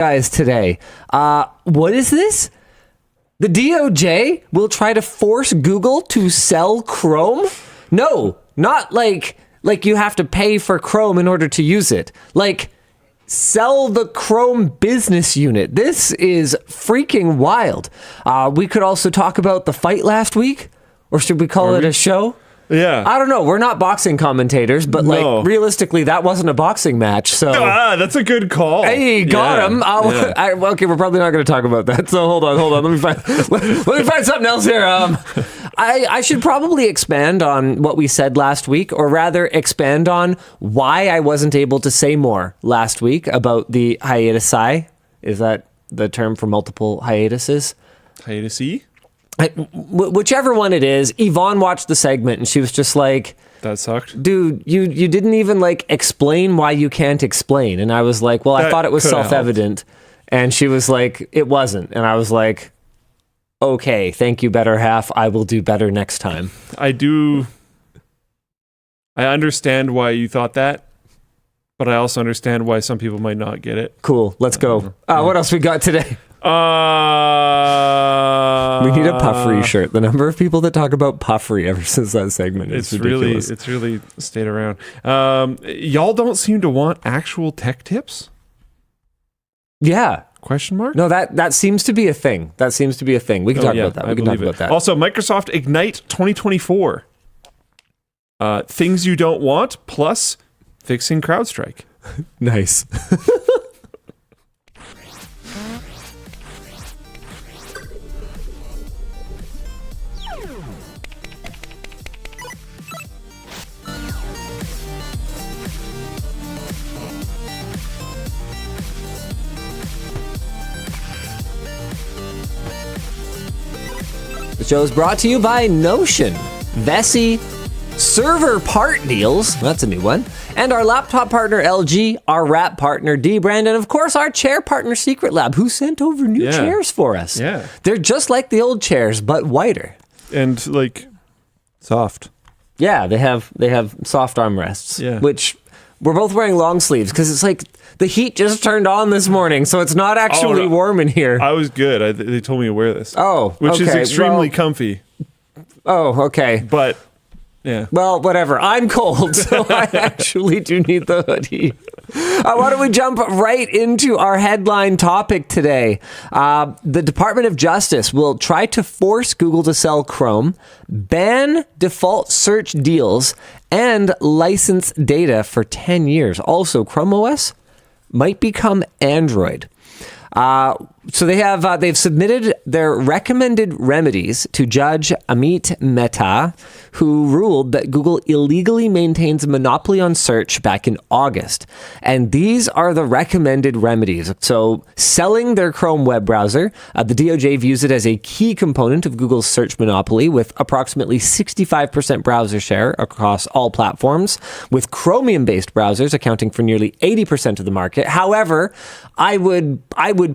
guys today. What is this? The DOJ will try to force Google to sell Chrome? No, not like you have to pay for Chrome in order to use it. Like, sell the Chrome business unit. This is freaking wild. We could also talk about the fight last week, or should we call it a show? Yeah. I don't know. We're not boxing commentators, but like realistically, that wasn't a boxing match. So that's a good call. Hey, got him. Okay, we're probably not going to talk about that. So hold on. Let me find something else here. I should probably expand on what we said last week, or rather expand on why I wasn't able to say more last week about the hiatus. Is that the term for multiple hiatuses? Hiatus-y? Whichever one it is. Yvonne watched the segment and she was just like, that sucked. Dude, you didn't even like explain why you can't explain. And I was like, well, I thought it was self-evident. And she was like, it wasn't. And I was like, okay, thank you, better half. I will do better next time. I understand why you thought that, but I also understand why some people might not get it. Cool, let's go. What else we got today? We need a puffery shirt. The number of people that talk about puffery ever since that segment is ridiculous. It's really stayed around. Y'all don't seem to want actual tech tips? Yeah. Question mark? No, that seems to be a thing. We can talk about that. We can talk about that. Also, Microsoft Ignite 2024. Things you don't want, plus fixing CrowdStrike. Nice. The show is brought to you by Notion, Vessi, ServerPartDeals, that's a new one, and our laptop partner LG, our wrap partner dBrand, and of course our chair partner Secret Lab, who sent over new chairs for us. Yeah. They're just like the old chairs, but whiter. And like soft. Yeah, they have soft armrests, which we're both wearing long sleeves because it's like the heat just turned on this morning, so it's not actually warm in here. I was good. They told me to wear this. Oh, which is extremely comfy. Oh, okay. But yeah. Well, whatever. I'm cold, so I actually do need the hoodie. Why don't we jump right into our headline topic today? The Department of Justice will try to force Google to sell Chrome, ban default search deals, and license data for 10 years. Also, Chrome OS might become Android. So they've submitted their recommended remedies to Judge Amit Mehta, who ruled that Google illegally maintains a monopoly on search back in August. And these are the recommended remedies. So selling their Chrome web browser, the DOJ views it as a key component of Google's search monopoly, with approximately 65% browser share across all platforms, with Chromium-based browsers accounting for nearly 80% of the market. However, I would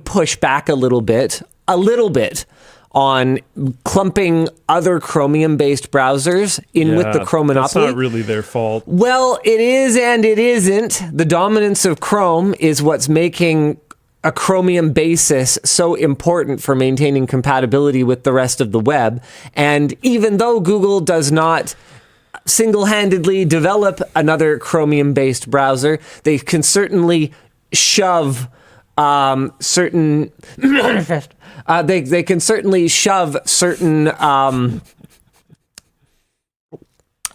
push back a little bit on clumping other Chromium-based browsers in with the Chrome monopoly. That's not really their fault. Well, it is and it isn't. The dominance of Chrome is what's making a Chromium basis so important for maintaining compatibility with the rest of the web. And even though Google does not single-handedly develop another Chromium-based browser, they can certainly shove certain they can certainly shove certain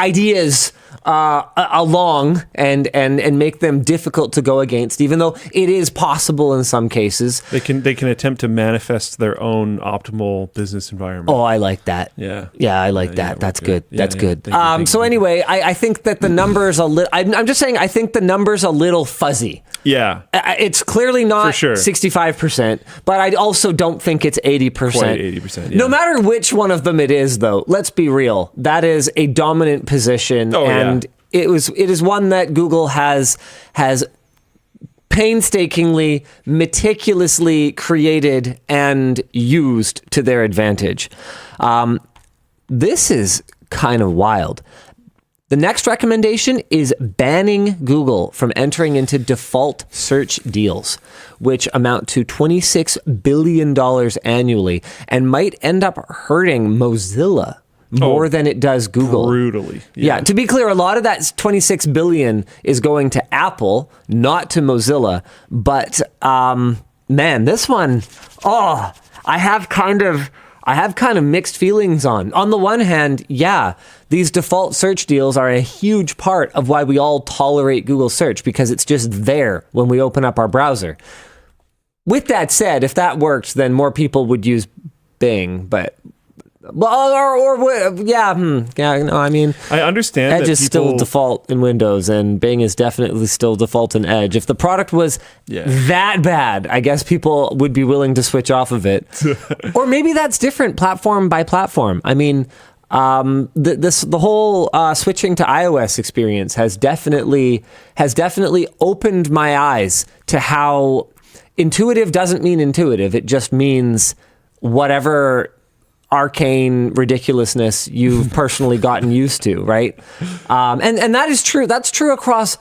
ideas along and make them difficult to go against, even though it is possible in some cases. They can attempt to manifest their own optimal business environment. Oh, I like that. Yeah, I like that. That's good. That's good. Thank you. So anyway, I think that the numbers I'm just saying I think the number's a little fuzzy. Yeah. It's clearly not for sure 65%, but I also don't think it's 80%. Quite 80%. Yeah. No matter which one of them it is, though, let's be real. That is a dominant position, and it is one that Google has painstakingly, meticulously created and used to their advantage. This is kind of wild. The next recommendation is banning Google from entering into default search deals, which amount to $26 billion annually and might end up hurting Mozilla more than it does Google. Brutally. Yeah, to be clear, a lot of that $26 billion is going to Apple, not to Mozilla. But, man, this one, I have kind of mixed feelings on. On the one hand, yeah, these default search deals are a huge part of why we all tolerate Google search, because it's just there when we open up our browser. With that said, if that worked, then more people would use Bing, but... I understand Edge that is still default in Windows, and Bing is definitely still default in Edge. If the product was that bad, I guess people would be willing to switch off of it. Or maybe that's different platform by platform. I mean, the whole switching to iOS experience has definitely opened my eyes to how intuitive doesn't mean intuitive. It just means whatever arcane ridiculousness you've personally gotten used to, right? And that is true. That's true across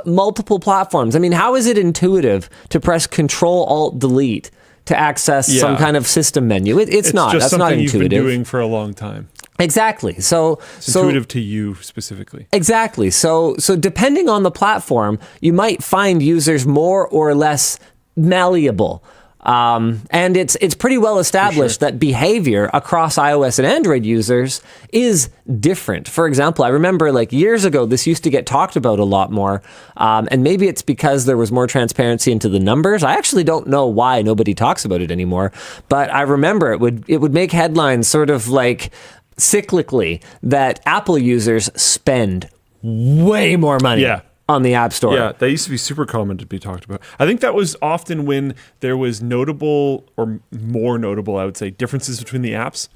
multiple platforms. I mean, how is it intuitive to press Control-Alt-Delete to access some kind of system menu? It's not. That's not intuitive. You've been doing for a long time. Exactly. So intuitive to you specifically. Exactly. So depending on the platform, you might find users more or less malleable. And it's pretty well established that behavior across iOS and Android users is different. For example, I remember like years ago, this used to get talked about a lot more. And maybe it's because there was more transparency into the numbers. I actually don't know why nobody talks about it anymore, but I remember it would make headlines sort of like cyclically that Apple users spend way more money. On the App Store. Yeah, that used to be super common to be talked about. I think that was often when there was notable, or more notable, I would say, differences between the apps.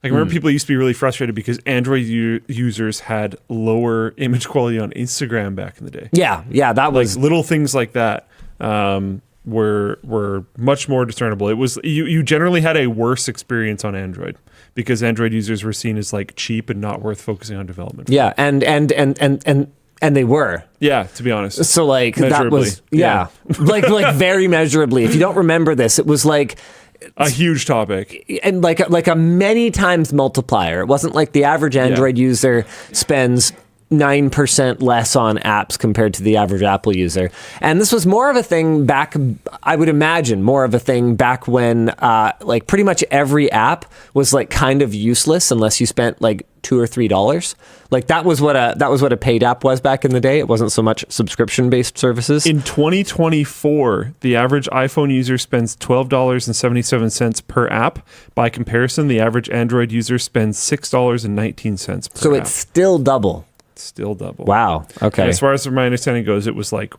Like, I remember people used to be really frustrated because Android users had lower image quality on Instagram back in the day. Yeah, that was... Like, little things like that were much more discernible. It was you generally had a worse experience on Android because Android users were seen as like cheap and not worth focusing on development. Yeah, and they were. Yeah, to be honest. So like that was like very measurably. If you don't remember this, it was like a huge topic and like a many times multiplier. It wasn't like the average Android user spends 9% less on apps compared to the average Apple user. And this was more of a thing back, I would imagine, more of a thing back when like pretty much every app was like kind of useless unless you spent like $2 or $3. Like that was what a paid app was back in the day. It wasn't so much subscription-based services. In 2024, the average iPhone user spends $12.77 per app. By comparison, the average Android user spends $6.19 per app. So it's still double. Still double. Wow. Okay. And as far as my understanding goes, it was like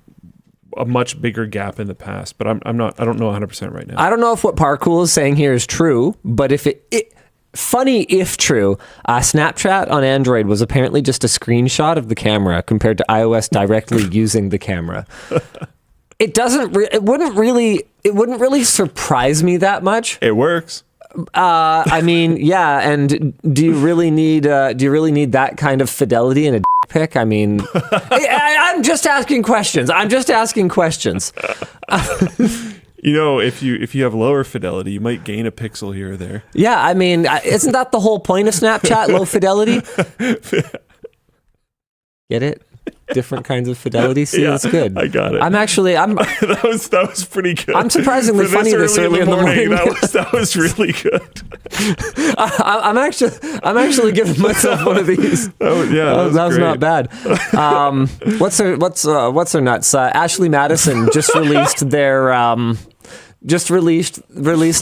a much bigger gap in the past, but I don't know 100% right now. I don't know if what Parkour is saying here is true, but if funny if true, Snapchat on Android was apparently just a screenshot of the camera compared to iOS directly using the camera. It wouldn't really surprise me that much. It works. I mean, yeah. And do you really need that kind of fidelity in a pic? I mean, I'm just asking questions. You know, if you have lower fidelity, you might gain a pixel here or there. Yeah, I mean, isn't that the whole point of Snapchat? Low fidelity. Get it? Different kinds of fidelity. See, that's good. I got it. that was pretty good. I'm surprisingly funny this early in the morning. That was really good. I'm actually giving myself one of these. That was not bad. What's her nuts? Ashley Madison just released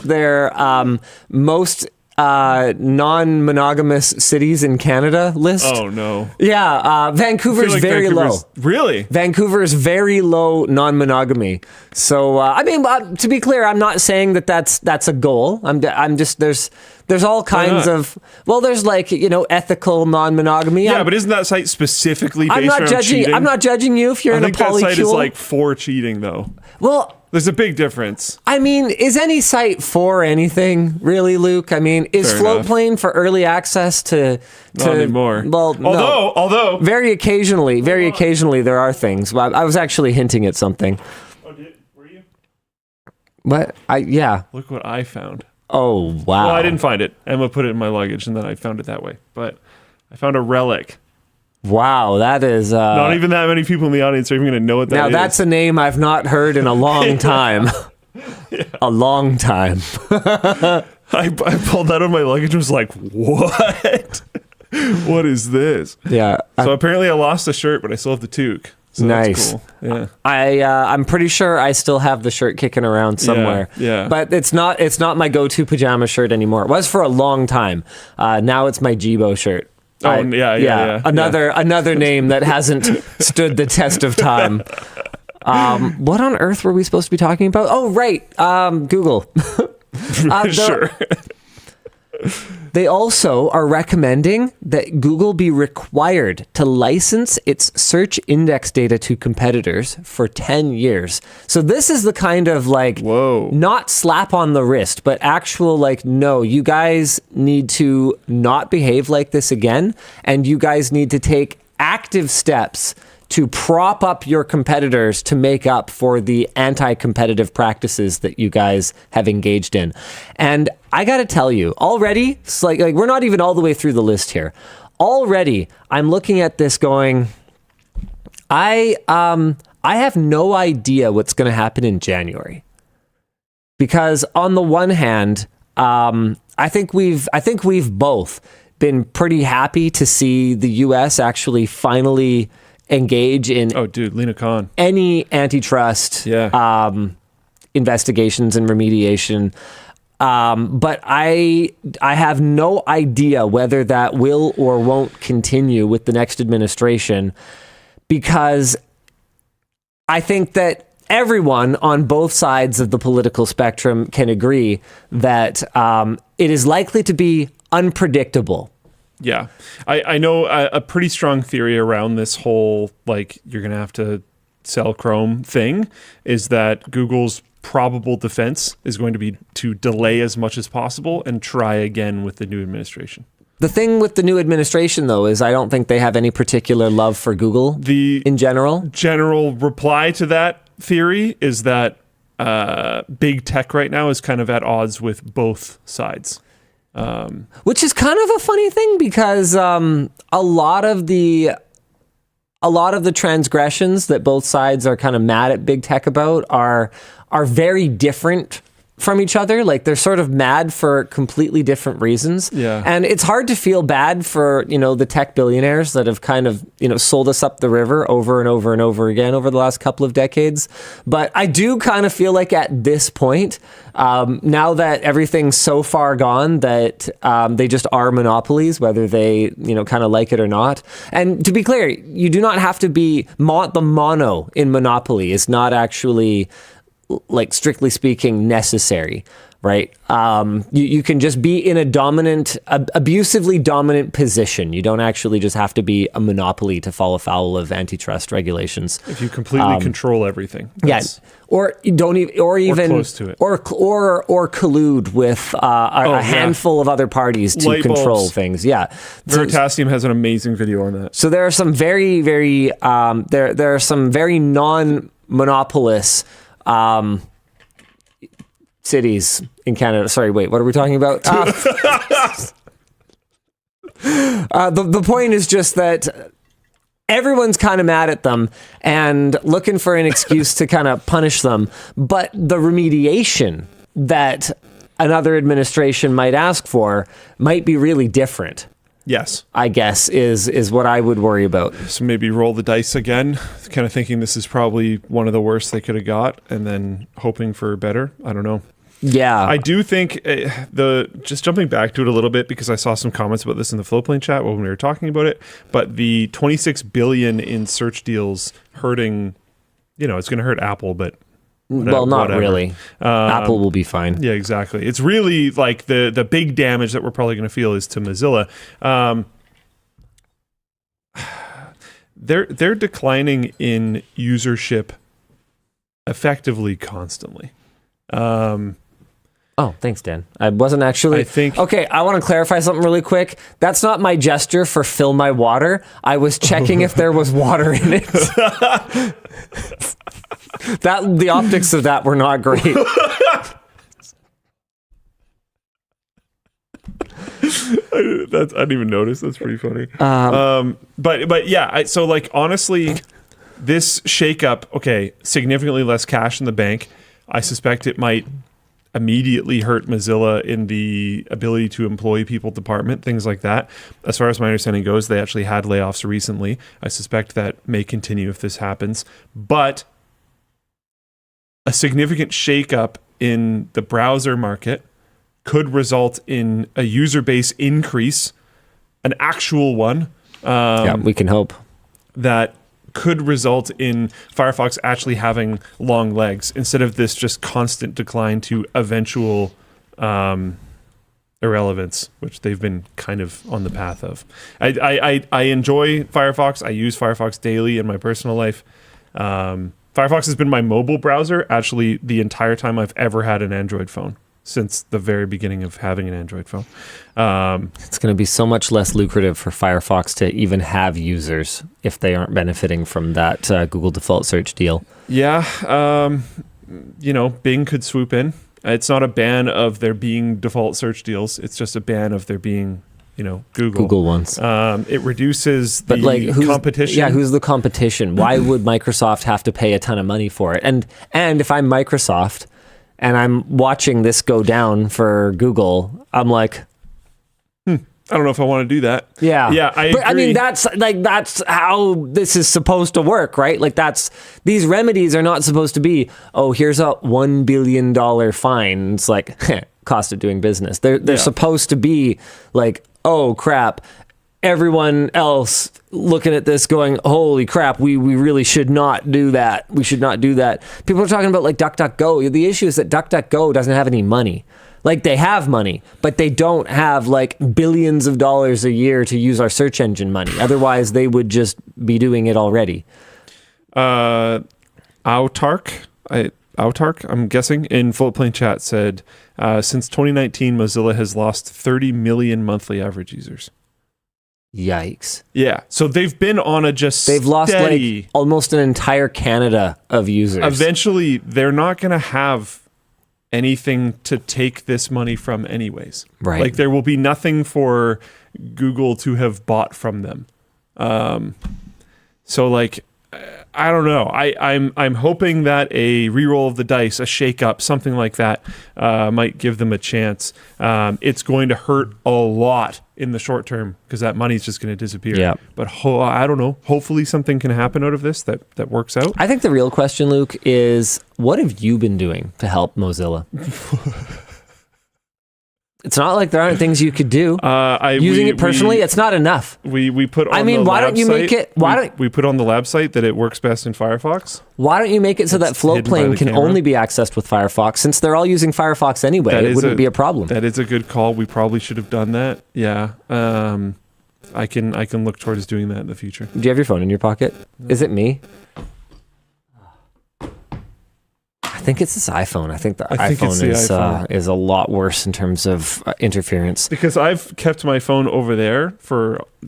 their most non-monogamous cities in Canada list. Oh no. Yeah, Vancouver's very low. Really? Vancouver's very low non-monogamy. So I mean, to be clear, I'm not saying that's a goal. I'm just there's all kinds of there's like, ethical non-monogamy. Yeah, but isn't that site specifically based around cheating? I'm not judging you if you're in a polycule. I think that site is like for cheating though. Well, There's a big difference. I mean, is any site for anything, really, Luke? I mean, is Fair enough. Floatplane for early access to Not anymore. Well, no. Although. Very occasionally there are things. Well, I was actually hinting at something. Were you? What? Yeah. Look what I found. Oh, wow. Well, I didn't find it. Emma put it in my luggage, and then I found it that way. But I found a relic. Wow, that is... Not even that many people in the audience are even going to know what that is. Now, that's a name I've not heard in a long time. A long time. I pulled that out of my luggage and was like, what? What is this? Yeah. So apparently I lost the shirt, but I still have the toque. So Nice. That's cool. Yeah. I'm pretty sure I still have the shirt kicking around somewhere. Yeah. But it's not my go-to pajama shirt anymore. It was for a long time. Now it's my Jibo shirt. Yeah. Another name that hasn't stood the test of time. What on earth were we supposed to be talking about? Oh, right. Google. Sure. They also are recommending that Google be required to license its search index data to competitors for 10 years. So this is the kind of Whoa. not slap on the wrist, but actual no, you guys need to not behave like this again, and you guys need to take active steps to prop up your competitors to make up for the anti-competitive practices that you guys have engaged in. And I got to tell you, already, it's like we're not even all the way through the list here. Already, I'm looking at this going, I have no idea what's going to happen in January. Because on the one hand, I think we've both been pretty happy to see the US actually finally engage in Lena Khan. Any antitrust investigations and remediation. But I have no idea whether that will or won't continue with the next administration, because I think that everyone on both sides of the political spectrum can agree that it is likely to be unpredictable. Yeah. I know a pretty strong theory around this whole, you're going to have to sell Chrome thing is that Google's probable defense is going to be to delay as much as possible and try again with the new administration. The thing with the new administration, though, is I don't think they have any particular love for Google in general. General reply to that theory is that big tech right now is kind of at odds with both sides. Which is kind of a funny thing, because a lot of the transgressions that both sides are kind of mad at big tech about are very different from each other. They're sort of mad for completely different reasons. Yeah. And it's hard to feel bad for, the tech billionaires that have kind of, sold us up the river over and over and over again over the last couple of decades. But I do kind of feel like at this point, now that everything's so far gone that they just are monopolies, whether they, kind of like it or not. And to be clear, you do not have to be the mono in monopoly is not actually, strictly speaking, necessary, right? You can just be in a abusively dominant position. You don't actually just have to be a monopoly to fall afoul of antitrust regulations. If you completely control everything. Yes. Or you don't even, or even, close to it. or collude with a handful of other parties to control things. Yeah. Veritasium has an amazing video on that. So there are some very, very, there are some very non-monopolists cities in Canada. Sorry, wait, what are we talking about? The point is just that everyone's kind of mad at them and looking for an excuse to kind of punish them. But the remediation that another administration might ask for might be really different. Yes. I guess is what I would worry about. So maybe roll the dice again, kind of thinking this is probably one of the worst they could have got, and then hoping for better. I don't know. Yeah. I do think just jumping back to it a little bit, because I saw some comments about this in the Flowplane chat when we were talking about it, but the $26 billion in search deals hurting, it's going to hurt Apple, but not whatever. Really. Apple will be fine. Yeah, exactly. It's really the big damage that we're probably going to feel is to Mozilla. They're declining in usership effectively constantly. Oh, thanks, Dan. I wasn't actually... I think... Okay, I want to clarify something really quick. That's not my gesture for fill my water. I was checking if there was water in it. The optics of that were not great. I didn't even notice. That's pretty funny. But yeah, so like honestly, this shakeup, okay, significantly less cash in the bank. I suspect it might immediately hurt Mozilla in the ability to employ people department, things like that. As far as my understanding goes, they actually had layoffs recently. I suspect that may continue if this happens. But a significant shakeup in the browser market could result in a user base increase, an actual one. Yeah, we can hope. That could result in Firefox actually having long legs instead of this just constant decline to eventual irrelevance, which they've been kind of on the path of. I enjoy Firefox. I use Firefox daily in my personal life. Firefox has been my mobile browser actually the entire time I've ever had an Android phone, since the very beginning of having an Android phone. It's going to be so much less lucrative for Firefox to even have users if they aren't benefiting from that Google default search deal. Yeah. Bing could swoop in. It's not a ban of there being default search deals. It's just a ban of there being, Google ones. It reduces the competition. Yeah, who's the competition? Why would Microsoft have to pay a ton of money for it? And if I'm Microsoft and I'm watching this go down for Google, I'm like, I don't know if I want to do that. Yeah. Yeah, I agree. I mean, that's how this is supposed to work, right? Like these remedies are not supposed to be, oh, here's a $1 billion fine. It's like, cost of doing business. They're supposed to be like, oh, crap. Everyone else looking at this going, holy crap, we really should not do that. We should not do that. People are talking about like DuckDuckGo. The issue is that DuckDuckGo doesn't have any money. Like they have money, but they don't have like billions of dollars a year to use our search engine money. Otherwise, they would just be doing it already. Autark, I'm guessing, in Floatplane chat said, since 2019, Mozilla has lost 30 million monthly average users. Yikes. Yeah. So they've been on a just They've lost steady, like almost an entire Canada of users. Eventually, they're not going to have anything to take this money from anyways. Right. Like there will be nothing for Google to have bought from them. So like, I don't know. I'm hoping that a reroll of the dice, a shakeup, something like that, might give them a chance. It's going to hurt a lot in the short term because that money's just going to disappear. Yeah. But I don't know. Hopefully something can happen out of this that works out. I think the real question, Luke, is what have you been doing to help Mozilla? It's not like there aren't things you could do. Using it personally, it's not enough. We put on the why don't you make it? We put on the lab site that it works best in Firefox. Why don't you make it so that Floatplane can only be accessed with Firefox? Since they're all using Firefox anyway, it wouldn't be a problem. That is a good call. We probably should have done that. Yeah. I can look towards doing that in the future. Do you have your phone in your pocket? Is it me? I think it's this iPhone. I think the iPhone is a lot worse in terms of interference. Because I've kept my phone over there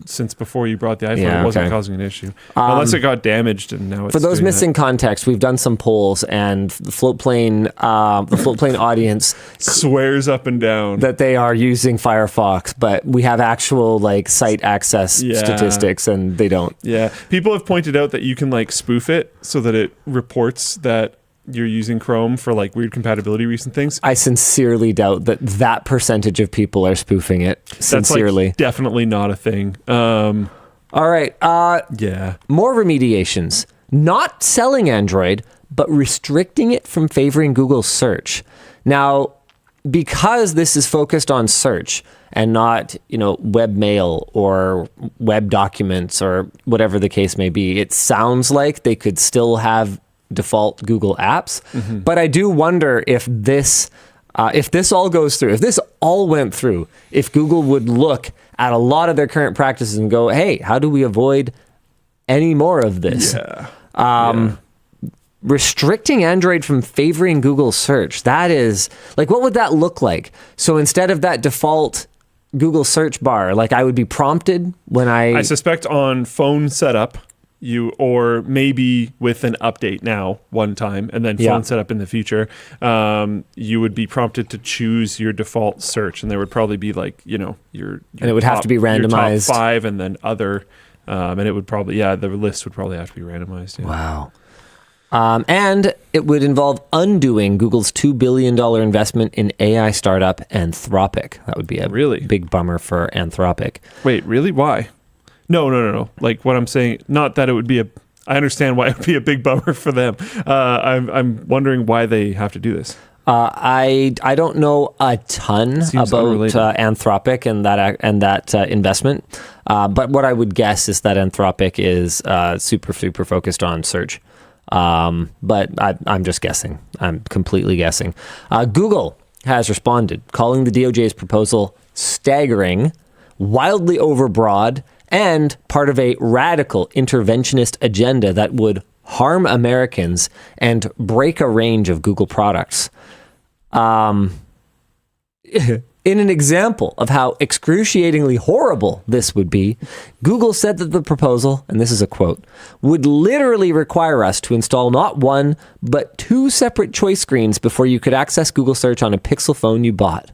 since before you brought the iPhone. Yeah, it wasn't causing an issue. Unless it got damaged and now it's for those missing that. Context, we've done some polls and the Floatplane audience swears up and down that they are using Firefox, but we have actual like site access statistics and they don't. Yeah. People have pointed out that you can like spoof it so that it reports that you're using Chrome for like weird compatibility recent things. I sincerely doubt that percentage of people are spoofing it. Sincerely. That's like definitely not a thing. All right. Yeah. More remediations. Not selling Android, but restricting it from favoring Google search. Now, because this is focused on search and not, webmail or web documents or whatever the case may be, it sounds like they could still have default Google apps. Mm-hmm. But I do wonder if this all goes through, if this all went through, if Google would look at a lot of their current practices and go, hey, how do we avoid any more of this? Yeah. restricting Android from favoring Google search. That is, like, what would that look like? So instead of that default Google search bar, like I would be prompted when I suspect on phone setup, or maybe with an update now one time and then phone setup in the future, you would be prompted to choose your default search, and there would probably be like, your and it would have to be randomized, your top 5 and then other, and it would probably, the list would probably have to be randomized. Yeah. Wow. And it would involve undoing Google's $2 billion investment in AI startup Anthropic. That would be a big bummer for Anthropic. Wait, really? Why? No. Like what I'm saying, not that it would be I understand why it would be a big bummer for them. I'm wondering why they have to do this. I don't know a ton about Anthropic and that investment, but what I would guess is that Anthropic is super focused on search. But I'm just guessing. I'm completely guessing. Google has responded, calling the DOJ's proposal staggering, wildly overbroad, and part of a radical interventionist agenda that would harm Americans and break a range of Google products. In an example of how excruciatingly horrible this would be, Google said that the proposal, and this is a quote, would literally require us to install not one, but 2 separate choice screens before you could access Google search on a Pixel phone you bought.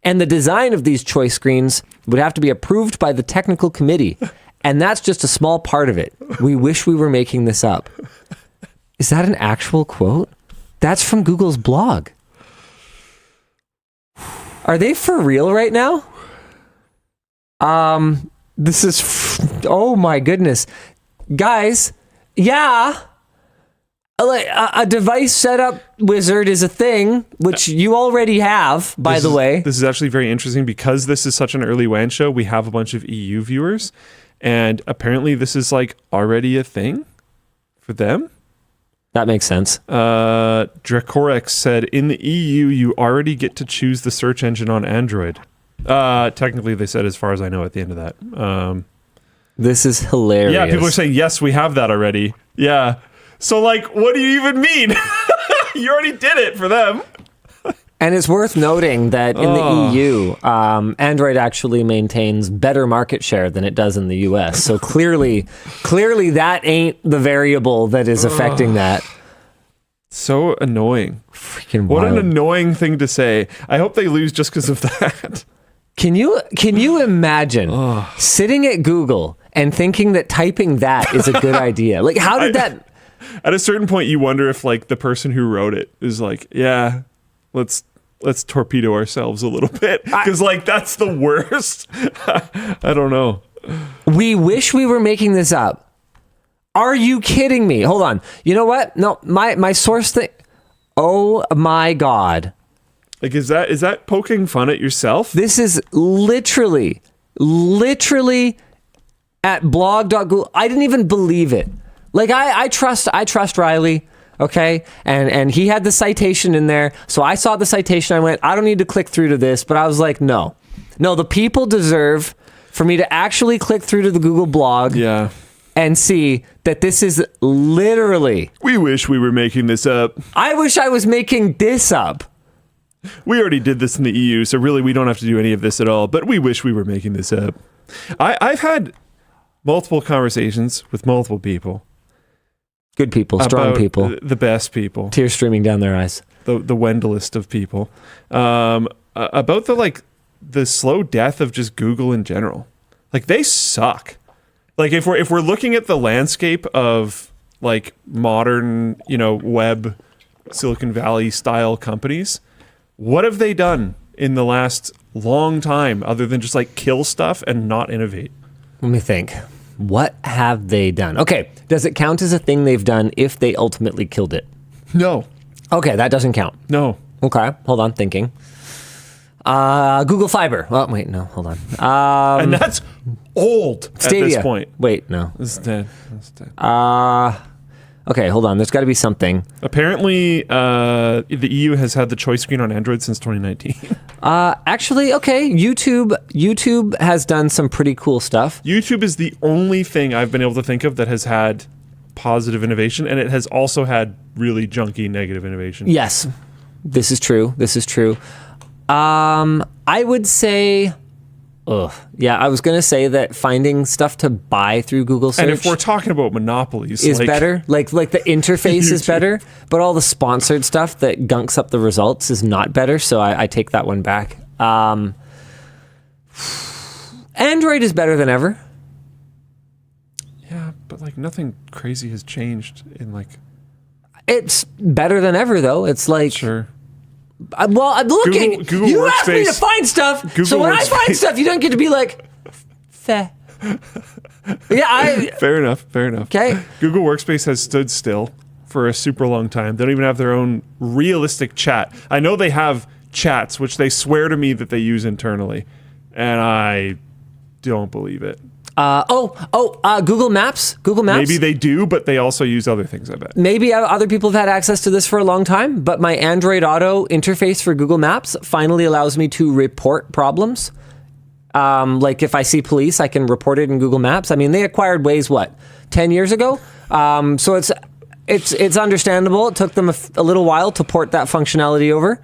And the design of these choice screens would have to be approved by the technical committee. And that's just a small part of it. We wish we were making this up. Is that an actual quote? That's from Google's blog. Are they for real right now? This is, oh my goodness. Guys, yeah. A device setup wizard is a thing, which you already have, by the way. This is actually very interesting because this is such an early WAN show. We have a bunch of EU viewers, and apparently this is like already a thing for them. That makes sense. Dracorex said, in the EU, you already get to choose the search engine on Android. Technically, they said, as far as I know, at the end of that. This is hilarious. Yeah, people are saying, yes, we have that already. Yeah. So, like, what do you even mean? You already did it for them. And it's worth noting that in the EU, Android actually maintains better market share than it does in the US. So clearly that ain't the variable that is affecting that. So annoying. Freaking what wild. An annoying thing to say. I hope they lose just because of that. Can you imagine sitting at Google and thinking that typing that is a good idea? Like, how did that... At a certain point, you wonder if, like, the person who wrote it is like, yeah, let's torpedo ourselves a little bit, because like that's the worst. I don't know. We wish we were making this up. Are you kidding me? Hold on. You know what? No, my source thing. Oh my God. Like, is that poking fun at yourself? This is literally at blog.google. I didn't even believe it. Like I trust Riley. Okay, and he had the citation in there, so I saw the citation. I went, I don't need to click through to this, but I was like, no, the people deserve for me to actually click through to the Google blog, and see that this is literally. We wish we were making this up. I wish I was making this up. We already did this in the EU, so really we don't have to do any of this at all. But we wish we were making this up. I've had multiple conversations with multiple people. Good people, strong people. The best people. Tears streaming down their eyes. The Wendellist of people. About the slow death of just Google in general. Like, they suck. Like, if we're looking at the landscape of like modern, web Silicon Valley style companies, what have they done in the last long time other than just like kill stuff and not innovate? Let me think. What have they done? Okay, does it count as a thing they've done if they ultimately killed it? No. Okay, that doesn't count. No. Okay, hold on, thinking. Google Fiber. Oh, wait, no, hold on. And that's old Stadia. At this point. Wait, no. It's dead. Okay, hold on. There's got to be something. Apparently, the EU has had the choice screen on Android since 2019. Actually, okay. YouTube has done some pretty cool stuff. YouTube is the only thing I've been able to think of that has had positive innovation, and it has also had really junky negative innovation. Yes, this is true. This is true. I would say, I was going to say that finding stuff to buy through Google search. And if we're talking about monopolies, is better. Like the interface is better, but all the sponsored stuff that gunks up the results is not better. So I take that one back. Android is better than ever. Yeah, but like nothing crazy has changed in like. It's better than ever though. It's like sure. Well, I'm looking. Google you Workspace, asked me to find stuff, Google so when Workspace. I find stuff, you don't get to be like, fair. Fair enough. Okay. Google Workspace has stood still for a super long time. They don't even have their own realistic chat. I know they have chats, which they swear to me that they use internally, and I don't believe it. Google Maps. Google Maps. Maybe they do, but they also use other things, I bet. Maybe other people have had access to this for a long time, but my Android Auto interface for Google Maps finally allows me to report problems. Like if I see police, I can report it in Google Maps. I mean, they acquired Waze, 10 years ago? So it's understandable. It took them a little while to port that functionality over.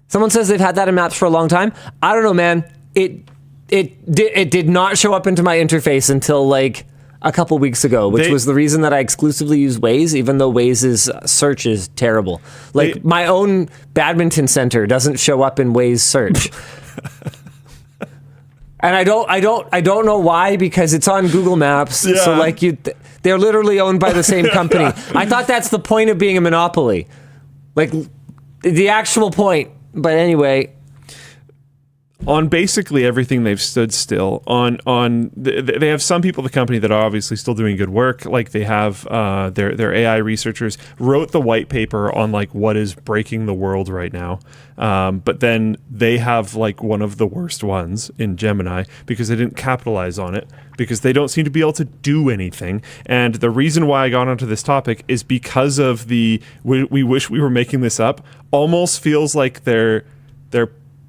Someone says they've had that in Maps for a long time. I don't know, man. It did not show up into my interface until like a couple weeks ago, which was the reason that I exclusively use Waze, even though Waze's search is terrible. Like my own badminton center doesn't show up in Waze search. And I don't know why, because it's on Google Maps. Yeah. So like they're literally owned by the same company. I thought that's the point of being a monopoly. Like the actual point. But anyway, on basically everything, they've stood still. They have some people in the company that are obviously still doing good work. Like they have their AI researchers wrote the white paper on like what is breaking the world right now. But then they have like one of the worst ones in Gemini because they didn't capitalize on it, because they don't seem to be able to do anything. And the reason why I got onto this topic is because of we wish we were making this up. Almost feels like they're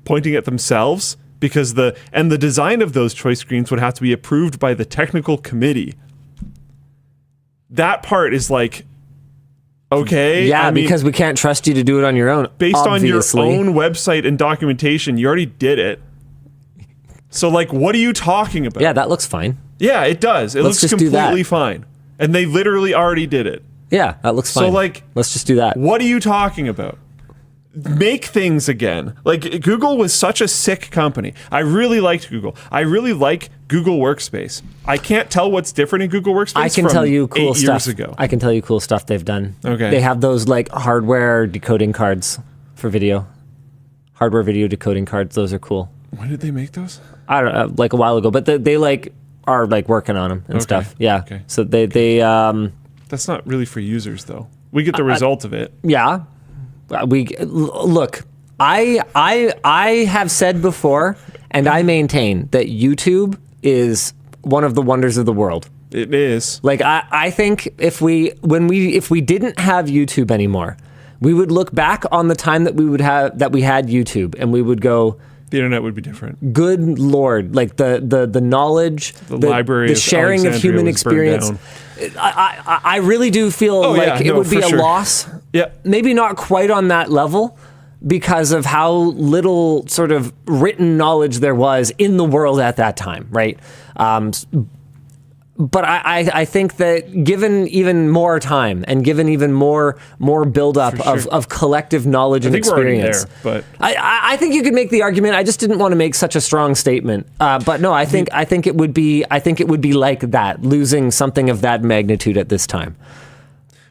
pointing at themselves, because the design of those choice screens would have to be approved by the technical committee. That part is like, okay. Yeah, because we can't trust you to do it on your own. Based obviously. on your own website and documentation, you already did it. So like, what are you talking about? Yeah, that looks fine. Yeah, it does. It looks completely fine. And they literally already did it. Yeah, that looks fine. So like, let's just do that. What are you talking about? Make things again. Like, Google was such a sick company. I really liked Google. I really like Google Workspace. I can't tell what's different in Google Workspace. I can tell you cool 8 stuff. years ago. I can tell you cool stuff they've done. Okay. They have those like hardware decoding cards for video. Hardware video decoding cards. Those are cool. When did they make those? I don't know, like a while ago, but they like are like working on them and stuff. Yeah. Okay. So they That's not really for users though. We get the result of it. Yeah. Look, I have said before, and I maintain that YouTube is one of the wonders of the world. It is. Like I think if we didn't have YouTube anymore, we would look back on the time that we had YouTube, and we would go, the internet would be different. Good Lord, like the knowledge, the library, the sharing of human experience. I really do feel it would be a loss. Yeah. Maybe not quite on that level, because of how little sort of written knowledge there was in the world at that time, right? But I think that given even more time and given even more buildup of collective knowledge and experience, we're already there, but I think you could make the argument. I just didn't want to make such a strong statement. But no, I think it would be like that, losing something of that magnitude at this time.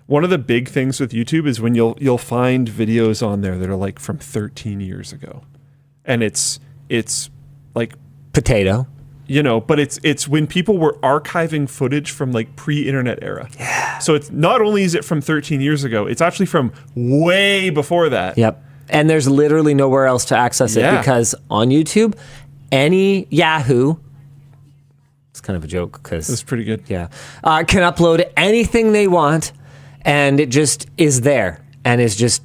One of the big things with YouTube is when you'll find videos on there that are like from 13 years ago, and it's like potato. You know, but it's when people were archiving footage from like pre-internet era. Yeah. So it's not only is it from 13 years ago, it's actually from way before that. Yep. And there's literally nowhere else to access it, because on YouTube, any Yahoo, it's kind of a joke because that's pretty good. Yeah, can upload anything they want, and it just is there and is just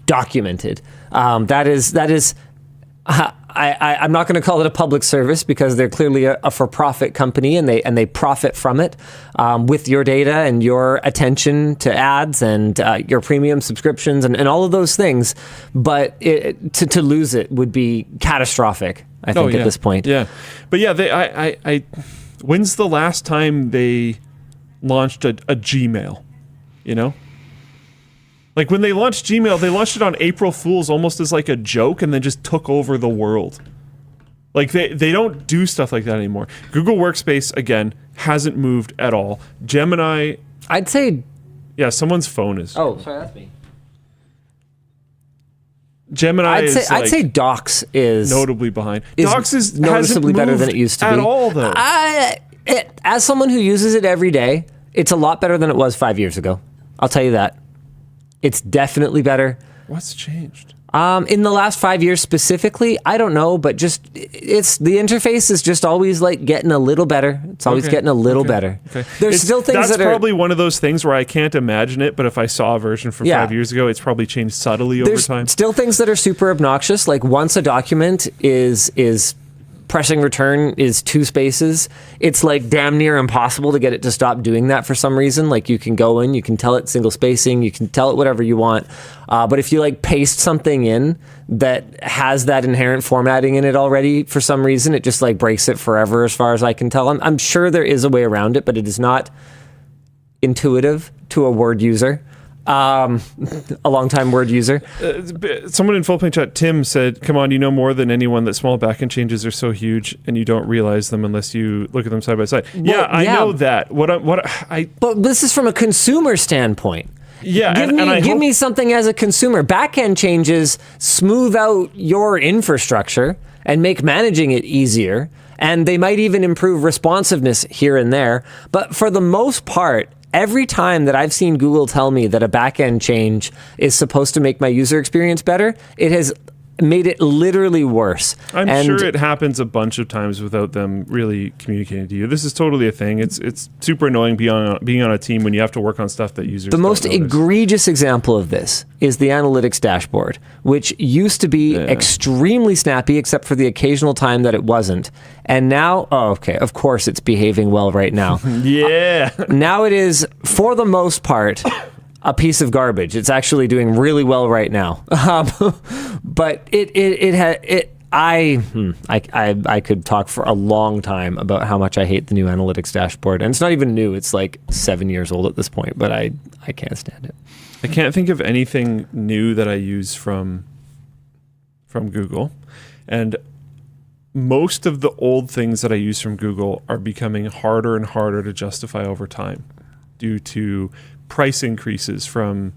documented. That is I'm not going to call it a public service because they're clearly a for-profit company and they profit from it with your data and your attention to ads and your premium subscriptions and all of those things. But to lose it would be catastrophic, I think, at this point. Yeah. But yeah, when's the last time they launched a Gmail? You know? Like when they launched Gmail, they launched it on April Fool's almost as like a joke and then just took over the world. Like they don't do stuff like that anymore. Google Workspace, again, hasn't moved at all. Gemini... I'd say... Yeah, someone's phone is... Oh, sorry, that's me. Gemini I'd say Docs is... notably behind. Docs is noticeably better than it used to be. At all, though. As someone who uses it every day, it's a lot better than it was 5 years ago. I'll tell you that. It's definitely better. What's changed? In the last 5 years specifically, I don't know, but the interface is just always like getting a little better. It's always getting a little better. Okay. There's still things that's probably one of those things where I can't imagine it, but if I saw a version from 5 years ago, it's probably changed subtly over time. Still things that are super obnoxious. Like once a document is pressing return is 2 spaces. It's like damn near impossible to get it to stop doing that for some reason. Like you can go in, you can tell it single spacing, you can tell it whatever you want. But if you like paste something in that has that inherent formatting in it already, for some reason, it just like breaks it forever as far as I can tell. I'm sure there is a way around it, but it is not intuitive to a Word user. A long-time Word user. Someone in Full Plane Chat, Tim, said, come on, you know more than anyone that small backend changes are so huge and you don't realize them unless you look at them side by side. Well, I know that. But this is from a consumer standpoint. Yeah, give me something as a consumer. Backend changes smooth out your infrastructure and make managing it easier, and they might even improve responsiveness here and there. But for the most part, every time that I've seen Google tell me that a backend change is supposed to make my user experience better, it has made it literally worse. I'm sure it happens a bunch of times without them really communicating to you. This is totally a thing. It's super annoying being on a team when you have to work on stuff that users The most don't notice. egregious example of this is the analytics dashboard, which used to be extremely snappy except for the occasional time that it wasn't. And now, of course it's behaving well right now. Yeah. Now it is, for the most part, a piece of garbage. It's actually doing really well right now. But I could talk for a long time about how much I hate the new analytics dashboard. And it's not even new. It's like 7 years old at this point, but I can't stand it. I can't think of anything new that I use from Google. And most of the old things that I use from Google are becoming harder and harder to justify over time due to price increases from,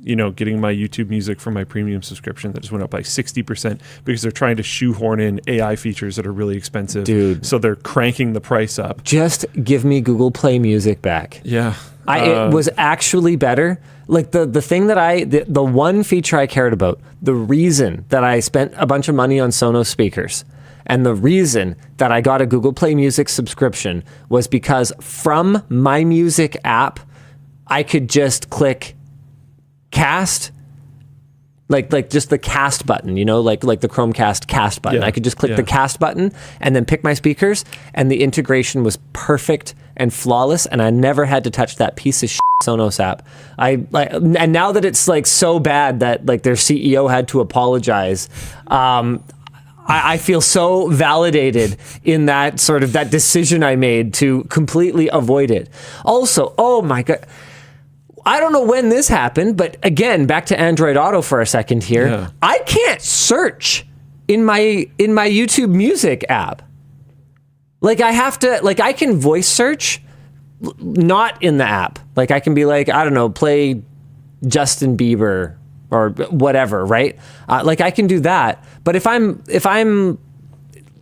getting my YouTube music from my premium subscription that just went up by 60% because they're trying to shoehorn in AI features that are really expensive. Dude. So they're cranking the price up. Just give me Google Play Music back. Yeah. It was actually better. Like the thing that the one feature I cared about, the reason that I spent a bunch of money on Sonos speakers, and the reason that I got a Google Play Music subscription was because from my music app, I could just click cast, like just the cast button, like the Chromecast cast button. I could just click the cast button and then pick my speakers, and the integration was perfect and flawless, and I never had to touch that piece of shit Sonos app. And now that it's like so bad that like their CEO had to apologize, I feel so validated in that sort of that decision I made to completely avoid it. Also, oh my God, I don't know when this happened, but again, back to Android Auto for a second here. Yeah. I can't search in my YouTube Music app. Like I have to, like I can voice search, not in the app. Like I can be like, I don't know, play Justin Bieber or whatever, right? Like I can do that. But if I'm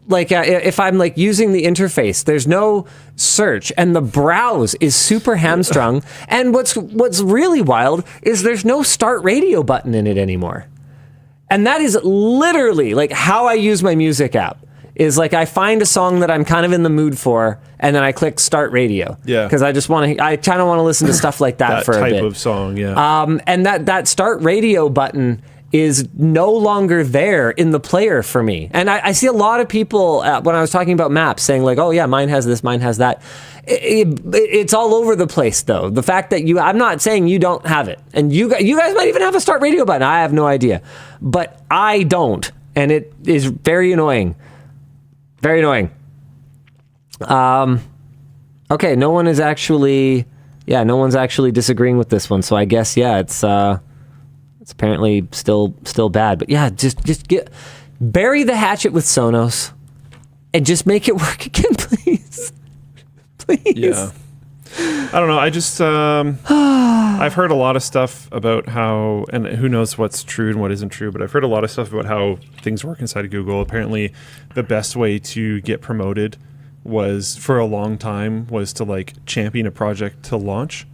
like using the interface, there's no search, and the browse is super hamstrung. And what's really wild is there's no start radio button in it anymore. And that is literally like how I use my music app. Is like I find a song that I'm kind of in the mood for, and then I click start radio. Yeah. Because I kind of want to listen to stuff like that for a bit. That type of song, yeah. And that start radio button is no longer there in the player for me. And I see a lot of people, when I was talking about maps, saying like, oh yeah, mine has this, mine has that. It's all over the place, though. The fact that I'm not saying you don't have it. And you guys might even have a start radio button. I have no idea. But I don't. And it is very annoying. Very annoying. Okay, no one's actually disagreeing with this one. So I guess, yeah, it's apparently still bad. But yeah, just bury the hatchet with Sonos and just make it work again, please. Please. Yeah. I don't know. I just I've heard a lot of stuff about how, and who knows what's true and what isn't true, but I've heard a lot of stuff about how things work inside of Google. Apparently, the best way to get promoted was, for a long time, was to like champion a project to launch.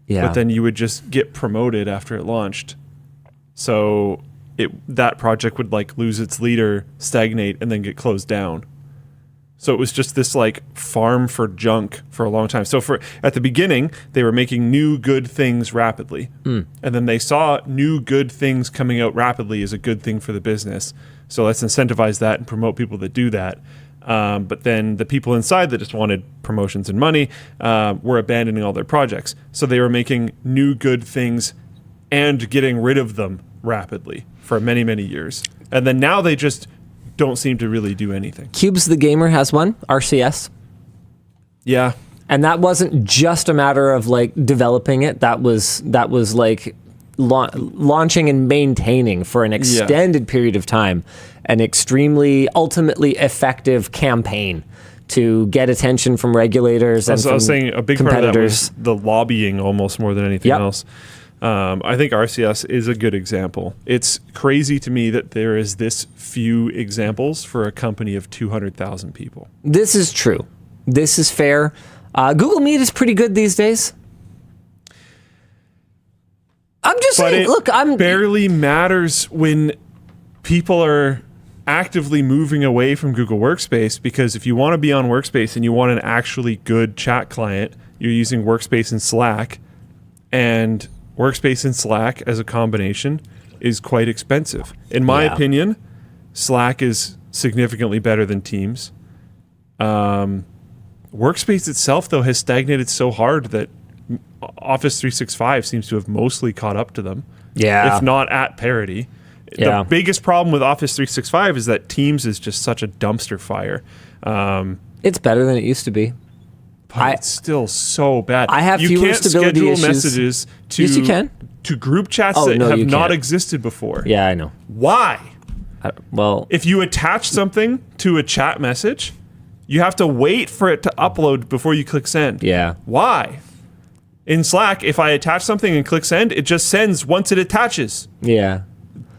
Yeah. But then you would just get promoted after it launched. So that project would like lose its leader, stagnate, and then get closed down. So it was just this like farm for junk for a long time. So at the beginning, they were making new good things rapidly. And then they saw new good things coming out rapidly as a good thing for the business. So let's incentivize that and promote people that do that. But then the people inside that just wanted promotions and money were abandoning all their projects. So they were making new good things and getting rid of them rapidly for many, many years. And then now they just don't seem to really do anything. Cubes the Gamer has one, RCS. Yeah. And that wasn't just a matter of like developing it. That was like launching and maintaining for an extended period of time an extremely ultimately effective campaign to get attention from regulators and I was saying a big part of that was competitors. the lobbying almost more than anything else. I think RCS is a good example. It's crazy to me that there is this few examples for a company of 200,000 people. This is true. This is fair. Google Meet is pretty good these days. I'm just saying, look, barely matters when people are actively moving away from Google Workspace, because if you want to be on Workspace and you want an actually good chat client, you're using Workspace and Slack, and Workspace and Slack as a combination is quite expensive. In my opinion, Slack is significantly better than Teams. Workspace itself, though, has stagnated so hard that Office 365 seems to have mostly caught up to them, if not at parity. The biggest problem with Office 365 is that Teams is just such a dumpster fire. It's better than it used to be. But it's still so bad. I have fewer stability issues. You can't schedule messages to, yes, you can. To group chats that have not existed before. Yeah, I know. Why? Well, if you attach something to a chat message, you have to wait for it to upload before you click send. Yeah. Why? In Slack, if I attach something and click send, it just sends once it attaches. Yeah.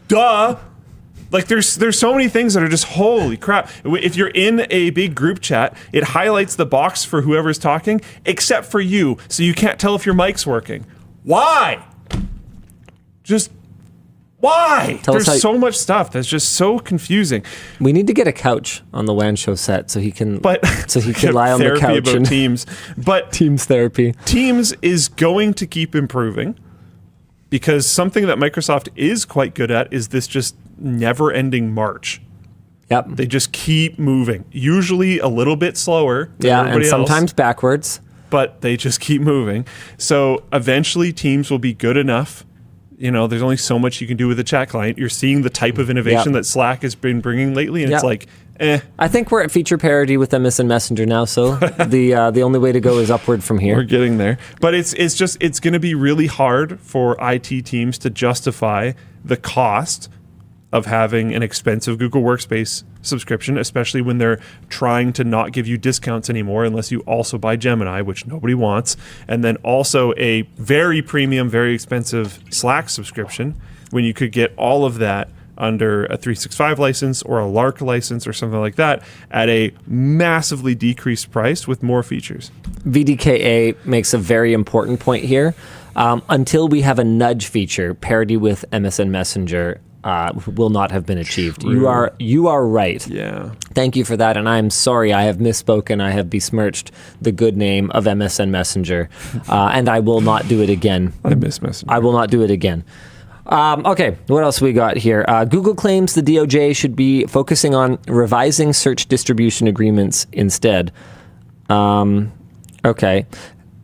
Duh. Like there's so many things that are just holy crap. If you're in a big group chat, it highlights the box for whoever's talking, except for you, so you can't tell if your mic's working. Why? Just why? There's so much stuff that's just so confusing. We need to get a couch on the WAN show set so he can lie on the couch about and Teams. But Teams therapy. Teams is going to keep improving, because something that Microsoft is quite good at is this just never-ending march. Yep. They just keep moving, usually a little bit slower than and everybody sometimes else, backwards. but they just keep moving. So eventually Teams will be good enough. You know, there's only so much you can do with a chat client. You're seeing the type of innovation that Slack has been bringing lately, and it's like, I think we're at feature parity with MSN Messenger now, so the only way to go is upward from here. We're getting there. But it's going to be really hard for IT teams to justify the cost of having an expensive Google Workspace subscription, especially when they're trying to not give you discounts anymore unless you also buy Gemini, which nobody wants, and then also a very premium, very expensive Slack subscription when you could get all of that under a 365 license or a Lark license or something like that at a massively decreased price with more features. VDKA makes a very important point here. Until we have a nudge feature, parity with MSN Messenger will not have been achieved. True. You are right. Yeah. Thank you for that, and I am sorry I have misspoken. I have besmirched the good name of MSN Messenger, and I will not do it again. I miss Messenger. I will not do it again. Okay, what else we got here? Google claims the DOJ should be focusing on revising search distribution agreements instead. Okay.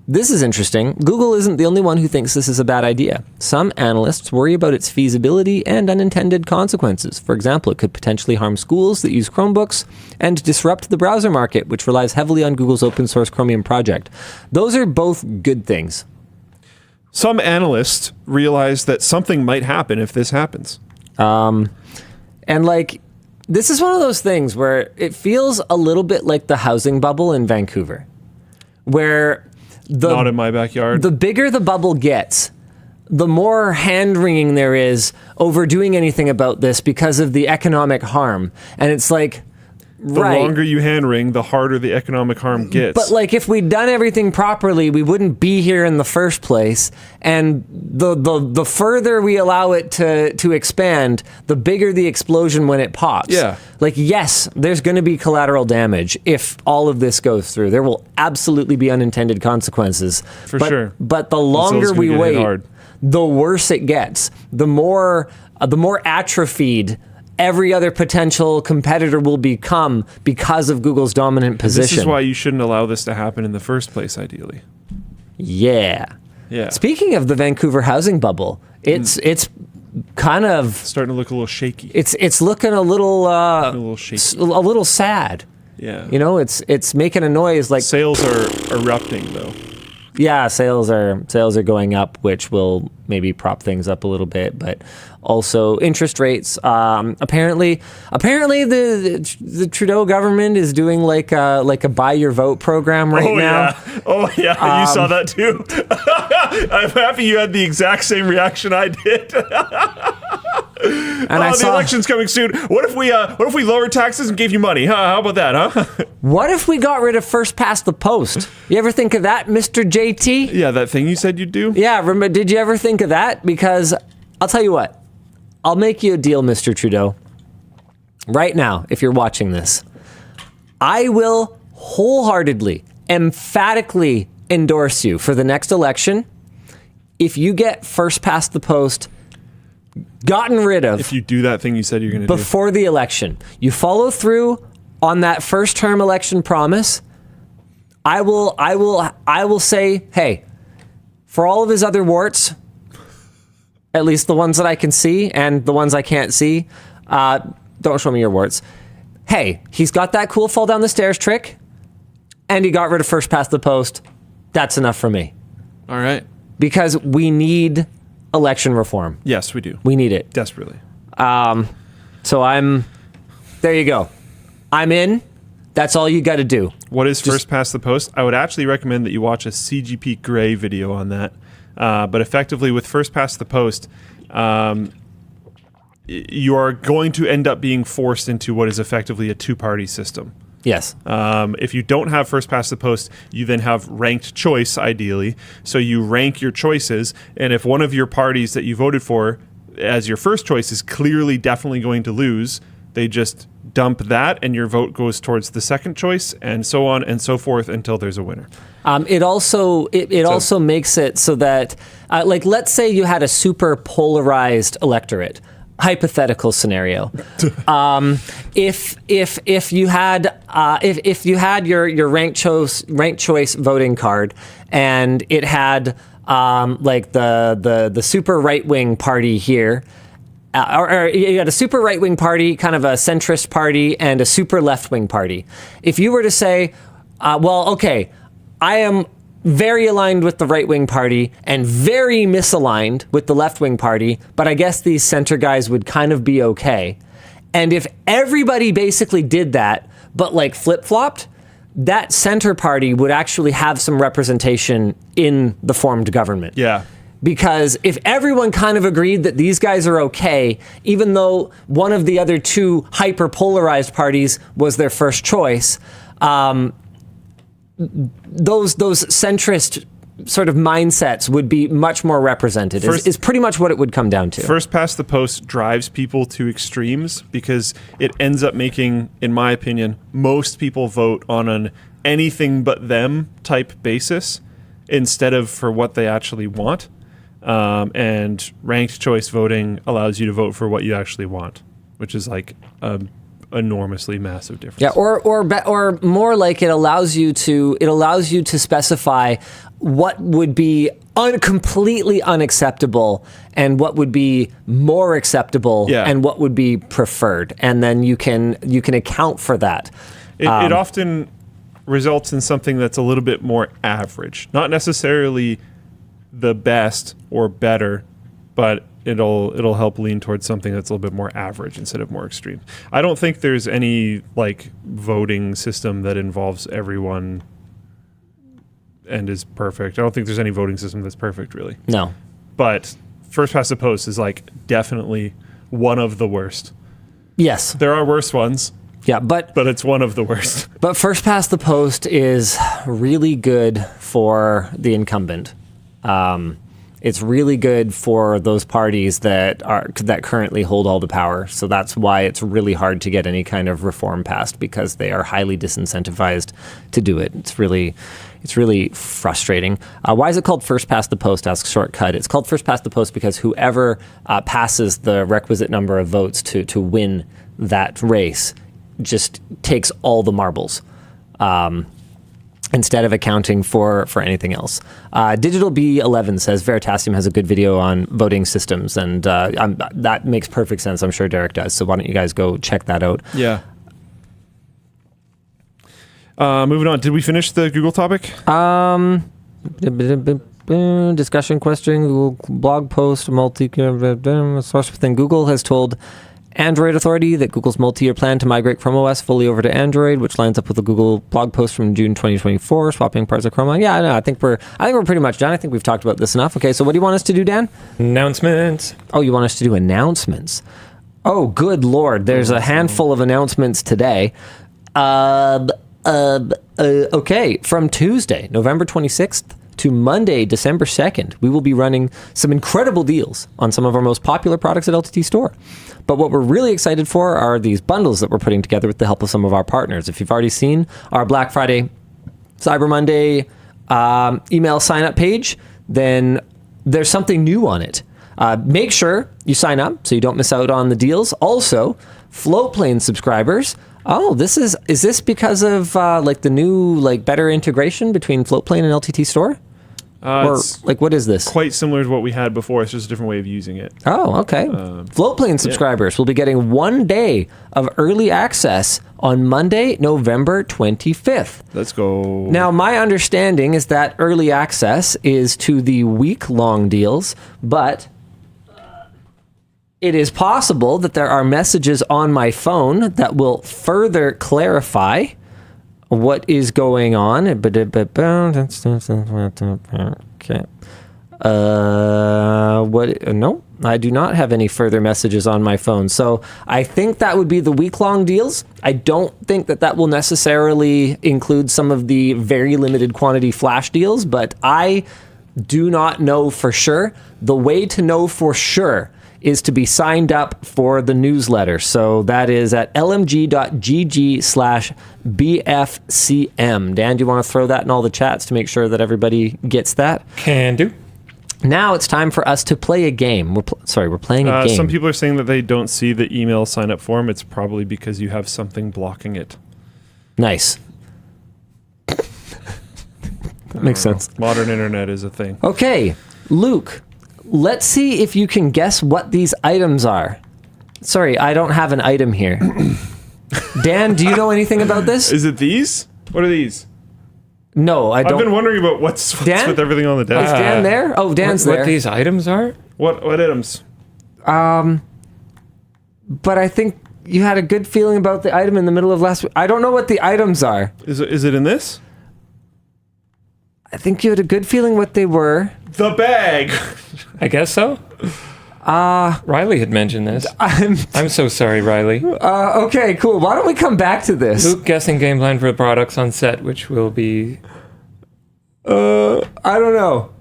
This is interesting. Google isn't the only one who thinks this is a bad idea. Some analysts worry about its feasibility and unintended consequences. For example, it could potentially harm schools that use Chromebooks and disrupt the browser market, which relies heavily on Google's open source Chromium project. Those are both good things. Some analysts realize that something might happen if this happens. And like, this is one of those things where it feels a little bit like the housing bubble in Vancouver, where not in my backyard. The bigger the bubble gets, the more hand-wringing there is over doing anything about this because of the economic harm. And it's like, the longer you hand-wring, the harder the economic harm gets. But like, if we'd done everything properly, we wouldn't be here in the first place. And the further we allow it to expand, the bigger the explosion when it pops. Yeah. Like, yes, there's going to be collateral damage if all of this goes through. There will absolutely be unintended consequences. For sure. But the longer we wait, the worse it gets. The more atrophied every other potential competitor will become because of Google's dominant position. This is why you shouldn't allow this to happen in the first place, ideally. Yeah. Yeah. Speaking of the Vancouver housing bubble, it's kind of starting to look a little shaky. It's looking a little shaky. A little sad. Yeah. You know, it's making a noise like sales are erupting though. Yeah, sales are going up, which will maybe prop things up a little bit, but also interest rates. Apparently the Trudeau government is doing like a buy your vote program right now. Yeah. Oh yeah, you saw that too. I'm happy you had the exact same reaction I did. And the election's coming soon. What if we lowered taxes and gave you money? How about that, huh? What if we got rid of first past the post? You ever think of that, Mr. JT? Yeah, that thing you said you'd do? Yeah, remember, did you ever think of that? Because I'll tell you what, I'll make you a deal, Mr. Trudeau. Right now, if you're watching this, I will wholeheartedly, emphatically endorse you for the next election if you get first past the post gotten rid of. If you do that thing you said you're going to do before the election, you follow through on that first term election promise, I will say, hey, for all of his other warts, at least the ones that I can see and the ones I can't see, don't show me your warts. Hey, he's got that cool fall down the stairs trick, and he got rid of first past the post. That's enough for me. All right. Because we need election reform. Yes, we do. We need it. Desperately. So there you go. I'm in. That's all you got to do. What is first past the post? I would actually recommend that you watch a CGP Grey video on that. But effectively, with first past the post, you are going to end up being forced into what is effectively a two-party system. Yes. If you don't have first past the post, you then have ranked choice, ideally. So you rank your choices, and if one of your parties that you voted for as your first choice is clearly definitely going to lose, they just dump that, and your vote goes towards the second choice, and so on and so forth until there's a winner. It also makes it so that, like, let's say you had a super polarized electorate. Hypothetical scenario. If you had your ranked choice voting card, and it had like the super right wing party here, or you had a super right wing party, kind of a centrist party, and a super left wing party. If you were to say, well, okay, I am very aligned with the right-wing party and very misaligned with the left-wing party, but I guess these center guys would kind of be okay. And if everybody basically did that, but like flip-flopped, that center party would actually have some representation in the formed government. Yeah. Because if everyone kind of agreed that these guys are okay, even though one of the other two hyper-polarized parties was their first choice, those centrist sort of mindsets would be much more represented, is pretty much what it would come down to. First past the post drives people to extremes because it ends up making, in my opinion, most people vote on an anything but them type basis instead of for what they actually want. and ranked choice voting allows you to vote for what you actually want, which is like a enormously massive difference. Yeah, or more like it allows you to specify what would be completely unacceptable and what would be more acceptable and what would be preferred, and then you can account for that. It often results in something that's a little bit more average, not necessarily the best or better, but it'll help lean towards something that's a little bit more average instead of more extreme. I don't think there's any like voting system that involves everyone and is perfect. I don't think there's any voting system that's perfect, really. No. But first past the post is like definitely one of the worst. Yes. There are worse ones. Yeah, but it's one of the worst. But first past the post is really good for the incumbent. It's really good for those parties that currently hold all the power. So that's why it's really hard to get any kind of reform passed, because they are highly disincentivized to do it. It's really frustrating. Why is it called first past the post? Asks Shortcut. It's called first past the post because whoever passes the requisite number of votes to win that race just takes all the marbles. Instead of accounting for anything else. Digital B11 says Veritasium has a good video on voting systems, and that makes perfect sense. I'm sure Derek does. So why don't you guys go check that out? Yeah. Moving on. Did we finish the Google topic? Discussion question, Google blog post, source within Google has told Android Authority that Google's multi-year plan to migrate Chrome OS fully over to Android, which lines up with the Google blog post from June 2024, swapping parts of Chrome. Yeah, no, I think we're pretty much done. I think we've talked about this enough. Okay, so what do you want us to do, Dan? Announcements. Oh, you want us to do announcements? Oh, good Lord. There's a handful of announcements today. Okay, from Tuesday, November 26th, to Monday, December 2nd, we will be running some incredible deals on some of our most popular products at LTT Store. But what we're really excited for are these bundles that we're putting together with the help of some of our partners. If you've already seen our Black Friday, Cyber Monday email sign-up page, then there's something new on it. Make sure you sign up so you don't miss out on the deals. Also, Floatplane subscribers. Oh, is this because of the new better integration between Floatplane and LTT Store? Or what is this? Quite similar to what we had before. It's just a different way of using it. Oh, okay. Floatplane subscribers will be getting 1 day of early access on Monday, November 25th. Let's go. Now, my understanding is that early access is to the week-long deals, but it is possible that there are messages on my phone that will further clarify what is going on. Okay. No, I do not have any further messages on my phone. So I think that would be the week-long deals. I don't think that will necessarily include some of the very limited quantity flash deals, but I do not know for sure. The way to know for sure is to be signed up for the newsletter. So that is at lmg.gg/BFCM. Dan, do you want to throw that in all the chats to make sure that everybody gets that? Can do. Now it's time for us to play a game. We're playing a game. Some people are saying that they don't see the email sign-up form. It's probably because you have something blocking it. Nice. That makes sense. Modern internet is a thing. Okay, Luke. Let's see if you can guess what these items are. Sorry, I don't have an item here. Dan, do you know anything about this? Is it these? What are these? No, I don't. I've been wondering about what's with everything on the desk. Is Dan there? Oh, Dan's there. What these items are? What items? But I think you had a good feeling about the item in the middle of last week. I don't know what the items are. Is it in this? I think you had a good feeling what they were. The bag. I guess so. Riley had mentioned this. I'm so sorry, Riley. Okay, cool. Why don't we come back to this? Luke guessing game plan for the products on set, which will be... I don't know.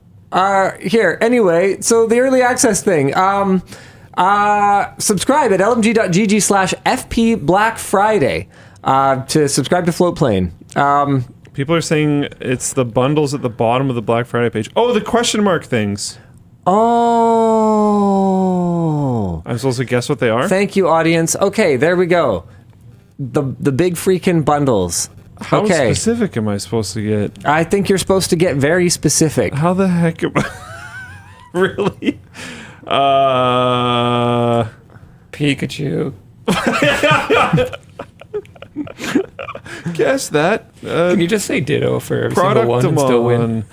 Here, anyway, so the early access thing. Subscribe at lmg.gg/FP Black Friday to subscribe to Floatplane. People are saying it's the bundles at the bottom of the Black Friday page. Oh, the question mark things. Oh. I'm supposed to guess what they are? Thank you, audience. Okay, there we go. The big freaking bundles. How Okay. specific am I supposed to get? I think you're supposed to get very specific. How the heck am I? Really? Pikachu. Guess that. Can you just say ditto for every single one and still win?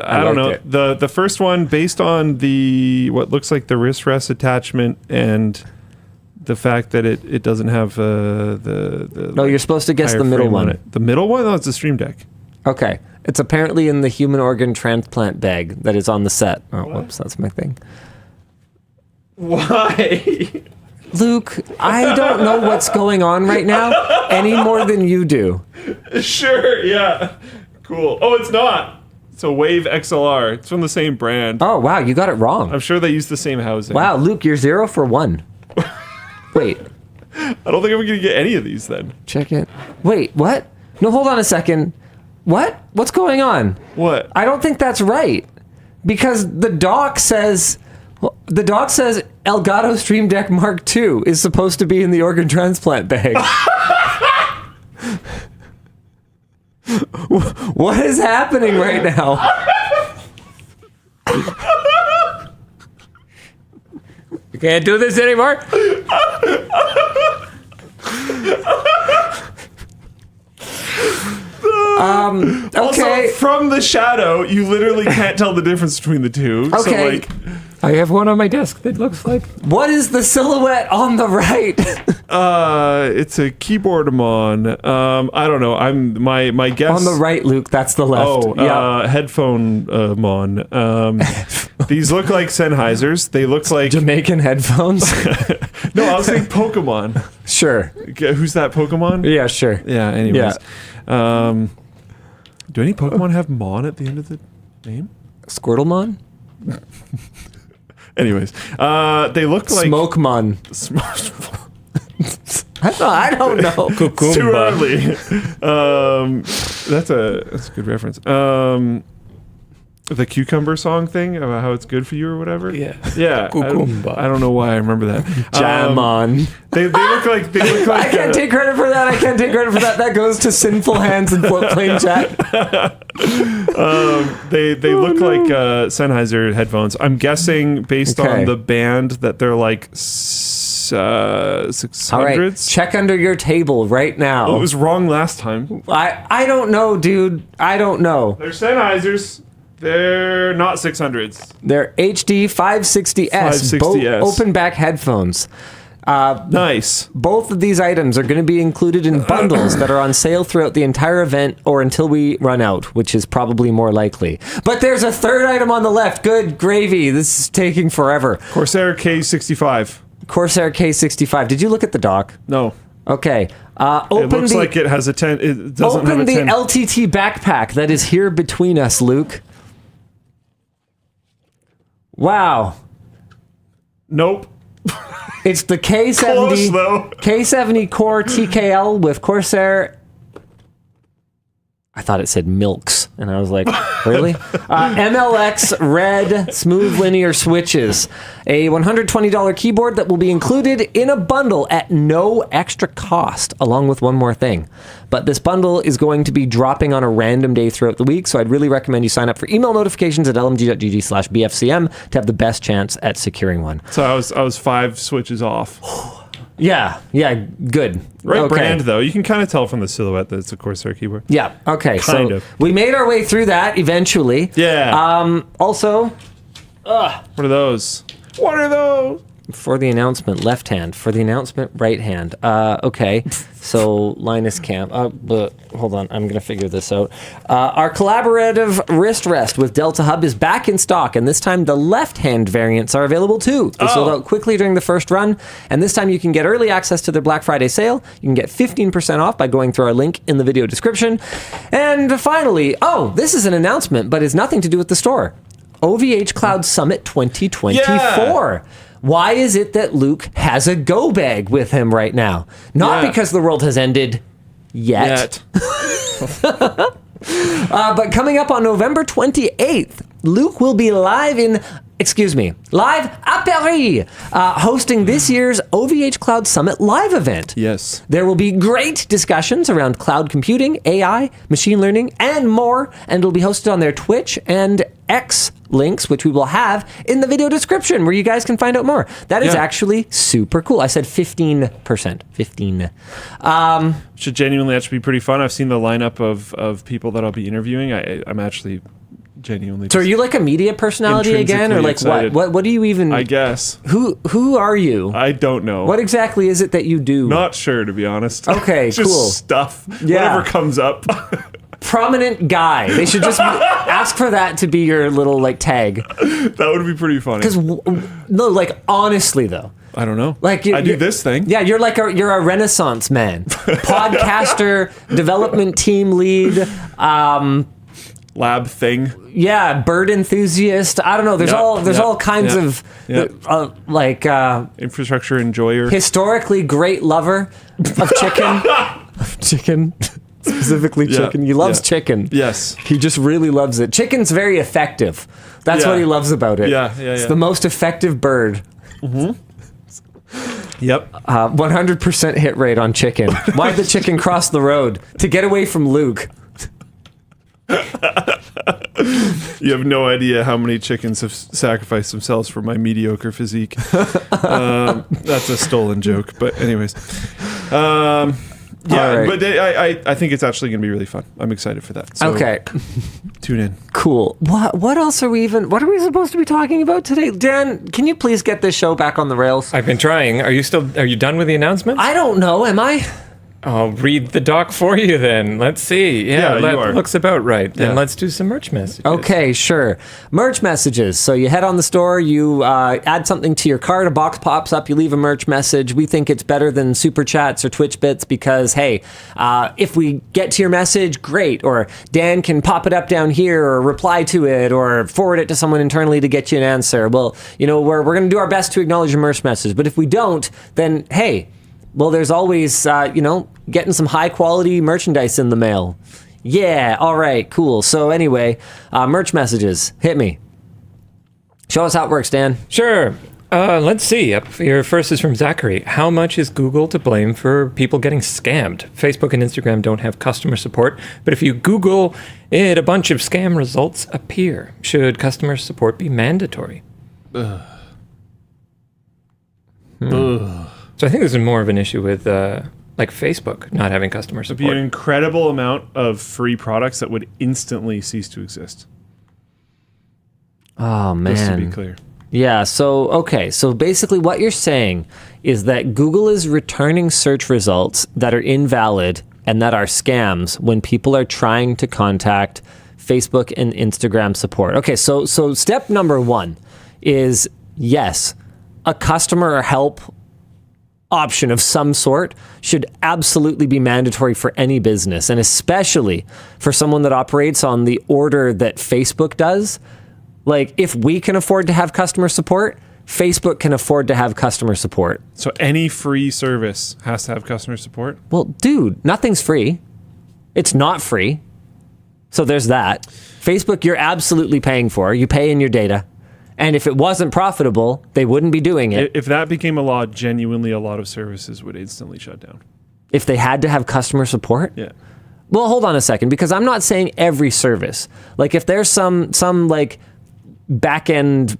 I don't know. liked The first one, based on the what looks like the wrist rest attachment and the fact that it doesn't have the No, you're supposed to guess higher the middle frame on one. it. The middle one? Oh, it's a Stream Deck. Okay. It's apparently in the human organ transplant bag that is on the set. Oh, whoops, that's my thing. Why? Luke, I don't know what's going on right now any more than you do. Sure, yeah. Cool. Oh, it's not. It's a Wave XLR. It's from the same brand. Oh, wow, you got it wrong. I'm sure they use the same housing. Wow, Luke, you're 0 for 1. Wait, I don't think I'm going to get any of these then. check it. Wait, what? No, hold on a second. What? What's going on? What? I don't think that's right. Because the doc says Elgato Stream Deck Mark II is supposed to be in the organ transplant bag. What is happening right now? You can't do this anymore? Okay. Also, from the shadow, you literally can't tell the difference between the two. Okay. So, like, I have one on my desk that looks like... What is the silhouette on the right? it's a keyboard I'm on. I don't know. My guess On the right, Luke. That's the left. Oh, yeah. headphone I'm on. These look like Sennheisers. They look like Jamaican headphones. no. I was saying Pokemon. Sure. Okay, who's that Pokemon? Yeah, sure. Yeah. Anyways, do any Pokemon have Mon at the end of the name? Squirtlemon? Anyways, they look like Smokemon. I don't know. It's too early. That's a good reference. The cucumber song thing about how it's good for you or whatever. Yeah. Yeah. Cucumber. I don't know why I remember that. Jamon. They look like I can't take credit for that. That goes to Sinful Hands and Floatplane Chat. they look like Sennheiser headphones. I'm guessing based on the band that they're like 600s. All right, check under your table right now. Oh, it was wrong last time. I don't know, dude. I don't know. They're Sennheisers. They're not 600s. They're HD 560S, 560S. open back headphones. Nice. Both of these items are going to be included in bundles that are on sale throughout the entire event or until we run out, which is probably more likely. But there's a third item on the left. Good gravy. This is taking forever. Corsair K65. Corsair K65. Did you look at the dock? No. Okay. It looks like it has a 10. It doesn't have a 10. Open the LTT backpack that is here between us, Luke. Wow. Nope. It's the Close, though. K70 Core TKL with Corsair. I thought it said Milks, and I was like, really? MLX red smooth linear switches. A $120 keyboard that will be included in a bundle at no extra cost, along with one more thing. But this bundle is going to be dropping on a random day throughout the week, so I'd really recommend you sign up for email notifications at lmg.gg/BFCM to have the best chance at securing one. So I was 5 switches off. Yeah, good. Right Okay. brand, though. You can kind of tell from the silhouette that it's a Corsair keyboard. Yeah, okay. Kind so of. we made our way through that eventually. Yeah. Also, What are those? What are those? for the announcement, left hand. For the announcement, right hand. Okay. So Linus Camp. But hold on, I'm going to figure this out. Our collaborative wrist rest with Delta Hub is back in stock, and this time the left-hand variants are available too. They sold out quickly during the first run, and this time you can get early access to their Black Friday sale. You can get 15% off by going through our link in the video description. And finally, this is an announcement, but it's nothing to do with the store. OVHCloud Summit 2024. Yeah. Why is it that Luke has a go bag with him right now? Not because the world has ended yet. But coming up on November 28th, Luke will be live à Paris, hosting this year's OVHCloud Summit live event. Yes. There will be great discussions around cloud computing, AI, machine learning, and more, and it'll be hosted on their Twitch and X links, which we will have in the video description, where you guys can find out more. That is actually super cool. I said 15%. 15. That should be pretty fun. I've seen the lineup of people that I'll be interviewing. I'm actually genuinely. So are you like a media personality again, or like excited. What do you even? I guess. Who are you? I don't know. What exactly is it that you do? Not sure, to be honest. Okay, Just cool. stuff. Yeah. Whatever comes up. Prominent guy. They should just ask for that to be your little like tag. That would be pretty funny. Because no, like honestly though. I don't know. Like I do this thing. Yeah, you're a Renaissance man, podcaster, development team lead, lab thing. Yeah, bird enthusiast. I don't know. There's all kinds of infrastructure enjoyer, historically great lover of chicken. Specifically chicken. He loves chicken. Yes. He just really loves it. Chicken's very effective. That's what he loves about it. It's the most effective bird. Mm-hmm. Yep. 100% hit rate on chicken. Why'd the chicken cross the road? To get away from Luke. You have no idea how many chickens have sacrificed themselves for my mediocre physique. That's a stolen joke, but anyways. Yeah, right. But I think it's actually going to be really fun. I'm excited for that. So okay. Tune in. Cool. What else are we supposed to be talking about today? Dan, can you please get this show back on the rails? I've been trying. Are you done with the announcements? I don't know. Am I? I'll read the doc for you then. Let's see. Yeah, you are. Looks about right. Then let's do some merch messages. Okay, sure. Merch messages. So you head on the store, you add something to your cart, a box pops up, you leave a merch message. We think it's better than Super Chats or Twitch Bits because, hey, if we get to your message, great. Or Dan can pop it up down here or reply to it or forward it to someone internally to get you an answer. Well, we're going to do our best to acknowledge your merch message. But if we don't, then, hey, well, there's always, getting some high quality merchandise in the mail. Yeah, all right, cool. So anyway, merch messages, hit me. Show us how it works, Dan. Sure. Let's see. Your first is from Zachary. How much is Google to blame for people getting scammed? Facebook and Instagram don't have customer support, but if you Google it, a bunch of scam results appear. Should customer support be mandatory? Ugh. So I think this is more of an issue with like Facebook not having customer support. It'd be an incredible amount of free products that would instantly cease to exist. Oh, man. Just to be clear. Yeah, so basically what you're saying is that Google is returning search results that are invalid and that are scams when people are trying to contact Facebook and Instagram support. Okay, so step number 1 is, yes, a customer help option of some sort should absolutely be mandatory for any business, and especially for someone that operates on the order that Facebook does. Like, if we can afford to have customer support, Facebook can afford to have customer support. So any free service has to have customer support? Well, dude, nothing's free. It's not free. So there's that. Facebook, you're absolutely paying for. You pay in your data. And if it wasn't profitable, they wouldn't be doing it. If that became a law, genuinely a lot of services would instantly shut down. If they had to have customer support? Yeah. Well, hold on a second, because I'm not saying every service. Like, if there's some like back-end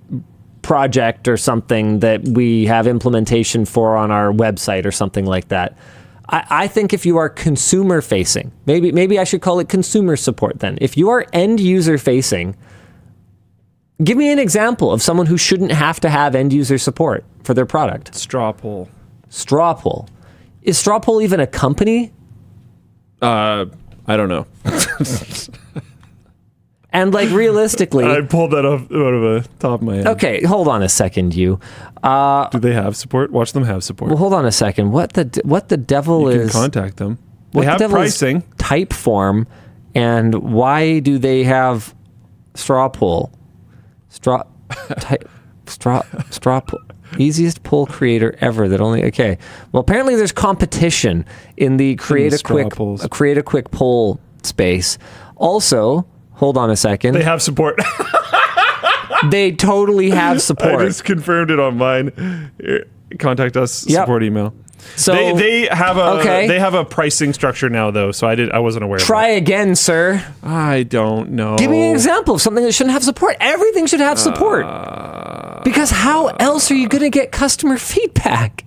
project or something that we have implementation for on our website or something like that, I think if you are consumer facing, maybe I should call it consumer support then. If you are end user facing, give me an example of someone who shouldn't have to have end user support for their product. Straw poll. Straw poll. Is Straw poll even a company? I don't know. And like realistically, I pulled that out of the top of my head. Okay, hold on a second, you. Do they have support? Watch them have support. Well, hold on a second. What the devil you is? Can contact them. What they have the devil pricing. Is Typeform, and why do they have straw poll? Straw poll. Easiest poll creator ever. That only okay. Well, apparently there's competition in the create a quick poll space. Also, hold on a second. They have support. They totally have I support. just confirmed it on mine. Here, contact us support email. So they have a pricing structure now though, so I wasn't aware. Try of again, sir. I don't know. Give me an example of something that shouldn't have support. Everything should have support. Because how else are you going to get customer feedback?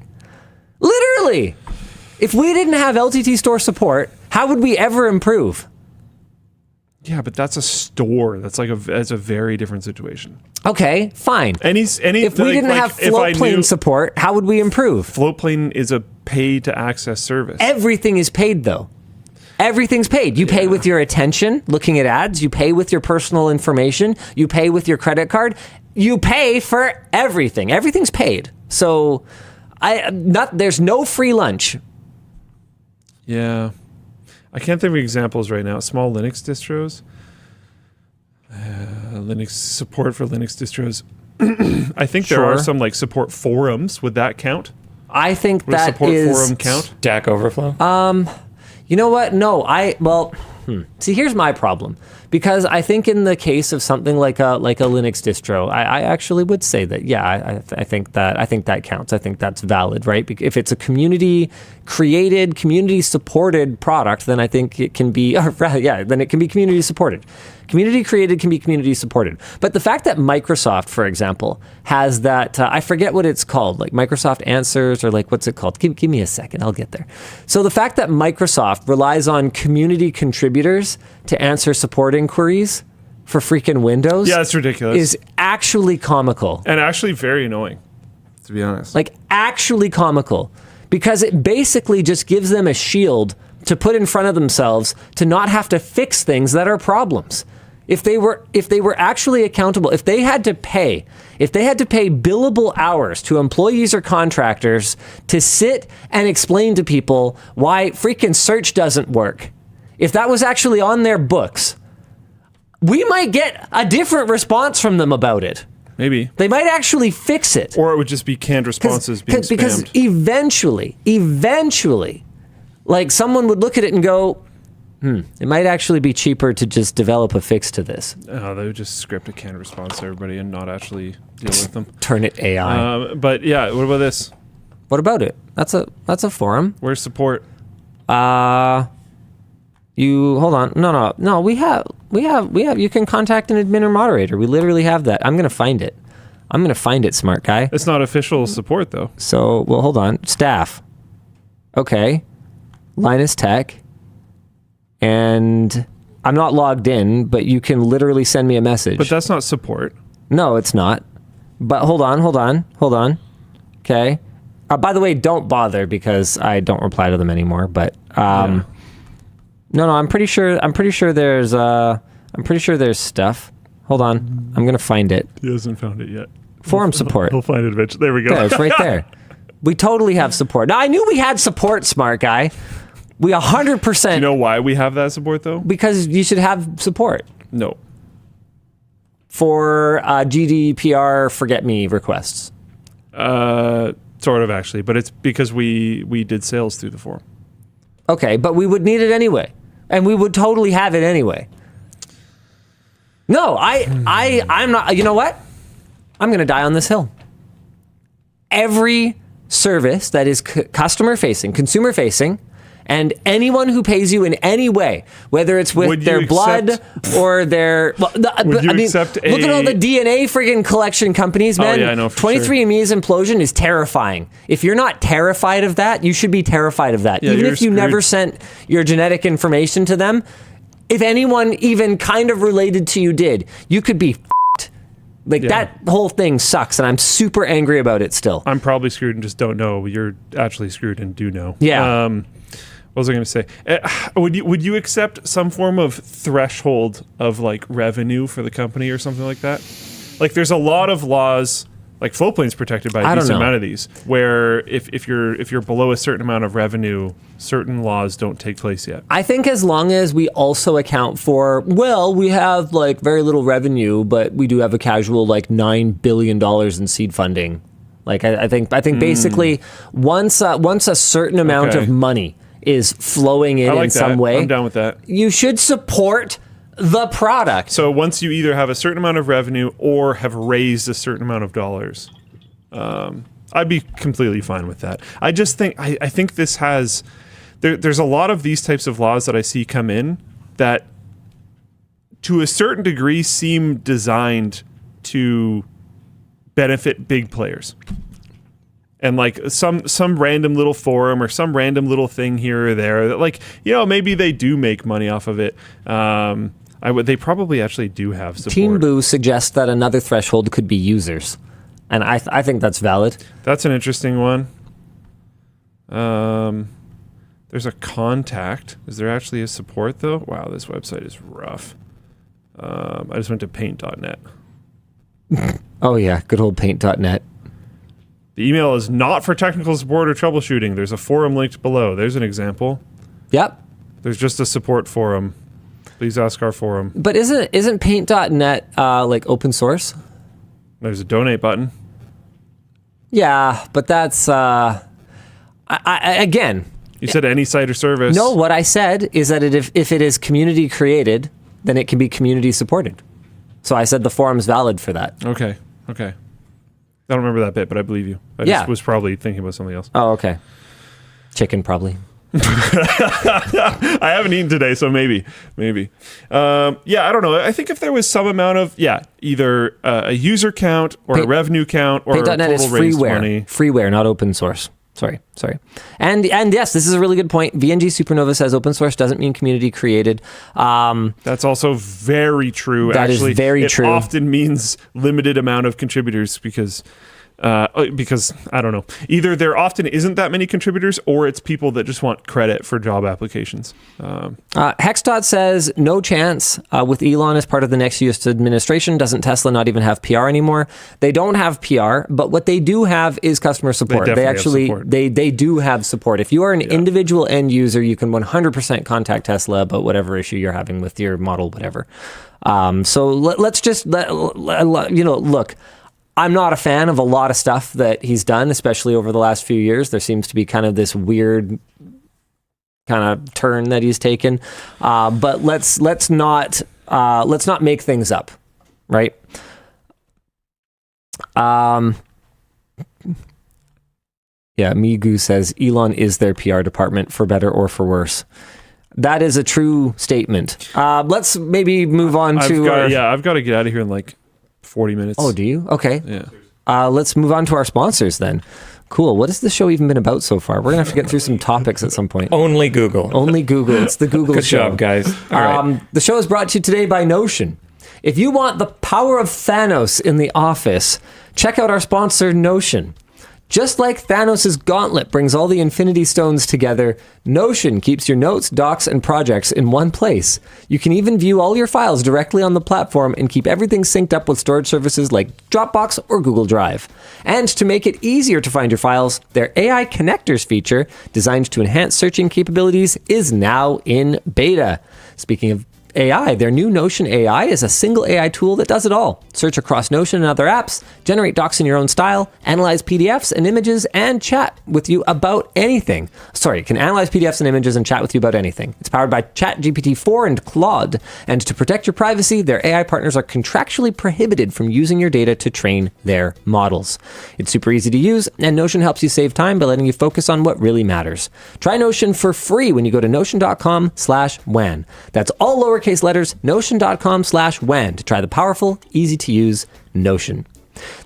Literally. If we didn't have LTTStore support, how would we ever improve? Yeah, but that's a store. That's a very different situation. Okay, fine. If we didn't have Floatplane support, how would we improve? Floatplane is a pay-to-access service. Everything is paid, though. Everything's paid. You pay with your attention, looking at ads. You pay with your personal information. You pay with your credit card. You pay for everything. Everything's paid. So, there's no free lunch. Yeah. I can't think of examples right now. Small Linux distros. Linux support for Linux distros. I think there are some like support forums. Would that count? I think Would that support is forum count? Stack Overflow. You know what? No, See, here's my problem. Because I think in the case of something like a Linux distro, I actually would say that, yeah, I think that counts. I think that's valid, right? If it's a community-created, community-supported product, then I think it can be, then it can be community-supported. Community-created can be community-supported. But the fact that Microsoft, for example, has that, I forget what it's called, like Microsoft Answers, or like, what's it called? Give me a second, I'll get there. So the fact that Microsoft relies on community contributors to answer support inquiries for freaking Windows, yeah, it's ridiculous, is actually comical. And actually very annoying, to be honest. Like, actually comical. Because it basically just gives them a shield to put in front of themselves to not have to fix things that are problems. If they were actually accountable, if they had to pay billable hours to employees or contractors to sit and explain to people why freaking search doesn't work, if that was actually on their books, we might get a different response from them about it. Maybe. They might actually fix it. Or it would just be canned responses being spammed. Because eventually, like, someone would look at it and go, it might actually be cheaper to just develop a fix to this. Oh, they would just script a canned response to everybody and not actually deal with them. Turn it AI. But yeah, what about this? What about it? That's a forum. Where's support? You hold on. No. We have. You can contact an admin or moderator. We literally have that. I'm gonna find it. Smart guy. It's not official support though. So, well, hold on. Staff. Okay. Linus Tech. And I'm not logged in, but you can literally send me a message. But that's not support. No, it's not. But hold on. Okay. By the way, don't bother because I don't reply to them anymore. But no, I'm pretty sure there's stuff. Hold on, I'm gonna find it. He hasn't found it yet. Forum support. He'll find it eventually. There we go. There, it's right there. We totally have support. Now I knew we had support, smart guy. We 100%. Do you know why we have that support though? Because you should have support. No. For GDPR forget me requests. Sort of actually, but it's because we did sales through the forum. Okay, but we would need it anyway, and we would totally have it anyway. No, I'm not. You know what? I'm going to die on this hill. Every service that is customer facing, consumer facing, and anyone who pays you in any way, whether it's with their blood or their... Well, look at all the DNA friggin' collection companies, man. Oh, yeah, I know for 23andMe's implosion is terrifying. If you're not terrified of that, you should be terrified of that. Yeah, even if you screwed. never sent your genetic information to them, if anyone even kind of related to you did, you could be f***ed. Like, that whole thing sucks, and I'm super angry about it still. I'm probably screwed and just don't know. You're actually screwed and do know. Yeah. What was I going to say? Would you accept some form of threshold of like revenue for the company or something like that? Like, there's a lot of laws, like Floatplane's protected by a decent amount of these, where if you're below a certain amount of revenue, certain laws don't take place yet. I think as long as we also account for, well, we have like very little revenue, but we do have a casual like $9 billion in seed funding. Like I think basically once a certain amount of money is flowing in some way, I'm down with that. You should support the product. So once you either have a certain amount of revenue or have raised a certain amount of dollars, I'd be completely fine with that. I just think I think this has there's a lot of these types of laws that I see come in that to a certain degree seem designed to benefit big players. And like some random little forum or some random little thing here or there that, like, you know, maybe they do make money off of it. They probably actually do have support. Team Boo suggests that another threshold could be users. And I think that's valid. That's an interesting one. There's a contact. Is there actually a support, though? Wow, this website is rough. I just went to paint.net. Oh, yeah. Good old paint.net. The email is not for technical support or troubleshooting. There's a forum linked below. There's an example. Yep. There's just a support forum. Please ask our forum. But isn't paint.net like open source? There's a donate button. Yeah, but that's again. You said any site or service. No, what I said is that if it is community created, then it can be community supported. So I said the forum's valid for that. Okay. I don't remember that bit, but I believe you. I just was probably thinking about something else. Oh, okay. Chicken, probably. I haven't eaten today, so maybe. I don't know. I think if there was some amount of, either a user count or a revenue count or Paint.net a total is raised freeware. money. Freeware, not open source. Sorry. And yes, this is a really good point. VNG Supernova says open source doesn't mean community created. That's also very true. That is very true. It often means limited amount of contributors because I don't know. Either there often isn't that many contributors or it's people that just want credit for job applications. Hexdot says no chance with Elon as part of the next US administration. Doesn't Tesla not even have PR anymore? They don't have PR, but what they do have is customer support. They actually have support. They do have support. If you are an individual end user, you can 100% contact Tesla about whatever issue you're having with your model, whatever. So let's just look. I'm not a fan of a lot of stuff that he's done, especially over the last few years. There seems to be kind of this weird kind of turn that he's taken. But let's not make things up, right? Migu says Elon is their PR department for better or for worse. That is a true statement. Let's maybe move on to. I've got to get out of here in like 40 minutes. Oh, do you? Okay. Yeah. Let's move on to our sponsors then. Cool. What has the show even been about so far? We're going to have to get through some topics at some point. Only Google. It's the Google Good show. Good job, guys. All right. The show is brought to you today by Notion. If you want the power of Thanos in the office, check out our sponsor, Notion. Just like Thanos' gauntlet brings all the Infinity Stones together, Notion keeps your notes, docs, and projects in one place. You can even view all your files directly on the platform and keep everything synced up with storage services like Dropbox or Google Drive. And to make it easier to find your files, their AI Connectors feature, designed to enhance searching capabilities, is now in beta. Speaking of AI, their new Notion AI is a single AI tool that does it all. Search across Notion and other apps, generate docs in your own style, analyze PDFs and images, and chat with you about anything. It can analyze PDFs and images and chat with you about anything. It's powered by ChatGPT-4 and Claude, and to protect your privacy, their AI partners are contractually prohibited from using your data to train their models. It's super easy to use, and Notion helps you save time by letting you focus on what really matters. Try Notion for free when you go to notion.com/WAN. That's all lowercase letters, notion.com/WAN to try the powerful, easy-to-use Notion.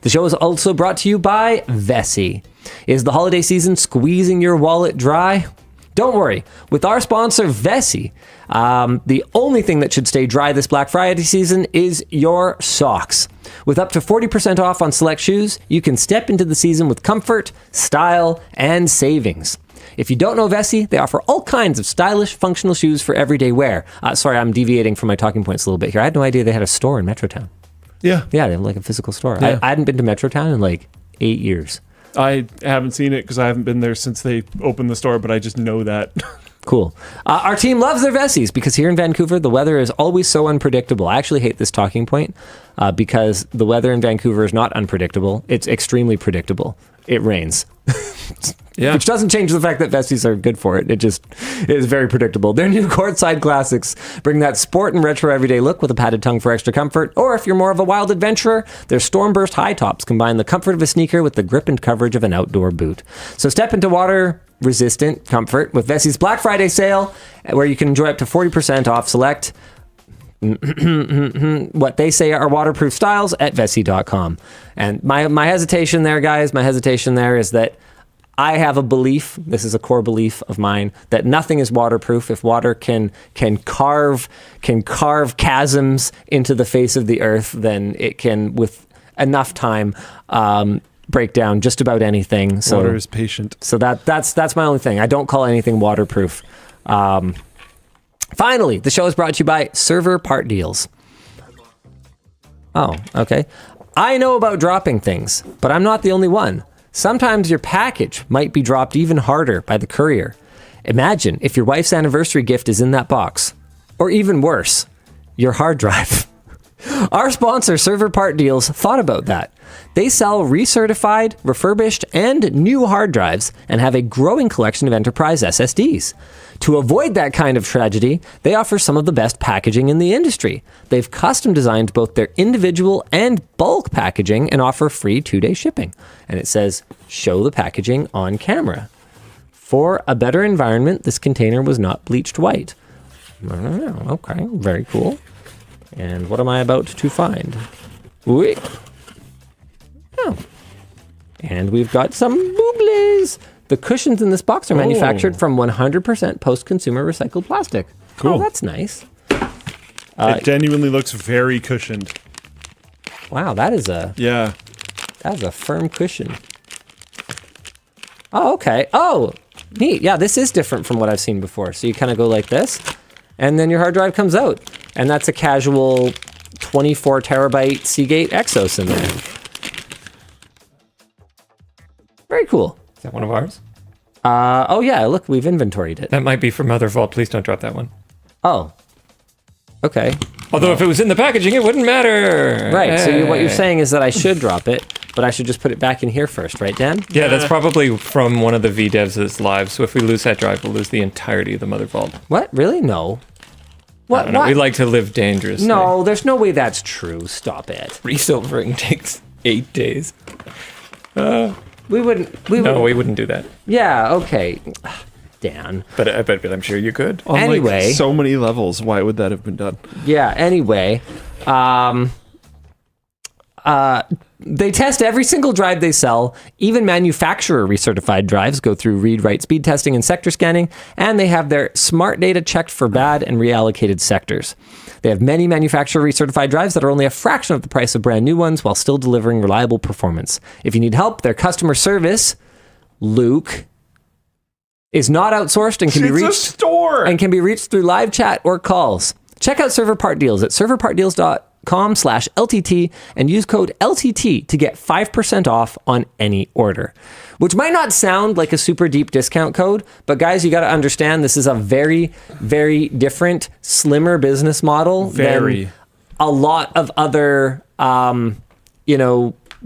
The show is also brought to you by Vessi. Is the holiday season squeezing your wallet dry? Don't worry. With our sponsor, Vessi, the only thing that should stay dry this Black Friday season is your socks. With up to 40% off on select shoes, you can step into the season with comfort, style, and savings. If you don't know Vessi, they offer all kinds of stylish, functional shoes for everyday wear. Sorry, I'm deviating from my talking points a little bit here. I had no idea they had a store in Metrotown. Yeah, they have like a physical store. Yeah. I hadn't been to Metrotown in like 8 years. I haven't seen it because I haven't been there since they opened the store, but I just know that. Cool. Our team loves their Vessis because here in Vancouver, the weather is always so unpredictable. I actually hate this talking point because the weather in Vancouver is not unpredictable. It's extremely predictable. It rains. Yeah. Which doesn't change the fact that Vessis are good for it. It just is very predictable. Their new courtside classics bring that sport and retro everyday look with a padded tongue for extra comfort. Or if you're more of a wild adventurer, their Stormburst high tops combine the comfort of a sneaker with the grip and coverage of an outdoor boot. So step into water-resistant comfort with Vessi's Black Friday sale, where you can enjoy up to 40% off select what they say are waterproof styles at Vessi.com. And my hesitation there, guys, is that I have a belief, this is a core belief of mine, that nothing is waterproof. If water can carve chasms into the face of the earth, then it can, with enough time, break down just about anything. So water is patient. So that's my only thing. I don't call anything waterproof. Finally, the show is brought to you by ServerPartDeals. Oh, okay. I know about dropping things, but I'm not the only one. Sometimes your package might be dropped even harder by the courier. Imagine if your wife's anniversary gift is in that box. Or even worse, your hard drive. Our sponsor, ServerPartDeals, thought about that. They sell recertified, refurbished, and new hard drives and have a growing collection of enterprise SSDs. To avoid that kind of tragedy, they offer some of the best packaging in the industry. They've custom designed both their individual and bulk packaging and offer free 2-day shipping. And it says, show the packaging on camera. For a better environment, this container was not bleached white. Okay, very cool. And what am I about to find? Wait. Oh. And we've got some booblies. The cushions in this box are manufactured from 100% post-consumer recycled plastic. Cool. Oh, that's nice. It genuinely looks very cushioned. Wow, that is a firm cushion. Oh, okay. Oh, neat. Yeah, this is different from what I've seen before. So you kind of go like this, and then your hard drive comes out. And that's a casual 24 terabyte Seagate Exos in there. Very cool. Is that one of ours? Oh yeah, look, we've inventoried it. That might be from Mother Vault. Please don't drop that one. Oh, okay. Although if it was in the packaging, it wouldn't matter. Right, so what you're saying is that I should drop it, but I should just put it back in here first, right, Dan? Yeah, that's probably from one of the VDevs that's live. So if we lose that drive, we'll lose the entirety of the Mother Vault. What? Really? No. I don't know. We like to live dangerously. No, there's no way that's true. Stop it. Resilvering takes 8 days. We wouldn't do that. Yeah, okay. Dan. But I'm sure you could. On Anyway. like so many levels, why would that have been done? Yeah, anyway. They test every single drive they sell. Even manufacturer recertified drives go through read-write speed testing and sector scanning, and they have their smart data checked for bad and reallocated sectors. They have many manufacturer recertified drives that are only a fraction of the price of brand new ones while still delivering reliable performance. If you need help, their customer service, Luke, is not outsourced and can be reached. It's a store and can be reached through live chat or calls. Check out ServerPartDeals at serverpartdeals.com/LTT and use code LTT to get 5% off on any order. Which might not sound like a super deep discount code, but guys, you got to understand this is a very, very different, slimmer business model than a lot of other,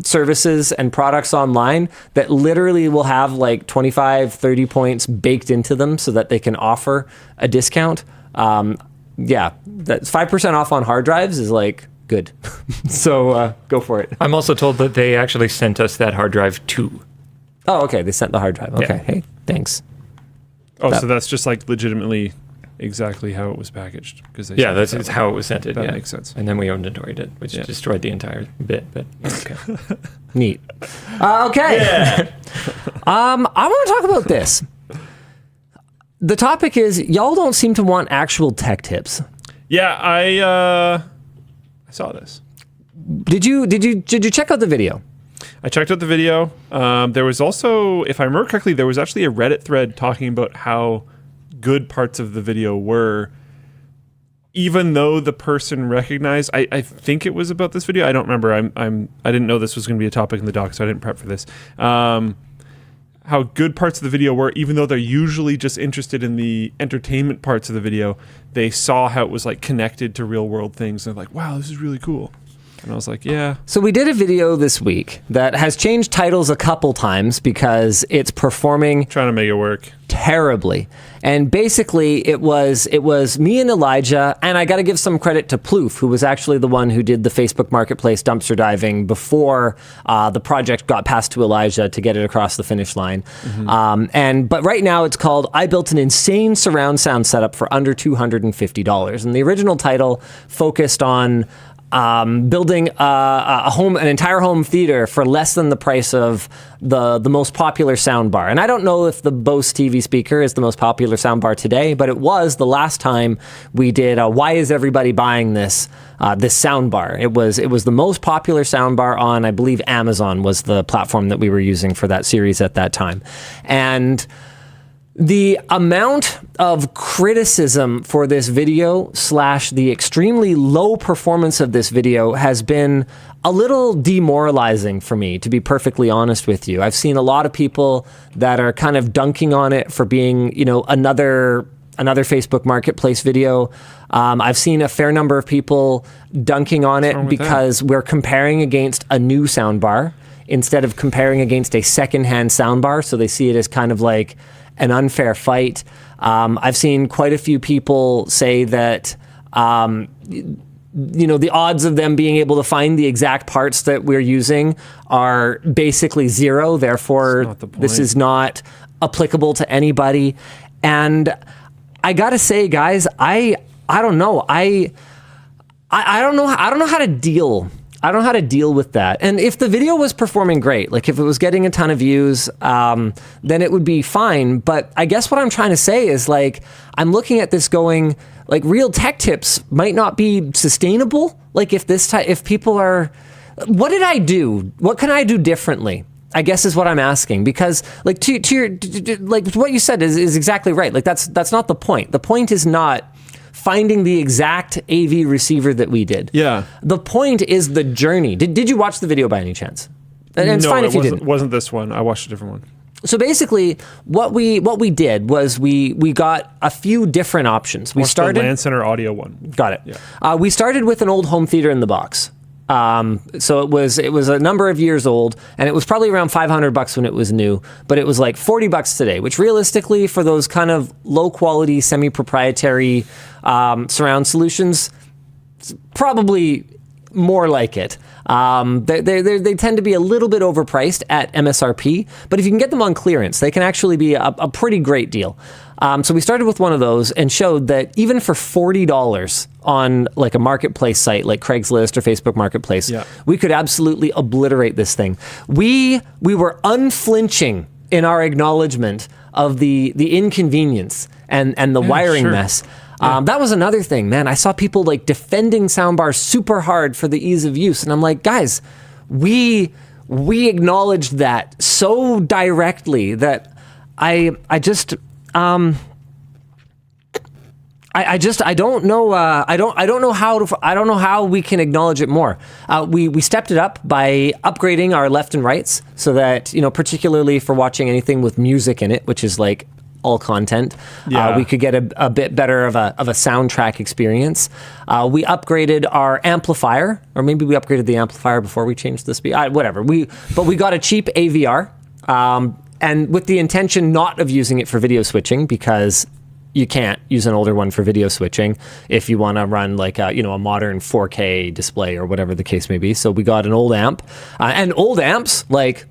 services and products online that literally will have like 25, 30 points baked into them so that they can offer a discount. Yeah, that 5% off on hard drives is like good. So go for it. I'm also told that they actually sent us that hard drive too. Oh, okay. They sent the hard drive. Okay. Yeah. Hey, thanks. Oh, so that's just like legitimately exactly how it was packaged. Yeah, that's how it was sent. That makes sense. And then we inventoried it, which destroyed the entire bit. But okay. Neat. Okay. Yeah. I want to talk about this. The topic is y'all don't seem to want actual tech tips. Yeah, I saw this. Did you check out the video? I checked out the video. There was also, if I remember correctly, there was actually a Reddit thread talking about how good parts of the video were, even though the person recognized. I think it was about this video. I don't remember. I didn't know this was going to be a topic in the doc, so I didn't prep for this. How good parts of the video were, even though they're usually just interested in the entertainment parts of the video, they saw how it was like connected to real world things. And they're like, wow, this is really cool. And I was like, yeah. So we did a video this week that has changed titles a couple times because it's performing Trying to make it work. terribly. And basically it was me and Elijah, and I got to give some credit to Plouffe, who was actually the one who did the Facebook Marketplace dumpster diving before the project got passed to Elijah to get it across the finish line. But right now it's called "I Built an Insane Surround Sound Setup for Under $250." And the original title focused on building an entire home theater for less than the price of the most popular soundbar. And I don't know if the Bose TV speaker is the most popular soundbar today, but it was the last time we did why is everybody buying this soundbar. It was the most popular soundbar on, I believe, Amazon was the platform that we were using for that series at that time. And the amount of criticism for this video / the extremely low performance of this video has been a little demoralizing for me, to be perfectly honest with you. I've seen a lot of people that are kind of dunking on it for being, another Facebook Marketplace video. I've seen a fair number of people dunking on it because we're comparing against a new soundbar instead of comparing against a secondhand soundbar. So they see it as kind of like an unfair fight. I've seen quite a few people say that, the odds of them being able to find the exact parts that we're using are basically zero. Therefore, this is not applicable to anybody. And I gotta say, guys, I don't know. I don't know how to deal. I don't know how to deal with that. And if the video was performing great, like if it was getting a ton of views, then it would be fine. But I guess what I'm trying to say is, like, I'm looking at this going, like, real tech tips might not be sustainable. Like, if people are, what did I do? What can I do differently? I guess is what I'm asking, because like to your, like what you said is exactly right. Like that's not the point. The point is not finding the exact AV receiver that we did. Yeah. The point is the journey. Did you watch the video by any chance? And it's fine if you didn't. It wasn't this one. I watched a different one. So basically, what we did was we got a few different options. We started the LAN Center audio one. Got it. Yeah. We started with an old home theater in the box. So it was a number of years old, and it was probably around $500 when it was new, but it was like $40 today, which realistically for those kind of low quality semi-proprietary surround solutions, probably more like it. They tend to be a little bit overpriced at MSRP, but if you can get them on clearance, they can actually be a pretty great deal. So we started with one of those and showed that even for $40 on like a marketplace site like Craigslist or Facebook Marketplace, we could absolutely obliterate this thing. We were unflinching in our acknowledgement of the inconvenience and the wiring mess. That was another thing, man. I saw people like defending soundbars super hard for the ease of use, and I'm like, guys, we acknowledged that so directly that I don't know how we can acknowledge it more. We stepped it up by upgrading our left and rights so that, particularly for watching anything with music in it, which is like all content, we could get a bit better of a soundtrack experience. We upgraded our amplifier, or maybe we upgraded the amplifier before we changed the speed. Whatever. But we got a cheap AVR, and with the intention not of using it for video switching, because you can't use an older one for video switching if you want to run like a modern 4K display or whatever the case may be. So we got an old amp, and old amps, like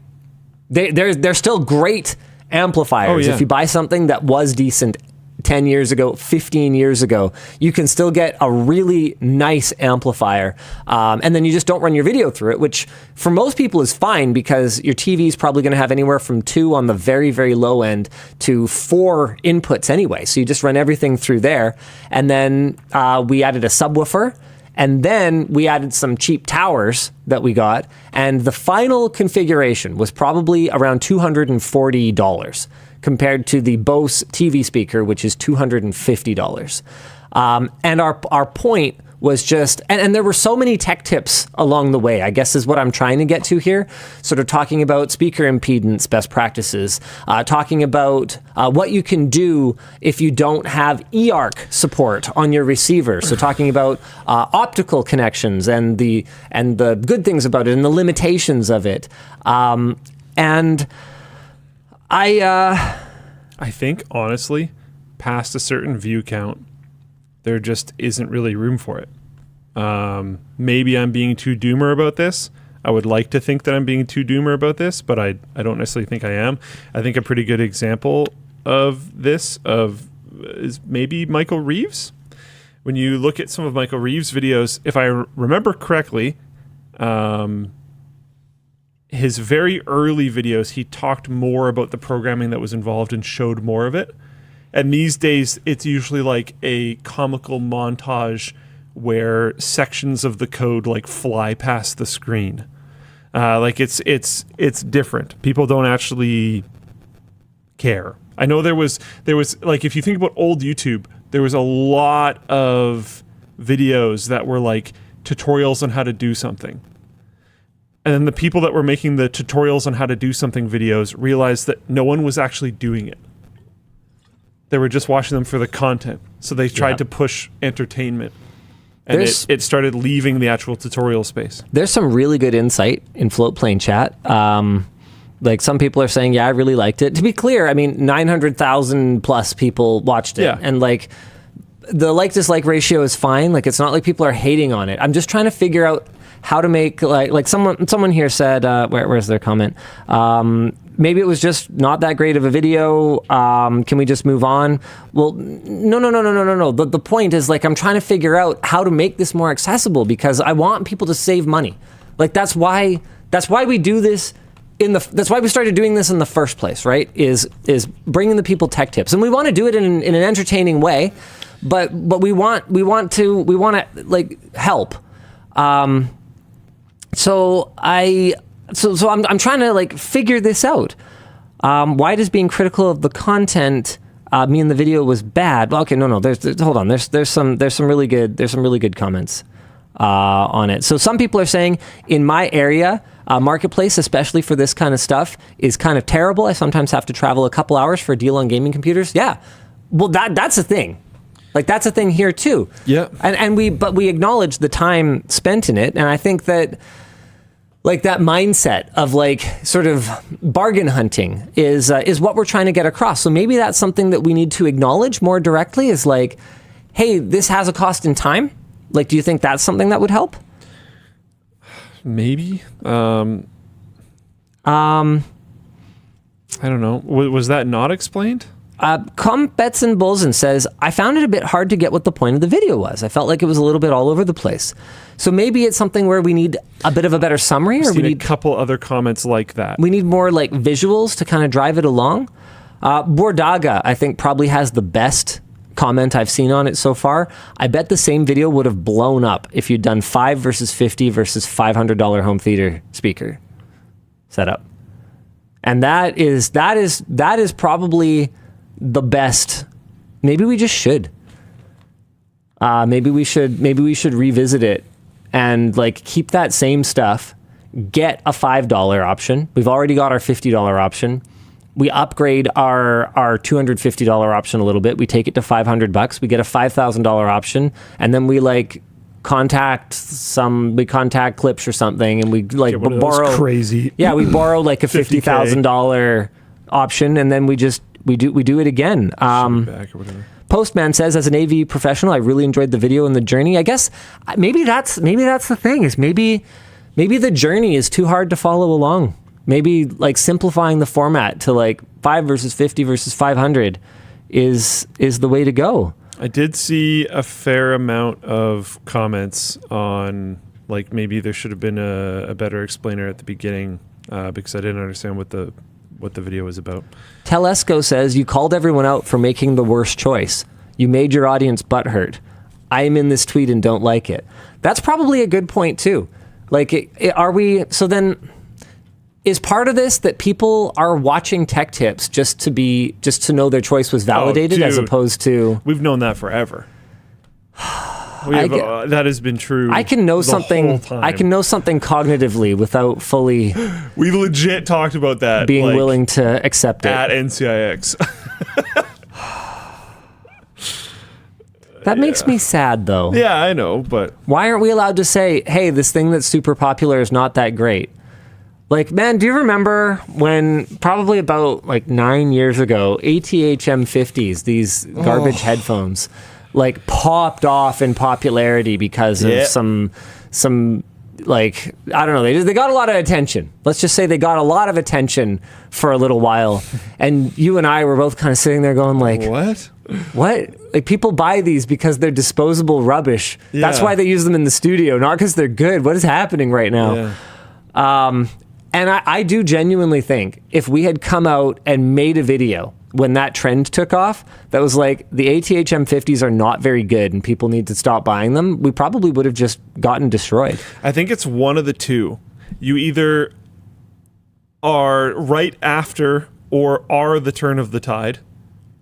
they're still great amplifiers. If you buy something that was decent 10 years ago, 15 years ago, you can still get a really nice amplifier. And then you just don't run your video through it, which for most people is fine because your TV is probably going to have anywhere from 2 on the very, very low end to 4 inputs anyway. So you just run everything through there. And then we added a subwoofer. And then we added some cheap towers that we got. And the final configuration was probably around $240 compared to the Bose TV speaker, which is $250. And our point was just, and there were so many tech tips along the way, I guess is what I'm trying to get to here. Sort of talking about speaker impedance best practices, talking about what you can do if you don't have eARC support on your receiver. So talking about optical connections and the good things about it and the limitations of it. And I think, honestly, past a certain view count, there just isn't really room for it. Maybe I'm being too doomer about this. I would like to think that I'm being too doomer about this, but I don't necessarily think I am. I think a pretty good example of this is maybe Michael Reeves. When you look at some of Michael Reeves' videos, if I remember correctly, his very early videos, he talked more about the programming that was involved and showed more of it. And these days, it's usually like a comical montage where sections of the code like fly past the screen. Like it's different. People don't actually care. I know there was like, if you think about old YouTube, there was a lot of videos that were like tutorials on how to do something. And then the people that were making the tutorials on how to do something videos realized that no one was actually doing it. They were just watching them for the content. So they tried to push entertainment. And it started leaving the actual tutorial space. There's some really good insight in Floatplane chat. Like some people are saying, yeah, I really liked it. To be clear, I mean, 900,000 plus people watched it. Yeah. And like the like-dislike ratio is fine. Like it's not like people are hating on it. I'm just trying to figure out how to make like someone here said, where's their comment? Maybe it was just not that great of a video. Can we just move on? Well, no. The point is like I'm trying to figure out how to make this more accessible because I want people to save money. Like that's why we do this. That's why we started doing this in the first place, right? Is bringing the people tech tips, and we want to do it in an entertaining way, but we want to like help. So I'm trying to like figure this out. Why does being critical of the content mean the video was bad? Well, okay, no. Hold on. There's some really good comments on it. So some people are saying in my area, marketplace, especially for this kind of stuff, is kind of terrible. I sometimes have to travel a couple hours for a deal on gaming computers. Yeah, well that's a thing. Like that's a thing here too. Yeah, and we acknowledge the time spent in it, and I think that. Like that mindset of like sort of bargain hunting is what we're trying to get across. So maybe that's something that we need to acknowledge more directly is like, hey, this has a cost in time. Like, do you think that's something that would help? Maybe. I don't know. Was that not explained? Come Bets and Bulls and says, I found it a bit hard to get what the point of the video was. I felt like it was a little bit all over the place. So maybe it's something where we need a bit of a better summary, or we need a couple other comments like that. We need more like visuals to kind of drive it along. Bordaga, I think, probably has the best comment I've seen on it so far. I bet the same video would have blown up if you'd done 5 versus 50 versus $500 home theater speaker setup. And that is probably the best. Maybe we just should. Maybe we should revisit it and like keep that same stuff. Get a $5 option. We've already got our $50 option. We upgrade our $250 option a little bit. We take it to $500. We get a $5,000 option, and then we like contact Clips or something, and we like borrow crazy. Yeah, we borrow like a $50,000 option, and then we do it again. Back or whatever. Postman says, as an AV professional, I really enjoyed the video and the journey. I guess maybe that's the thing, is maybe the journey is too hard to follow along. Maybe like simplifying the format to like 5 versus 50 versus 500 is the way to go. I did see a fair amount of comments on like maybe there should have been a better explainer at the beginning because I didn't understand what the video was about. Telesco says, you called everyone out for making the worst choice. You made your audience butthurt. I am in this tweet and don't like it. That's probably a good point too. Like, so then is part of this that people are watching tech tips just to know their choice was validated as opposed to... We've known that forever. That has been true. I can know the something. whole time. I can know something cognitively without fully We legit talked about that. being willing to accept it. at NCIX. That makes me sad, though. Yeah, I know, but Why aren't we allowed to say, "Hey, this thing that's super popular is not that great"? Like, man, do you remember when probably about like 9 years ago, ATH M50s, these garbage headphones, like popped off in popularity because of some like, I don't know, they got a lot of attention. Let's just say they got a lot of attention for a little while. And you and I were both kind of sitting there going like, what? Like, people buy these because they're disposable rubbish. Yeah. That's why they use them in the studio, not because they're good. What is happening right now? Yeah. And I do genuinely think if we had come out and made a video when that trend took off, that was like, the ATH M50s are not very good and people need to stop buying them, we probably would have just gotten destroyed. I think it's one of the two. You either are right after or are the turn of the tide,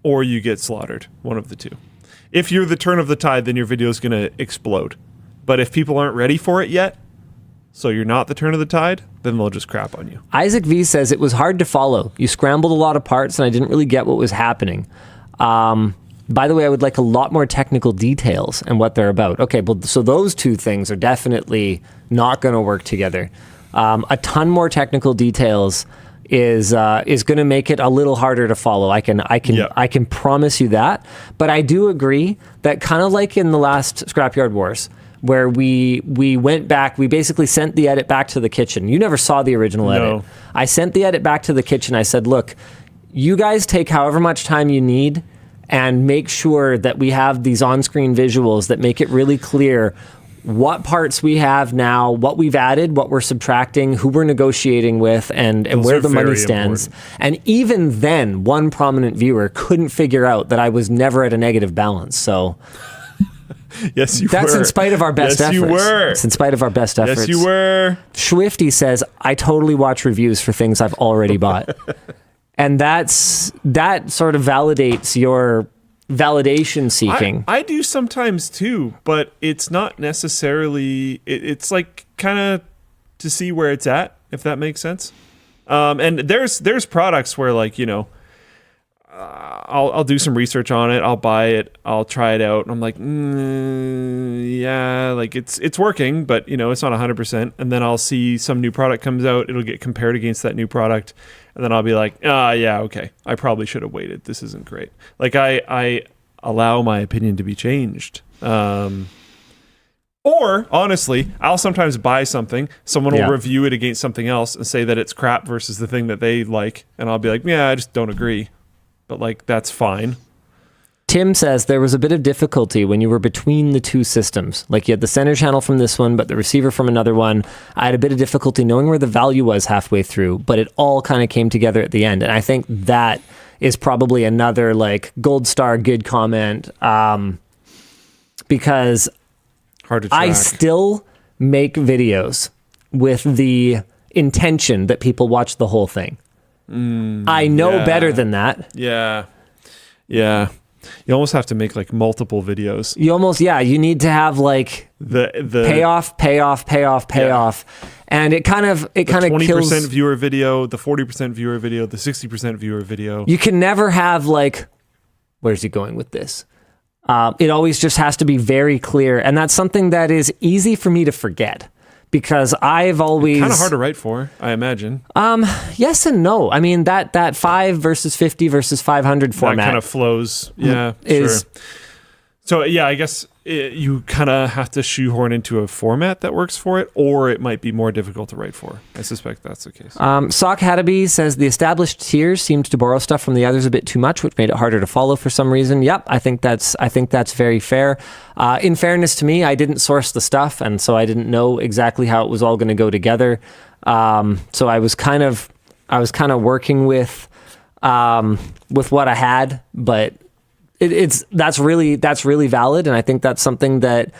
or you get slaughtered. One of the two. If you're the turn of the tide, then your video is going to explode. But if people aren't ready for it yet, so you're not the turn of the tide, then they'll just crap on you. Isaac V says, it was hard to follow. You scrambled a lot of parts and I didn't really get what was happening. By the way, I would like a lot more technical details and what they're about. Okay, well, so those two things are definitely not going to work together. A ton more technical details is going to make it a little harder to follow. I can promise you that. But I do agree that, kind of like in the last Scrapyard Wars, where we went back, we basically sent the edit back to the kitchen. You never saw the original edit. I sent the edit back to the kitchen. I said, look, you guys take however much time you need and make sure that we have these on-screen visuals that make it really clear what parts we have now, what we've added, what we're subtracting, who we're negotiating with, and where the money stands. Important. And even then, one prominent viewer couldn't figure out that I was never at a negative balance. So... Yes, you were. That's in spite of our best efforts. Yes, you were. It's in spite of our best efforts. Yes, you were. Swifty says, I totally watch reviews for things I've already bought. And that sort of validates your validation seeking. I do sometimes too, but it's not necessarily, it's like kind of to see where it's at, if that makes sense. And there's products where, like, you know, I'll do some research on it. I'll buy it. I'll try it out. And I'm like, yeah, like it's working, but you know, it's not 100%. And then I'll see some new product comes out. It'll get compared against that new product. And then I'll be like, yeah, okay. I probably should have waited. This isn't great. Like I allow my opinion to be changed. Or honestly, I'll sometimes buy something. Someone will review it against something else and say that it's crap versus the thing that they like. And I'll be like, yeah, I just don't agree. But like, that's fine. Tim says there was a bit of difficulty when you were between the two systems. Like, you had the center channel from this one, but the receiver from another one. I had a bit of difficulty knowing where the value was halfway through, but it all kind of came together at the end. And I think that is probably another like gold star good comment, because hard to track. I still make videos with the intention that people watch the whole thing. I know better than that. Yeah. You almost have to make like multiple videos. You need to have like the payoff. And it kind of kills 20% viewer video, the 40% viewer video, the 60% viewer video. You can never have like, where's he going with this? It always just has to be very clear. And that's something that is easy for me to forget. Because I've always... Kind of hard to write for, I imagine. Yes and no. I mean, that 5 versus 50 versus 500 format... That kind of flows. Yeah, sure. So, yeah, I guess you kind of have to shoehorn into a format that works for it, or it might be more difficult to write for. I suspect that's the case. Sock Hadaby says, the established tiers seemed to borrow stuff from the others a bit too much, which made it harder to follow for some reason. Yep, I think that's very fair. In fairness to me, I didn't source the stuff, and so I didn't know exactly how it was all going to go together. So I was kind of working with what I had, but that's really valid, and I think that's something that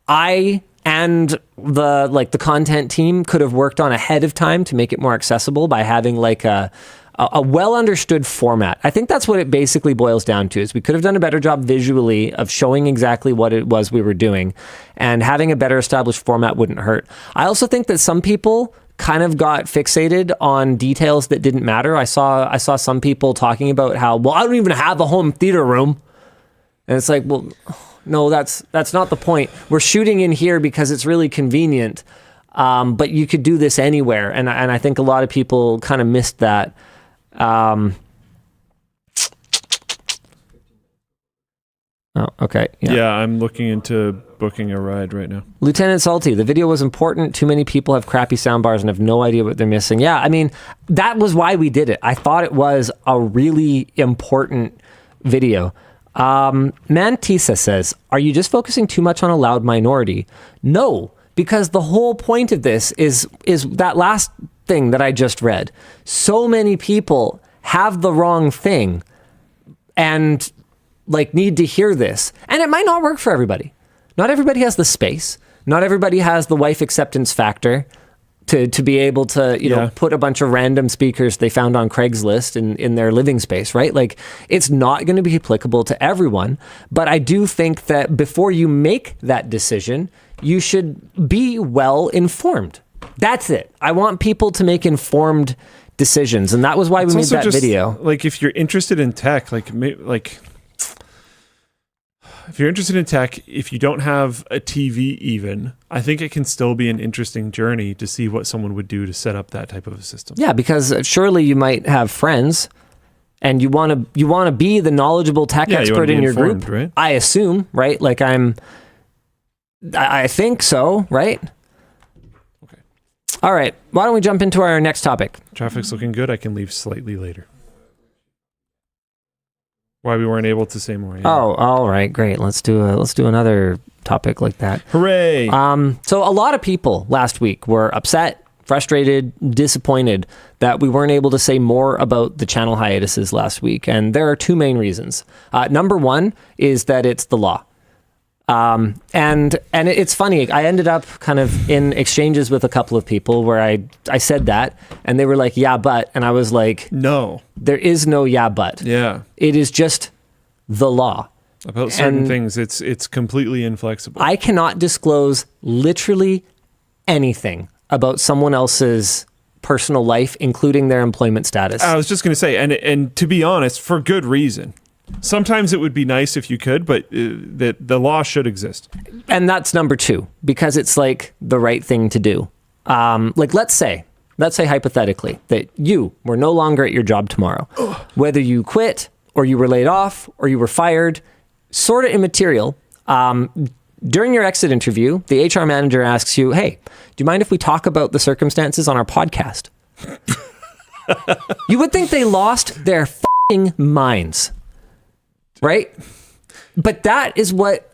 I and the content team could have worked on ahead of time to make it more accessible by having like a a well understood format. I think that's what it basically boils down to. Is we could have done a better job visually of showing exactly what it was we were doing, and having a better established format wouldn't hurt. I also think that some people kind of got fixated on details that didn't matter. I saw some people talking about how, well, I don't even have a home theater room, and it's like, well, no, that's not the point. We're shooting in here because it's really convenient. But you could do this anywhere, and I think a lot of people kind of missed that. Oh, okay. Yeah, I'm looking into booking a ride right now. Lieutenant Salty, the video was important. Too many people have crappy soundbars and have no idea what they're missing. Yeah, I mean, that was why we did it. I thought it was a really important video. Mantisa says, are you just focusing too much on a loud minority? No. Because the whole point of this is that last thing that I just read. So many people have the wrong thing and like need to hear this. And it might not work for everybody. Not everybody has the space. Not everybody has the wife acceptance factor to be able to, you know, put a bunch of random speakers they found on Craigslist in their living space, right? Like, it's not going to be applicable to everyone. But I do think that before you make that decision, you should be well informed. That's it. I want people to make informed decisions, and that was why we made that video. Like, if you're interested in tech, if you're interested in tech, if you don't have a TV even, I think it can still be an interesting journey to see what someone would do to set up that type of a system. Yeah, because surely you might have friends and you want to be the knowledgeable tech expert in your group, right? I assume, right? Like I think so, right? Okay. All right. Why don't we jump into our next topic? Traffic's looking good. I can leave slightly later. Why we weren't able to say more. Yeah. Oh, all right, great. Let's do another topic like that. Hooray! So a lot of people last week were upset, frustrated, disappointed that we weren't able to say more about the channel hiatuses last week, and there are two main reasons. Number one is that it's the law. And it's funny. I ended up kind of in exchanges with a couple of people where I said that, and they were like, "Yeah, but," and I was like, "No, there is no yeah, but." Yeah, it is just the law. About certain things, it's completely inflexible. I cannot disclose literally anything about someone else's personal life, including their employment status. I was just going to say, and to be honest, for good reason. Sometimes it would be nice if you could, but the law should exist. And that's number two, because it's like the right thing to do. Like let's say hypothetically that you were no longer at your job tomorrow. Whether you quit or you were laid off or you were fired, sort of immaterial. During your exit interview, the HR manager asks you, "Hey, do you mind if we talk about the circumstances on our podcast?" You would think they lost their f***ing minds. Right? But that is what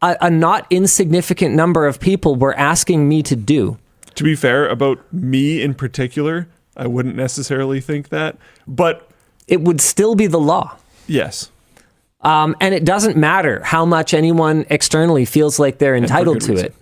a not insignificant number of people were asking me to do. To be fair, about me in particular, I wouldn't necessarily think that, but it would still be the law. Yes. And it doesn't matter how much anyone externally feels like they're entitled to it.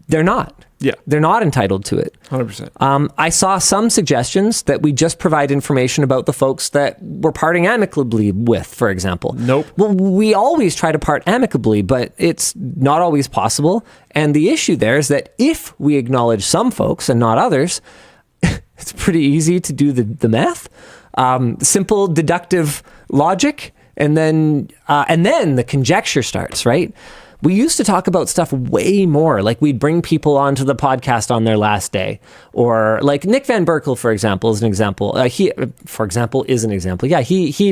They're not. Yeah. They're not entitled to it. 100%. I saw some suggestions that we just provide information about the folks that we're parting amicably with, for example. Nope. Well, we always try to part amicably, but it's not always possible. And the issue there is that if we acknowledge some folks and not others, it's pretty easy to do the math. Simple deductive logic, and then the conjecture starts, right? We used to talk about stuff way more, like we'd bring people onto the podcast on their last day, or like Nick Van Berkel, for example, is an example. He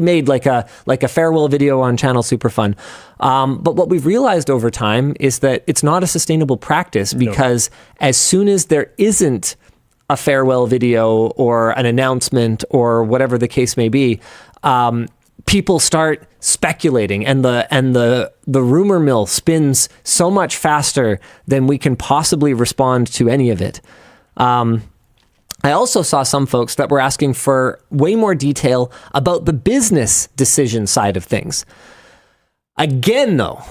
made like a farewell video on Channel Superfun. But what we've realized over time is that it's not a sustainable practice, because as soon as there isn't a farewell video or an announcement or whatever the case may be, people start speculating, and the rumor mill spins so much faster than we can possibly respond to any of it. I also saw some folks that were asking for way more detail about the business decision side of things. Again, though,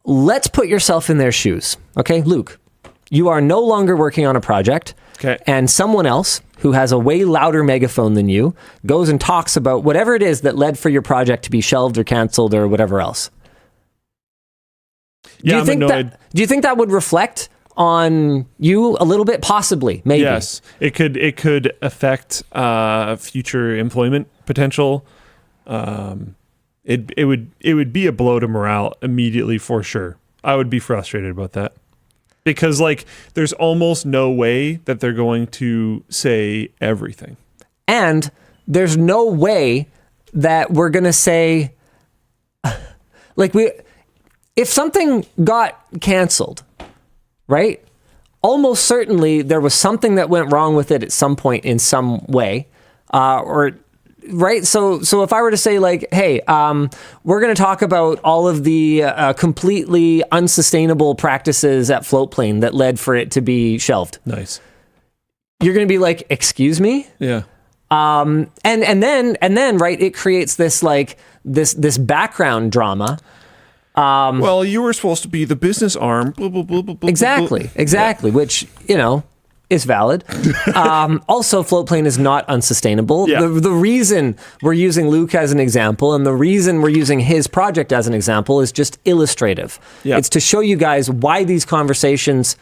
let's put yourself in their shoes. Okay, Luke, you are no longer working on a project. Okay. And someone else who has a way louder megaphone than you goes and talks about whatever it is that led for your project to be shelved or canceled or whatever else. Yeah, I'm annoyed. Do you think that would reflect on you a little bit? Possibly, maybe. Yes, it could affect future employment potential. It would be a blow to morale immediately for sure. I would be frustrated about that because like there's almost no way that they're going to say everything, and there's no way that we're gonna say like if something got canceled, right? Almost certainly there was something that went wrong with it at some point in some way, or right. So if I were to say like, hey, we're going to talk about all of the completely unsustainable practices at Floatplane that led for it to be shelved. Nice. You're going to be like, excuse me? Yeah. And then right, it creates this like this background drama. Well, you were supposed to be the business arm. Blah, blah, blah, blah, Exactly. Yeah. Which, is valid. Also, Floatplane is not unsustainable. Yeah. The reason we're using Luke as an example and the reason we're using his project as an example is just illustrative. Yeah. It's to show you guys why these conversations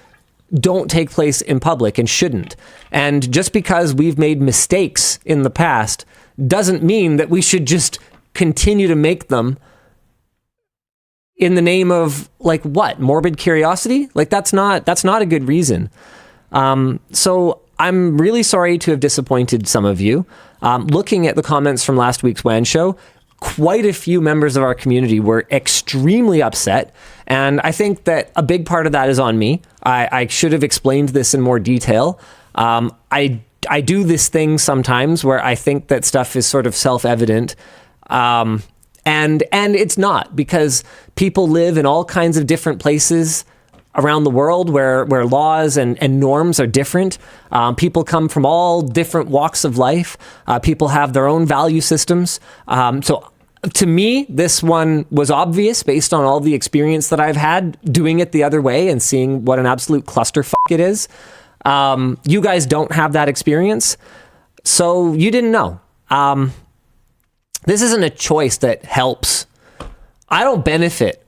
don't take place in public and shouldn't. And just because we've made mistakes in the past doesn't mean that we should just continue to make them in the name of like what? Morbid curiosity? Like that's not a good reason. So I'm really sorry to have disappointed some of you. Looking at the comments from last week's WAN show, quite a few members of our community were extremely upset. And I think that a big part of that is on me. I should have explained this in more detail. I do this thing sometimes where I think that stuff is sort of self-evident. And it's not, because people live in all kinds of different places around the world where laws and norms are different. People come from all different walks of life. People have their own value systems. So to me, this one was obvious based on all the experience that I've had doing it the other way and seeing what an absolute clusterfuck it is. You guys don't have that experience, so you didn't know. This isn't a choice that helps. I don't benefit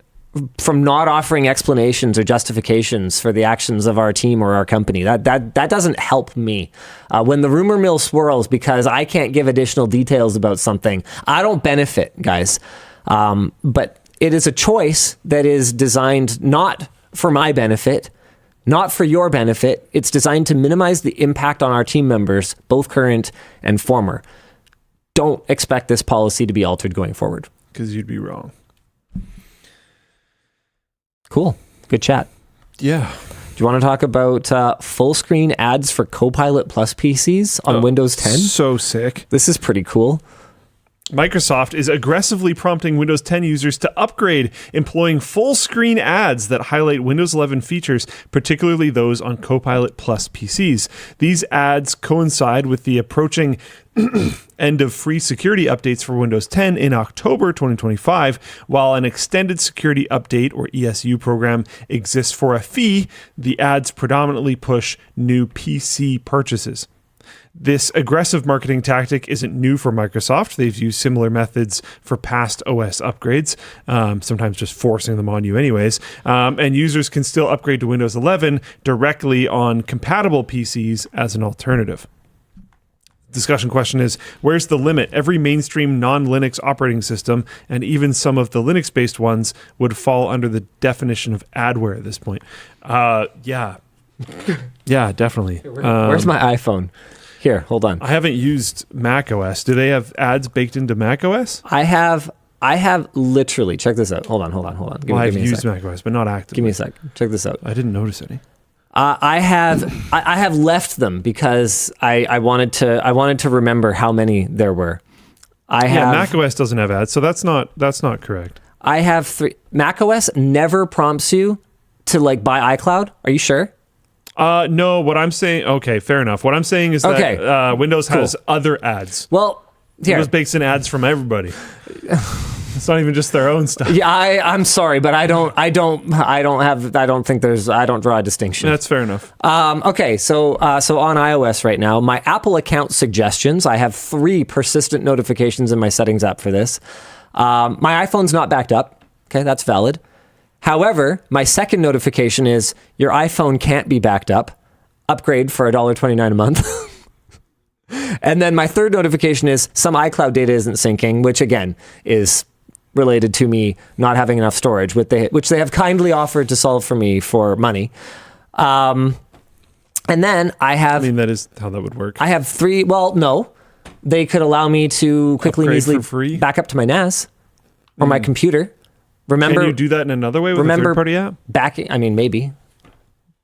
from not offering explanations or justifications for the actions of our team or our company. That doesn't help me. When the rumor mill swirls because I can't give additional details about something, I don't benefit, guys. But it is a choice that is designed not for my benefit, not for your benefit. It's designed to minimize the impact on our team members, both current and former. Don't expect this policy to be altered going forward. Because you'd be wrong. Cool. Good chat. Yeah. Do you want to talk about full screen ads for Copilot Plus PCs on Windows 10? So sick. This is pretty cool. Microsoft is aggressively prompting Windows 10 users to upgrade, employing full screen ads that highlight Windows 11 features, particularly those on Copilot Plus PCs. These ads coincide with the approaching end of free security updates for Windows 10 in October 2025, while an extended security update or ESU program exists for a fee. The ads predominantly push new PC purchases. This aggressive marketing tactic isn't new for Microsoft. They've used similar methods for past OS upgrades, sometimes just forcing them on you anyways. And users can still upgrade to Windows 11 directly on compatible PCs as an alternative. Discussion question is, where's the limit? Every mainstream non-Linux operating system, and even some of the Linux-based ones, would fall under the definition of adware at this point. Yeah, definitely. Where's my iPhone? Here, hold on. I haven't used macOS. Do they have ads baked into macOS? I have literally, check this out. Hold on. I've used macOS, but not actively. Give me a sec. Check this out. I didn't notice any. I have left them because I wanted to remember how many there were. macOS doesn't have ads, so that's not correct. I have 3. macOS never prompts you to like buy iCloud. Are you sure? No, what I'm saying, okay, fair enough. What I'm saying is that Windows has other ads. Well, here. Windows bakes in ads from everybody. It's not even just their own stuff. Yeah, I'm sorry, but I don't draw a distinction. That's fair enough. Okay, so on iOS right now, my Apple account suggestions, I have 3 persistent notifications in my settings app for this. My iPhone's not backed up. Okay, that's valid. However, my second notification is your iPhone can't be backed up. Upgrade for $1.29 a month. And then my third notification is some iCloud data isn't syncing, which again is related to me not having enough storage, which they have kindly offered to solve for me for money. And then that is how that would work. I have 3. Well, no, they could allow me to quickly and easily for free? back up to my NAS or my computer. Remember, can you do that in another way with a third-party app? Maybe.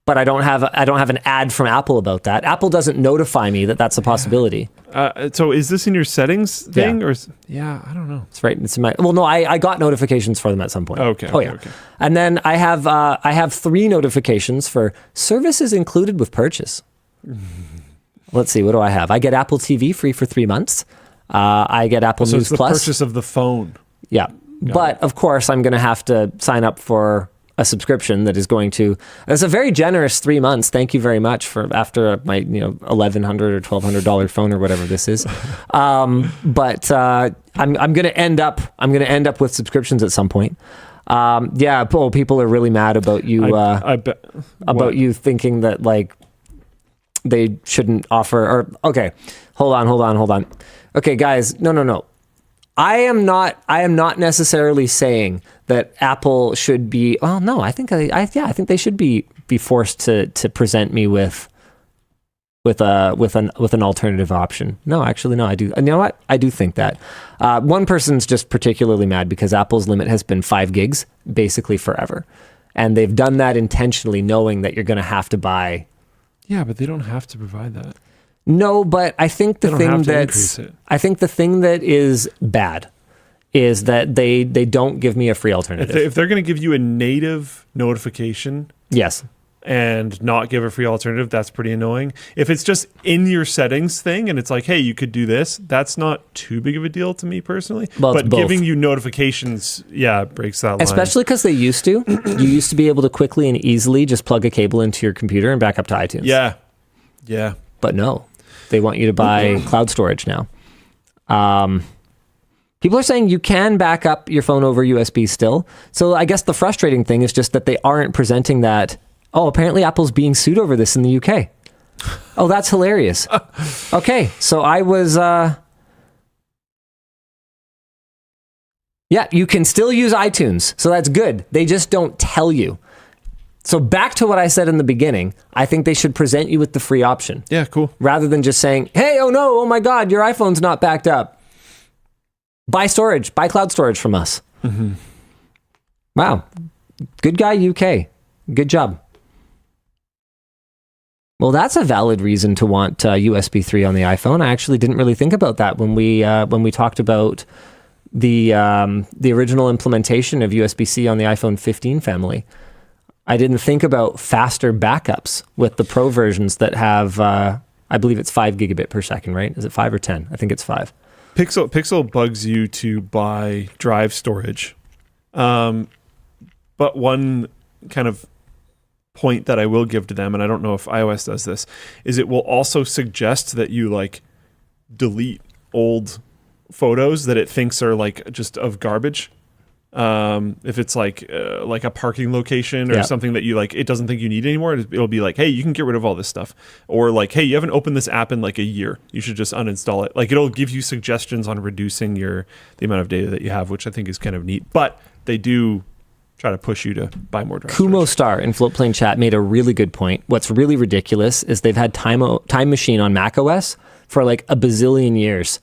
But I don't have an ad from Apple about that. Apple doesn't notify me that that's a possibility. So is this in your settings thing? Yeah. I don't know. It's right. It's in my. Well, no, I got notifications for them at some point. Okay. Oh yeah. Okay. And then I have 3 notifications for services included with purchase. Let's see. What do I have? I get Apple TV free for 3 months. I get Apple News Plus. So it's the Plus. purchase of the phone. Yeah. But of course, I'm going to have to sign up for a subscription that is going to. It's a very generous 3 months. Thank you very much for after my $1,100 or $1,200 phone or whatever this is. But I'm going to end up with subscriptions at some point. People are really mad about you. I bet about you thinking that like they shouldn't offer. Or okay, hold on. Okay, guys, no. I am not necessarily saying that Apple should be. Oh no, I think they should be forced to present me with an alternative option. No, actually, no. I do. You know what? I do think that. One person's just particularly mad because Apple's limit has been 5 gigs basically forever, and they've done that intentionally, knowing that you're going to have to buy. Yeah, but they don't have to provide that. No, but I think the thing that is bad is that they don't give me a free alternative. If they're going to give you a native notification, yes, and not give a free alternative, that's pretty annoying. If it's just in your settings thing and it's like, hey, you could do this, that's not too big of a deal to me personally. Well, but giving you notifications, breaks that line. Especially because you used to be able to quickly and easily just plug a cable into your computer and back up to iTunes. Yeah. But no. They want you to buy cloud storage now. People are saying you can back up your phone over USB still. So I guess the frustrating thing is just that they aren't presenting that. Oh, apparently Apple's being sued over this in the UK. Oh, that's hilarious. Okay, so I was... you can still use iTunes. So that's good. They just don't tell you. So back to what I said in the beginning, I think they should present you with the free option. Yeah, cool. Rather than just saying, hey, oh no, oh my God, your iPhone's not backed up. Buy cloud storage from us. Mm-hmm. Wow. Good guy, UK. Good job. Well, that's a valid reason to want USB 3 on the iPhone. I actually didn't really think about that when we talked about the original implementation of USB-C on the iPhone 15 family. I didn't think about faster backups with the Pro versions that have, I believe it's 5 gigabit per second, right? Is it 5 or 10? I think it's 5. Pixel bugs you to buy drive storage. But one kind of point that I will give to them, and I don't know if iOS does this, is it will also suggest that you delete old photos that it thinks are just of garbage. If it's like a parking location or something that you it doesn't think you need anymore, it'll be like, hey, you can get rid of all this stuff. Or hey, you haven't opened this app in a year, you should just uninstall it. It'll give you suggestions on reducing the amount of data that you have, which I think is kind of neat. But they do try to push you to buy more drive Kumo storage. Star in Floatplane Chat made a really good point. What's really ridiculous is they've had Time Machine on macOS for a bazillion years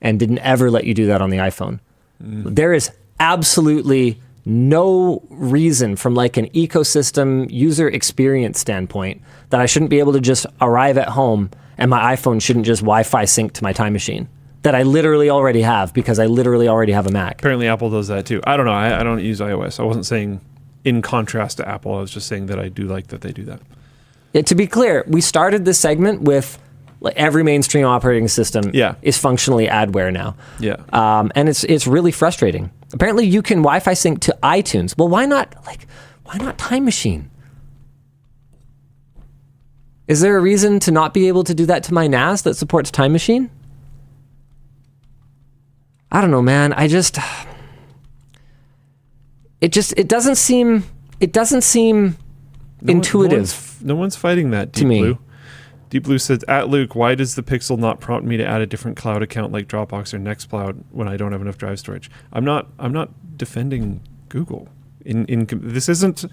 and didn't ever let you do that on the iPhone. There is absolutely no reason from an ecosystem user experience standpoint that I shouldn't be able to just arrive at home and my iPhone shouldn't just Wi-Fi sync to my Time Machine that I literally already have because I literally already have a Mac. Apparently Apple does that too. I don't know. I don't use iOS. I wasn't saying in contrast to Apple. I was just saying that I do like that they do that. Yeah, to be clear, we started this segment with every mainstream operating system is functionally adware now. Yeah. And it's really frustrating. Apparently you can Wi-Fi sync to iTunes. Well, why not Time Machine? Is there a reason to not be able to do that to my NAS that supports Time Machine? I don't know, man. It doesn't seem intuitive. No one's fighting that, Deep Blue. Deep Blue says, at Luke, why does the Pixel not prompt me to add a different cloud account like Dropbox or Nextcloud when I don't have enough drive storage? I'm not defending Google. This isn't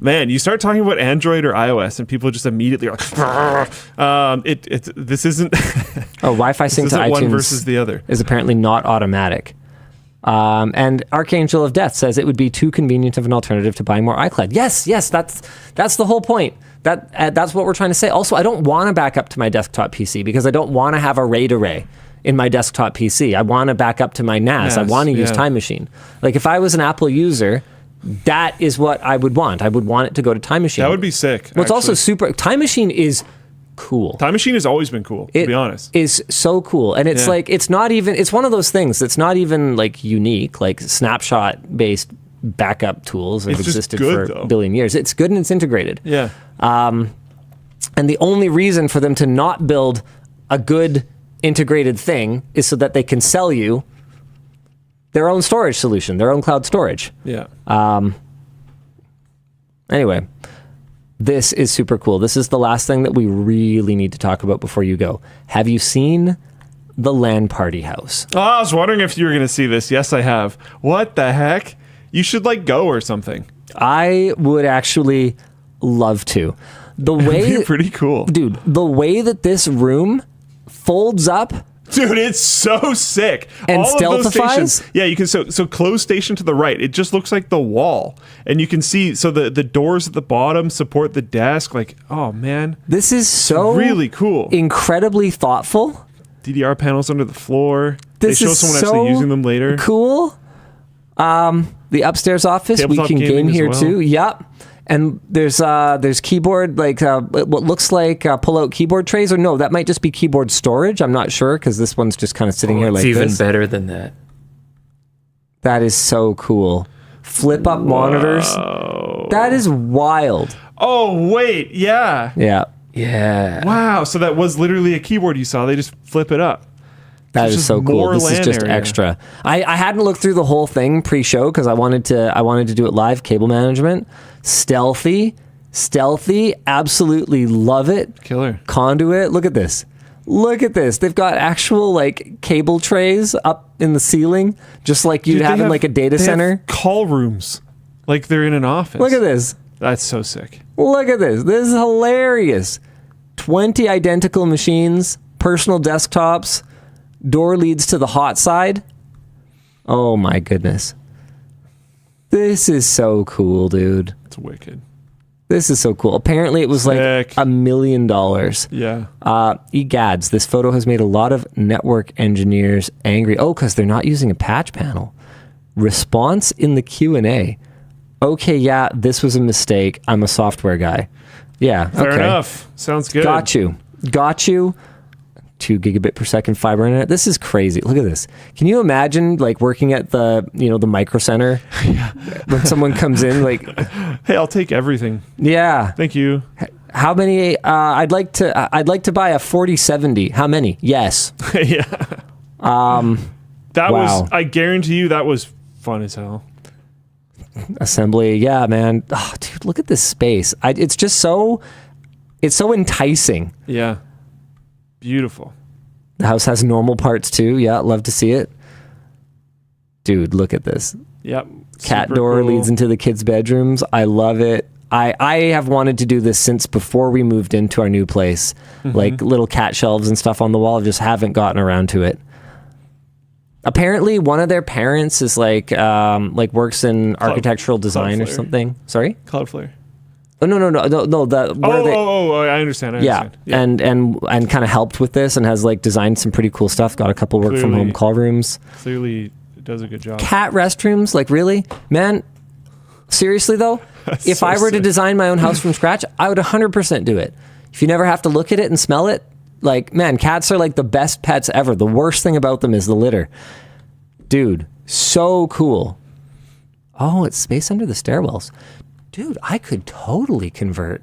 man, you start talking about Android or iOS and people just immediately are like, this isn't Wi-Fi sync to iTunes one versus the other is apparently not automatic. And Archangel of Death says it would be too convenient of an alternative to buying more iCloud. Yes, that's the whole point. That's what we're trying to say. Also, I don't want to back up to my desktop PC because I don't want to have a RAID array in my desktop PC. I want to back up to my NAS. I want to use Time Machine. Like if I was an Apple user, that is what I would want. I would want it to go to Time Machine. That would be sick. What's also Time Machine is cool. Time Machine has always been cool, to be honest. It is so cool. And it's like, it's one of those things that's not even like unique, like snapshot-based backup tools that have existed for a billion years. It's good and it's integrated. Yeah. And the only reason for them to not build a good integrated thing is so that they can sell you their own storage solution, their own cloud storage. Yeah. Anyway, this is super cool. This is the last thing that we really need to talk about before you go. Have you seen the LAN party house? Oh, I was wondering if you were going to see this. Yes, I have. What the heck? You should like go or something. I would actually love to. The way pretty cool. Dude, the way that this room folds up, dude, it's so sick. And all stealthifies? Of those stations, yeah, you can so close station to the right. It just looks like the wall, and you can see the doors at the bottom support the desk. Like, oh man, this is so really cool, incredibly thoughtful. DDR panels under the floor. They show someone actually using them later. Cool. The upstairs office, Tabletop we can game here well. too. Yep. And there's keyboard, like what looks like pull-out keyboard trays, or no, that might just be keyboard storage. I'm not sure because this one's just kind of sitting here like this. It's even better than that. That is so cool. Flip-up monitors. That is wild. Oh wait, yeah. Yeah. Wow. So that was literally a keyboard you saw. They just flip it up. That is so cool. This is just extra. I hadn't looked through the whole thing pre-show because I wanted to do it live. Cable management, stealthy, absolutely love it. Killer. Conduit. Look at this. They've got actual like cable trays up in the ceiling, just like you'd have in like a data center. Call rooms, like they're in an office. Look at this. That's so sick. Look at this. This is hilarious. 20 identical machines, personal desktops. Door leads to the hot side. Oh my goodness. This is so cool, dude. It's wicked. This is so cool. Apparently it was like $1 million. Yeah. Egads, this photo has made a lot of network engineers angry. Oh, because they're not using a patch panel. Response in the Q&A. Okay, yeah, this was a mistake. I'm a software guy. Yeah, Fair enough. Sounds good. Got you. 2 gigabit per second fiber internet. This is crazy. Look at this. Can you imagine like working at the micro center when someone comes in like, hey, I'll take everything. Yeah. Thank you. How many? I'd like to buy a 4070. How many? Yes. Yeah. That wow. was. I guarantee you that was fun as hell. Assembly. Yeah, man. Oh, dude, look at this space. It's just so. It's so enticing. Yeah. Beautiful. The house has normal parts too. Yeah, love to see it. Dude, look at this. Yep. Cat door leads into the kids' bedrooms. I love it. I have wanted to do this since before we moved into our new place. Mm-hmm. Like little cat shelves and stuff on the wall. Just haven't gotten around to it. Apparently, one of their parents is like works in architectural design or something. Sorry? Cloudflare. Oh, no. I understand. Yeah. And kind of helped with this and has like designed some pretty cool stuff. Got a couple work from home call rooms. Clearly does a good job. Cat restrooms, like really? Man, seriously though, if I were to design my own house from scratch, I would 100% do it. If you never have to look at it and smell it, like, man, cats are like the best pets ever. The worst thing about them is the litter. Dude, so cool. Oh, it's space under the stairwells. Dude, I could totally convert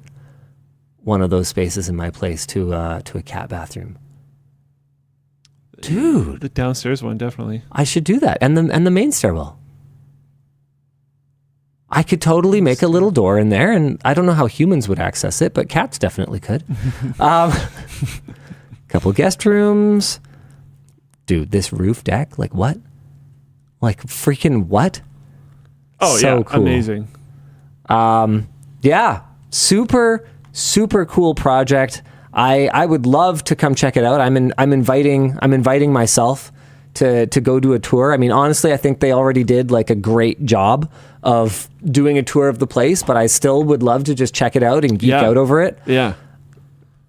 one of those spaces in my place to a cat bathroom. Dude. The downstairs one, definitely. I should do that. And the main stairwell. I could totally make a little door in there, and I don't know how humans would access it, but cats definitely could. Couple guest rooms. Dude, this roof deck, like what? Like freaking what? Oh, so yeah, cool. amazing. Yeah, super, super cool project. I would love to come check it out. I'm inviting myself to go do a tour. I mean, honestly, I think they already did like a great job of doing a tour of the place, but I still would love to just check it out and geek out over it. Yeah.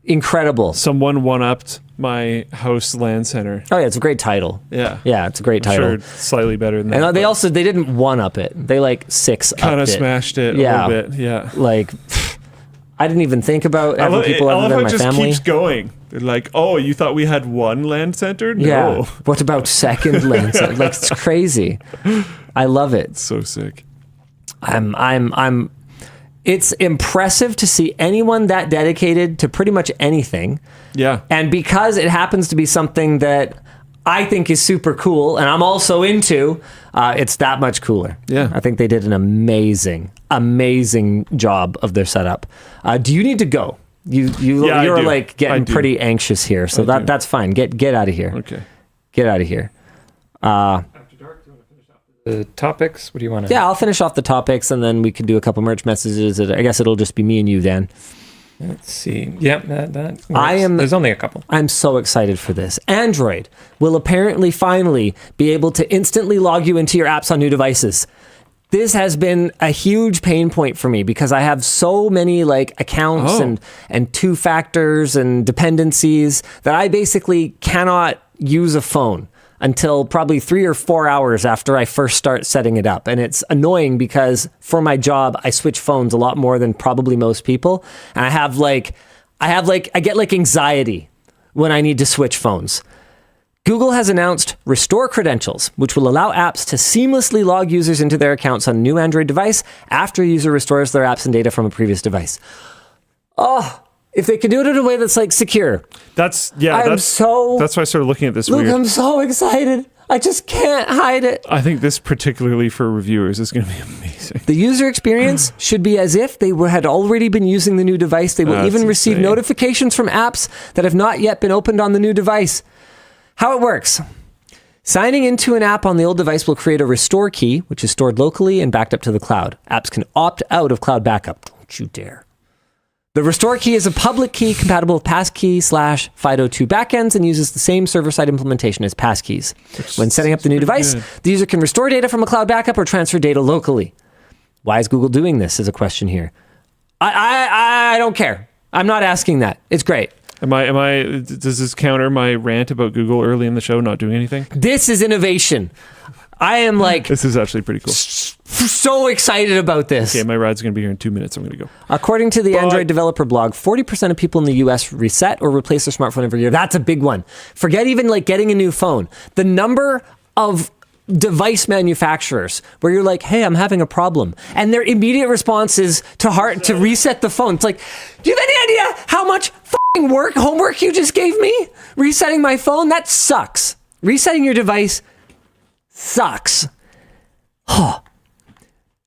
Incredible. Someone one-upped my house LAN center. Oh yeah, it's a great title. Yeah. Yeah, it's a great title. Sure, slightly better than that. And they didn't one-up it. They like kind of smashed it a little bit. Yeah. Like, I didn't even think about having people other than my family. I love how it just keeps going. They're like, oh, you thought we had one LAN center? No. Yeah. What about second LAN center? Like, it's crazy. I love it. So sick. It's impressive to see anyone that dedicated to pretty much anything. Yeah. And because it happens to be something that I think is super cool and I'm also into, it's that much cooler. Yeah. I think they did an amazing job of their setup. Do you need to go? You're like getting pretty anxious here, so that's fine. Get out of here. Okay. Get out of here. After dark, do you want to finish off the topics? What do you want to... Yeah, I'll finish off the topics and then we can do a couple merch messages. I guess it'll just be me and you, Dan. Let's see. Yeah, that works. There's only a couple. I'm so excited for this. Android will apparently finally be able to instantly log you into your apps on new devices. This has been a huge pain point for me because I have so many like accounts and two factors and dependencies that I basically cannot use a phone until probably 3 or 4 hours after I first start setting it up. And it's annoying because for my job, I switch phones a lot more than probably most people. And I get like anxiety when I need to switch phones. Google has announced Restore Credentials, which will allow apps to seamlessly log users into their accounts on a new Android device after a user restores their apps and data from a previous device. Oh, if they can do it in a way that's like secure. That's why I started looking at this. Luke, I'm so excited. I just can't hide it. I think this particularly for reviewers is going to be amazing. The user experience should be as if they had already been using the new device. They will even receive notifications from apps that have not yet been opened on the new device. How it works. Signing into an app on the old device will create a restore key, which is stored locally and backed up to the cloud. Apps can opt out of cloud backup. Don't you dare. The restore key is a public key compatible with passkey/FIDO2 backends and uses the same server-side implementation as passkeys. When setting up the new device, the user can restore data from a cloud backup or transfer data locally. Why is Google doing this is a question here. I don't care. I'm not asking that. It's great. Does this counter my rant about Google early in the show not doing anything? This is innovation. I am like... This is actually pretty cool. So excited about this. Okay, my ride's going to be here in 2 minutes. I'm going to go. According to the Android developer blog, 40% of people in the US reset or replace their smartphone every year. That's a big one. Forget even like getting a new phone. The number of device manufacturers where you're like, hey, I'm having a problem. And their immediate response is to reset the phone. It's like, do you have any idea how much homework you just gave me? Resetting my phone? That sucks. Resetting your device sucks.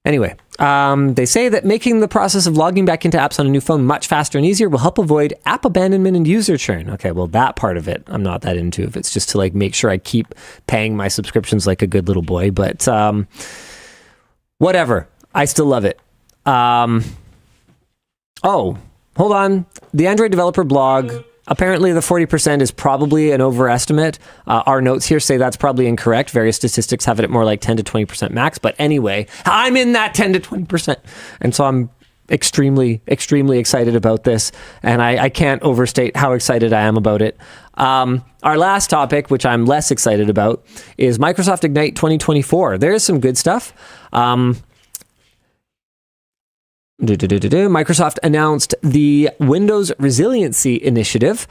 Anyway, they say that making the process of logging back into apps on a new phone much faster and easier will help avoid app abandonment and user churn. Okay, well, that part of it I'm not that into. If it's just to like make sure I keep paying my subscriptions like a good little boy, but whatever. I still love it. Oh, hold on. The Android developer blog. Apparently, the 40% is probably an overestimate. Our notes here say that's probably incorrect. Various statistics have it at more like 10 to 20% max. But anyway, I'm in that 10 to 20%. And so I'm extremely, extremely excited about this. And I can't overstate how excited I am about it. Our last topic, which I'm less excited about, is Microsoft Ignite 2024. There is some good stuff. Microsoft announced the Windows Resiliency Initiative.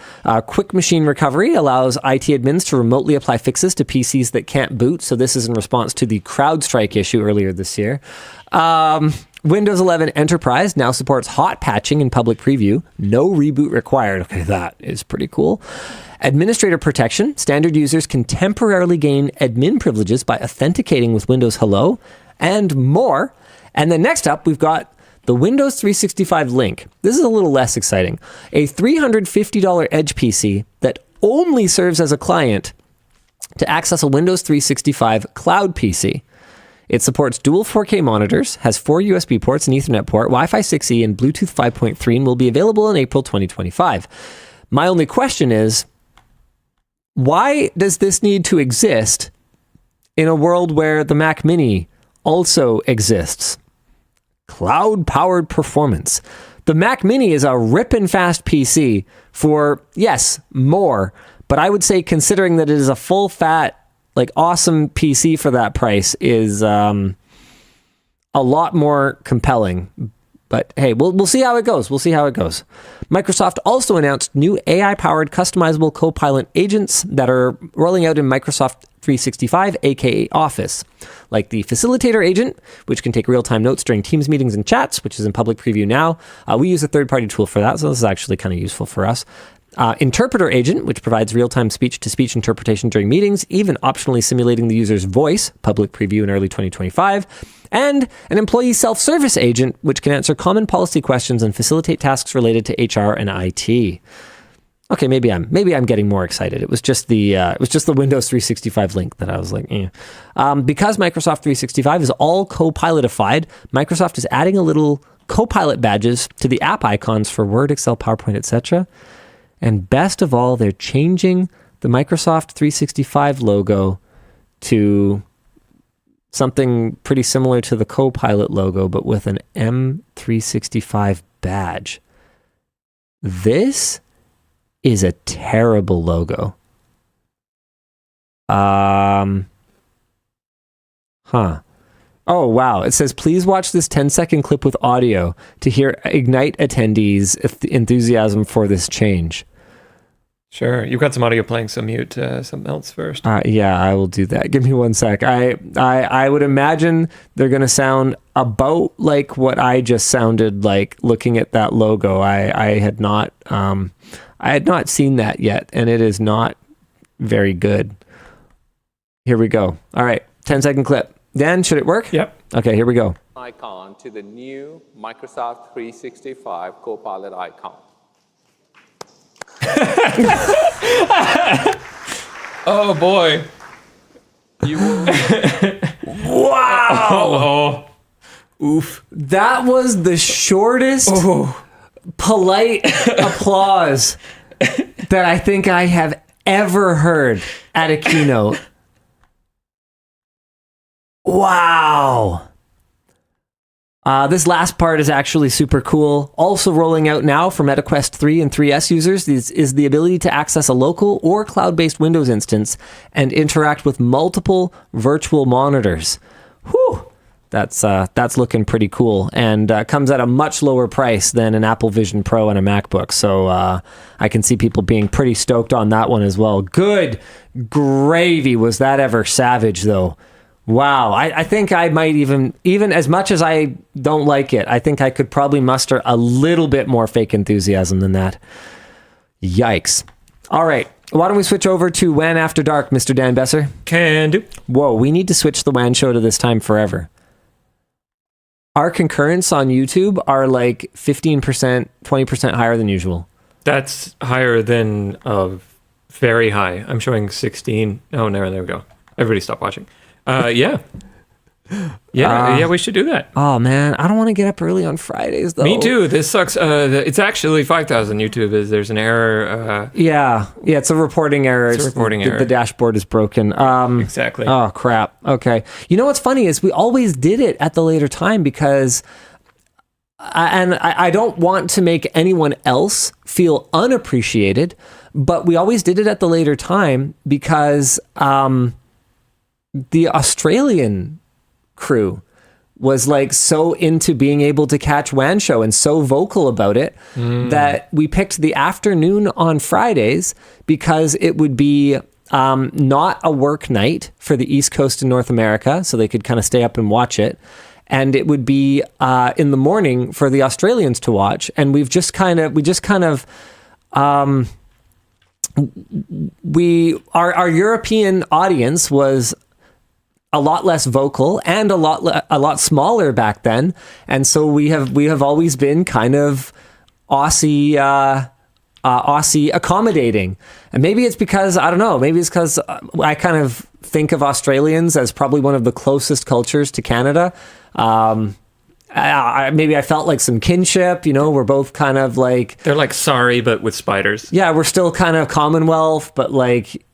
Quick machine recovery allows IT admins to remotely apply fixes to PCs that can't boot. So this is in response to the CrowdStrike issue earlier this year. Windows 11 Enterprise now supports hot patching in public preview. No reboot required. Okay, that is pretty cool. Administrator protection. Standard users can temporarily gain admin privileges by authenticating with Windows Hello and more. And then next up, we've got the Windows 365 Link. This is a little less exciting. A $350 Edge PC that only serves as a client to access a Windows 365 Cloud PC. It supports dual 4K monitors, has 4 USB ports, an Ethernet port, Wi-Fi 6E, and Bluetooth 5.3, and will be available in April 2025. My only question is, why does this need to exist in a world where the Mac Mini also exists? Cloud-powered performance. The Mac Mini is a rippin' fast PC for, yes, more, but I would say considering that it is a full-fat, like, awesome PC for that price is a lot more compelling. But hey, we'll see how it goes. We'll see how it goes. Microsoft also announced new AI-powered customizable Copilot agents that are rolling out in Microsoft 365, aka Office, like the Facilitator agent, which can take real-time notes during Teams meetings and chats, which is in public preview now. We use a third-party tool for that, so this is actually kind of useful for us. Interpreter agent, which provides real-time speech-to-speech interpretation during meetings, even optionally simulating the user's voice, public preview in early 2025. And an employee self-service agent, which can answer common policy questions and facilitate tasks related to HR and IT. Okay, maybe I'm getting more excited. It was just the Windows 365 link that I was like, eh. Because Microsoft 365 is all Copilot-ified, Microsoft is adding a little Copilot badges to the app icons for Word, Excel, PowerPoint, etc. And best of all, they're changing the Microsoft 365 logo to something pretty similar to the Copilot logo, but with an M365 badge. This is a terrible logo. Oh, wow. It says, please watch this 10-second clip with audio to hear Ignite attendees' enthusiasm for this change. Sure. You've got some audio playing, so mute something else first. Yeah, I will do that. Give me 1 sec. I would imagine they're going to sound about like what I just sounded like looking at that logo. I had not seen that yet, and it is not very good. Here we go. All right, 10-second clip. Dan, should it work? Yep. Okay, here we go. Icon to the new Microsoft 365 Copilot icon. Oh boy. You will Wow! Oof. That was the shortest polite applause that I think I have ever heard at a keynote. Wow. This last part is actually super cool. Also rolling out now for MetaQuest 3 and 3S users is the ability to access a local or cloud-based Windows instance and interact with multiple virtual monitors. Whew. That's looking pretty cool, and comes at a much lower price than an Apple Vision Pro and a MacBook. So I can see people being pretty stoked on that one as well. Good gravy. Was that ever savage, though? Wow, I think I might even as much as I don't like it, I think I could probably muster a little bit more fake enthusiasm than that. Yikes. All right, why don't we switch over to WAN After Dark, Mr. Dan Besser? Can do. Whoa, we need to switch the WAN show to this time forever. Our concurrents on YouTube are like 15%, 20% higher than usual. That's higher than very high. I'm showing 16. Oh, no, there we go. Everybody stop watching. Yeah, we should do that. Oh man, I don't want to get up early on Fridays though. Me too. This sucks. It's actually 5,000. YouTube there's an error. Yeah, it's a reporting error. It's a reporting error. The dashboard is broken. Exactly. Oh crap. Okay. You know what's funny is we always did it at the later time because, I don't want to make anyone else feel unappreciated, but we always did it at the later time because the Australian crew was like so into being able to catch WAN show and so vocal about it that we picked the afternoon on Fridays because it would be not a work night for the East Coast in North America, so they could kind of stay up and watch it. And it would be in the morning for the Australians to watch. And our European audience was a lot less vocal and a lot smaller back then. And so we have always been kind of Aussie accommodating. And maybe it's because, I don't know, maybe it's because I kind of think of Australians as probably one of the closest cultures to Canada. Maybe I felt like some kinship, we're both kind of like... They're like Sorry, but with spiders. Yeah, we're still kind of Commonwealth, but like,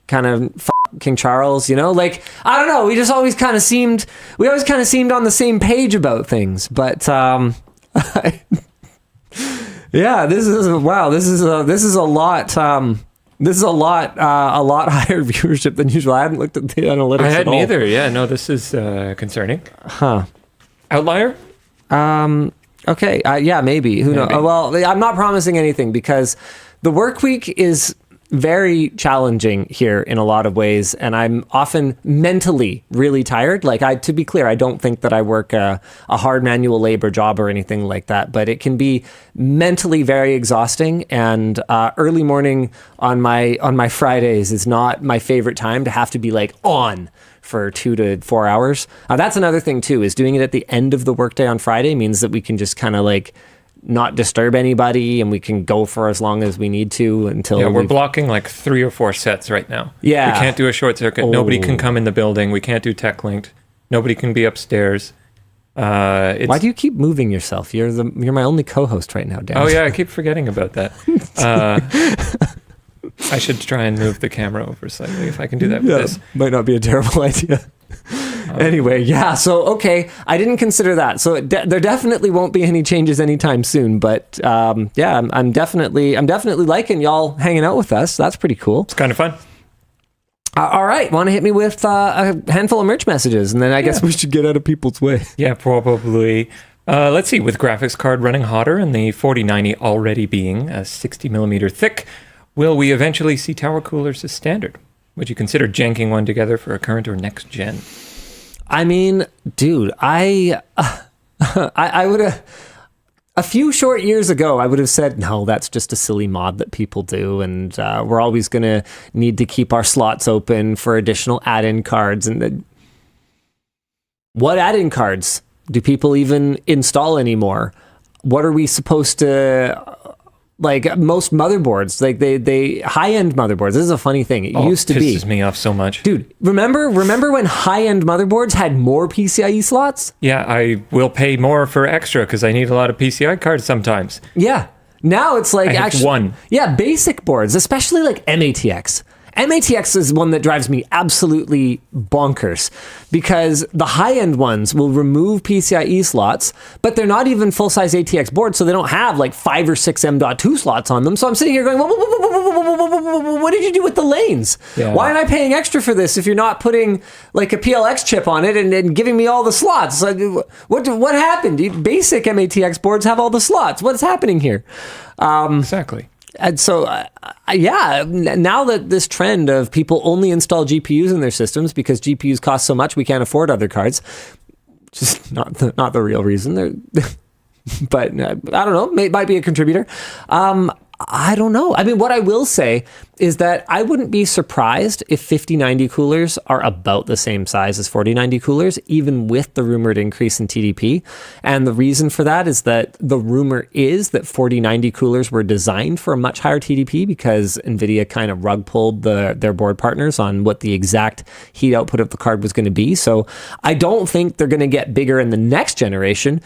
kind of King Charles, like, I don't know. We always kind of seemed on the same page about things, but, yeah, this is a lot higher viewership than usual. I hadn't looked at the analytics. I hadn't at all. either. Yeah, no, this is concerning. Huh. Outlier? Okay. Yeah, maybe. Who knows? Well, I'm not promising anything because the work week is very challenging here in a lot of ways, and I'm often mentally really tired. Like, to be clear, I don't think that I work a hard manual labor job or anything like that, but it can be mentally very exhausting. And early morning on my Fridays is not my favorite time to have to be like on for 2 to 4 hours. That's another thing too, is doing it at the end of the workday on Friday means that we can just kind of like not disturb anybody, and we can go for as long as we need to until... Yeah, we're blocking like 3 or 4 sets right now. Yeah. We can't do a short circuit. Oh. Nobody can come in the building. We can't do tech linked. Nobody can be upstairs. Why do you keep moving yourself? You're my only co-host right now, Dan. Oh yeah, I keep forgetting about that. I should try and move the camera over slightly if I can do that with this. Might not be a terrible idea. Anyway, yeah. So, okay, I didn't consider that. So there definitely won't be any changes anytime soon. But yeah, I'm definitely liking y'all hanging out with us. That's pretty cool. It's kind of fun. All right, want to hit me with a handful of merch messages, and then I guess we should get out of people's way. Yeah, probably. Let's see. With graphics card running hotter and the 4090 already being a 60 millimeter thick, will we eventually see tower coolers as standard? Would you consider janking one together for a current or next gen? I mean, dude, I would have, a few short years ago, I would have said, no, that's just a silly mod that people do. And we're always going to need to keep our slots open for additional add-in cards. And what add-in cards do people even install anymore? What are we supposed to... Like most motherboards, like they high-end motherboards. This is a funny thing. It used to be. Pisses me off so much. Dude, remember when high-end motherboards had more PCIe slots? Yeah, I will pay more for extra because I need a lot of PCI cards sometimes. Yeah. Now it's like I have actually one. Yeah, basic boards, especially like MATX. MATX is one that drives me absolutely bonkers because the high-end ones will remove PCIe slots, but they're not even full-size ATX boards, so they don't have like 5 or 6 M.2 slots on them. So I'm sitting here going, what did you do with the lanes? Yeah. Why am I paying extra for this if you're not putting like a PLX chip on it and giving me all the slots? Like, what happened? Basic MATX boards have all the slots. What's happening here? Exactly. And so, yeah, now that this trend of people only install GPUs in their systems because GPUs cost so much we can't afford other cards, just not the real reason. But I don't know, might be a contributor. I don't know. I mean, what I will say is that I wouldn't be surprised if 5090 coolers are about the same size as 4090 coolers, even with the rumored increase in TDP. And the reason for that is that the rumor is that 4090 coolers were designed for a much higher TDP because NVIDIA kind of rug pulled their board partners on what the exact heat output of the card was going to be. So I don't think they're going to get bigger in the next generation.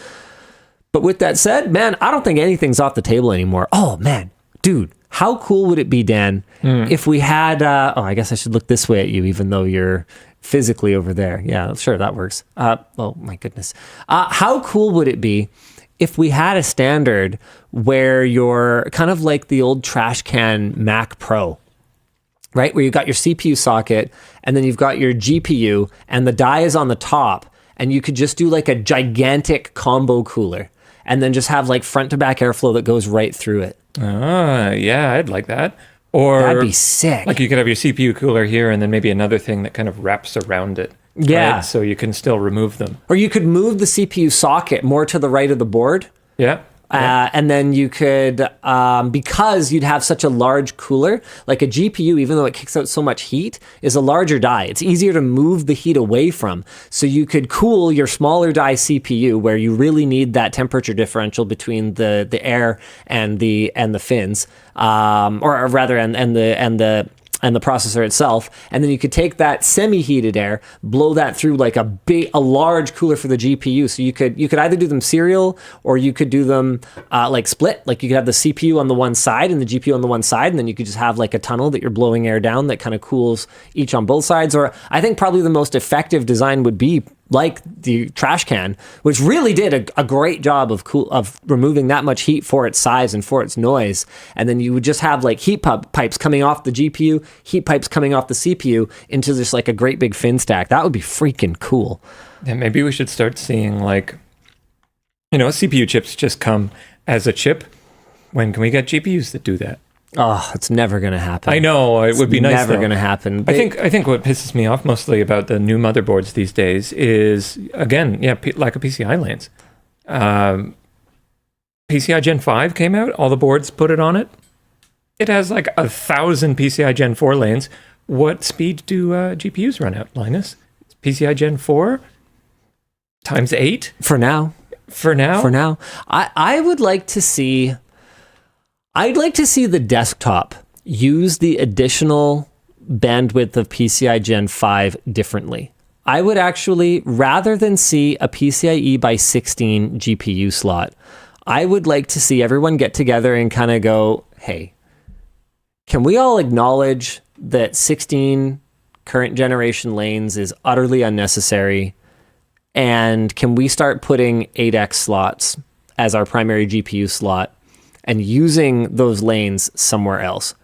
But with that said, man, I don't think anything's off the table anymore. Oh, man. Dude, how cool would it be, Dan, if we had... I guess I should look this way at you, even though you're physically over there. Yeah, sure, that works. Oh, my goodness. How cool would it be if we had a standard where you're kind of like the old trash can Mac Pro, right? Where you've got your CPU socket, and then you've got your GPU, and the die is on the top, and you could just do like a gigantic combo cooler and then just have like front to back airflow that goes right through it. Yeah, I'd like that. Or That'd be sick. Like you could have your CPU cooler here and then maybe another thing that kind of wraps around it. Yeah. Right? So you can still remove them. Or you could move the CPU socket more to the right of the board. Yeah. And then you could, because you'd have such a large cooler, like a GPU, even though it kicks out so much heat, is a larger die. It's easier to move the heat away from. So you could cool your smaller die CPU, where you really need that temperature differential between the air and the fins, or rather, and the processor itself, and then you could take that semi-heated air, blow that through like a large cooler for the GPU. So you could either do them serial, or you could do them like split. Like you could have the CPU on the one side and the GPU on the one side, and then you could just have like a tunnel that you're blowing air down that kind of cools each on both sides. Or I think probably the most effective design would be like the trash can, which really did a great job of removing that much heat for its size and for its noise. And then you would just have like heat pipes coming off the GPU, heat pipes coming off the CPU into just like a great big fin stack. That would be freaking cool. Yeah, maybe we should start seeing like, CPU chips just come as a chip. When can we get GPUs that do that? Oh, it's never going to happen. I know, it would be nice. Never going to happen. I think what pisses me off mostly about the new motherboards these days is, again, lack of PCI lanes. PCI Gen 5 came out, all the boards put it on it. It has like 1,000 PCI Gen 4 lanes. What speed do GPUs run at, Linus? PCI Gen 4 times 8? For now. I would like to see... I'd like to see the desktop use the additional bandwidth of PCI Gen 5 differently. I would actually, rather than see a PCIe by 16 GPU slot, I would like to see everyone get together and kind of go, hey, can we all acknowledge that 16 current generation lanes is utterly unnecessary? And can we start putting 8x slots as our primary GPU slot and using those lanes somewhere else?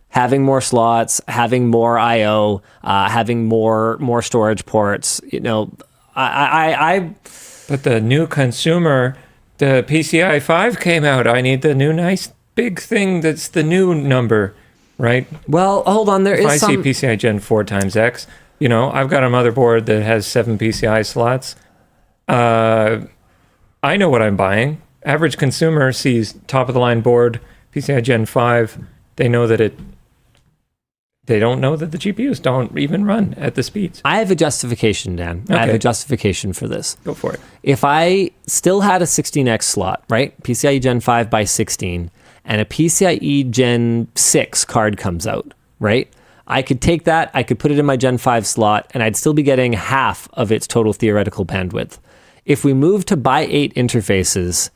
Having more slots, having more I/O, having more storage ports. But the new consumer, the PCI 5 came out. I need the new nice big thing that's the new number, right? Well, hold on. If I see PCI Gen 4 times X, I've got a motherboard that has 7 PCI slots. I know what I'm buying. Average consumer sees top of the line board, PCI Gen 5. They know that they don't know that the GPUs don't even run at the speeds. I have a justification, Dan. Okay. I have a justification for this. Go for it. If I still had a 16X slot, right? PCIe Gen 5 by 16, and a PCIe Gen 6 card comes out, right? I could take that, I could put it in my Gen 5 slot, and I'd still be getting half of its total theoretical bandwidth. If we move to by 8 interfaces,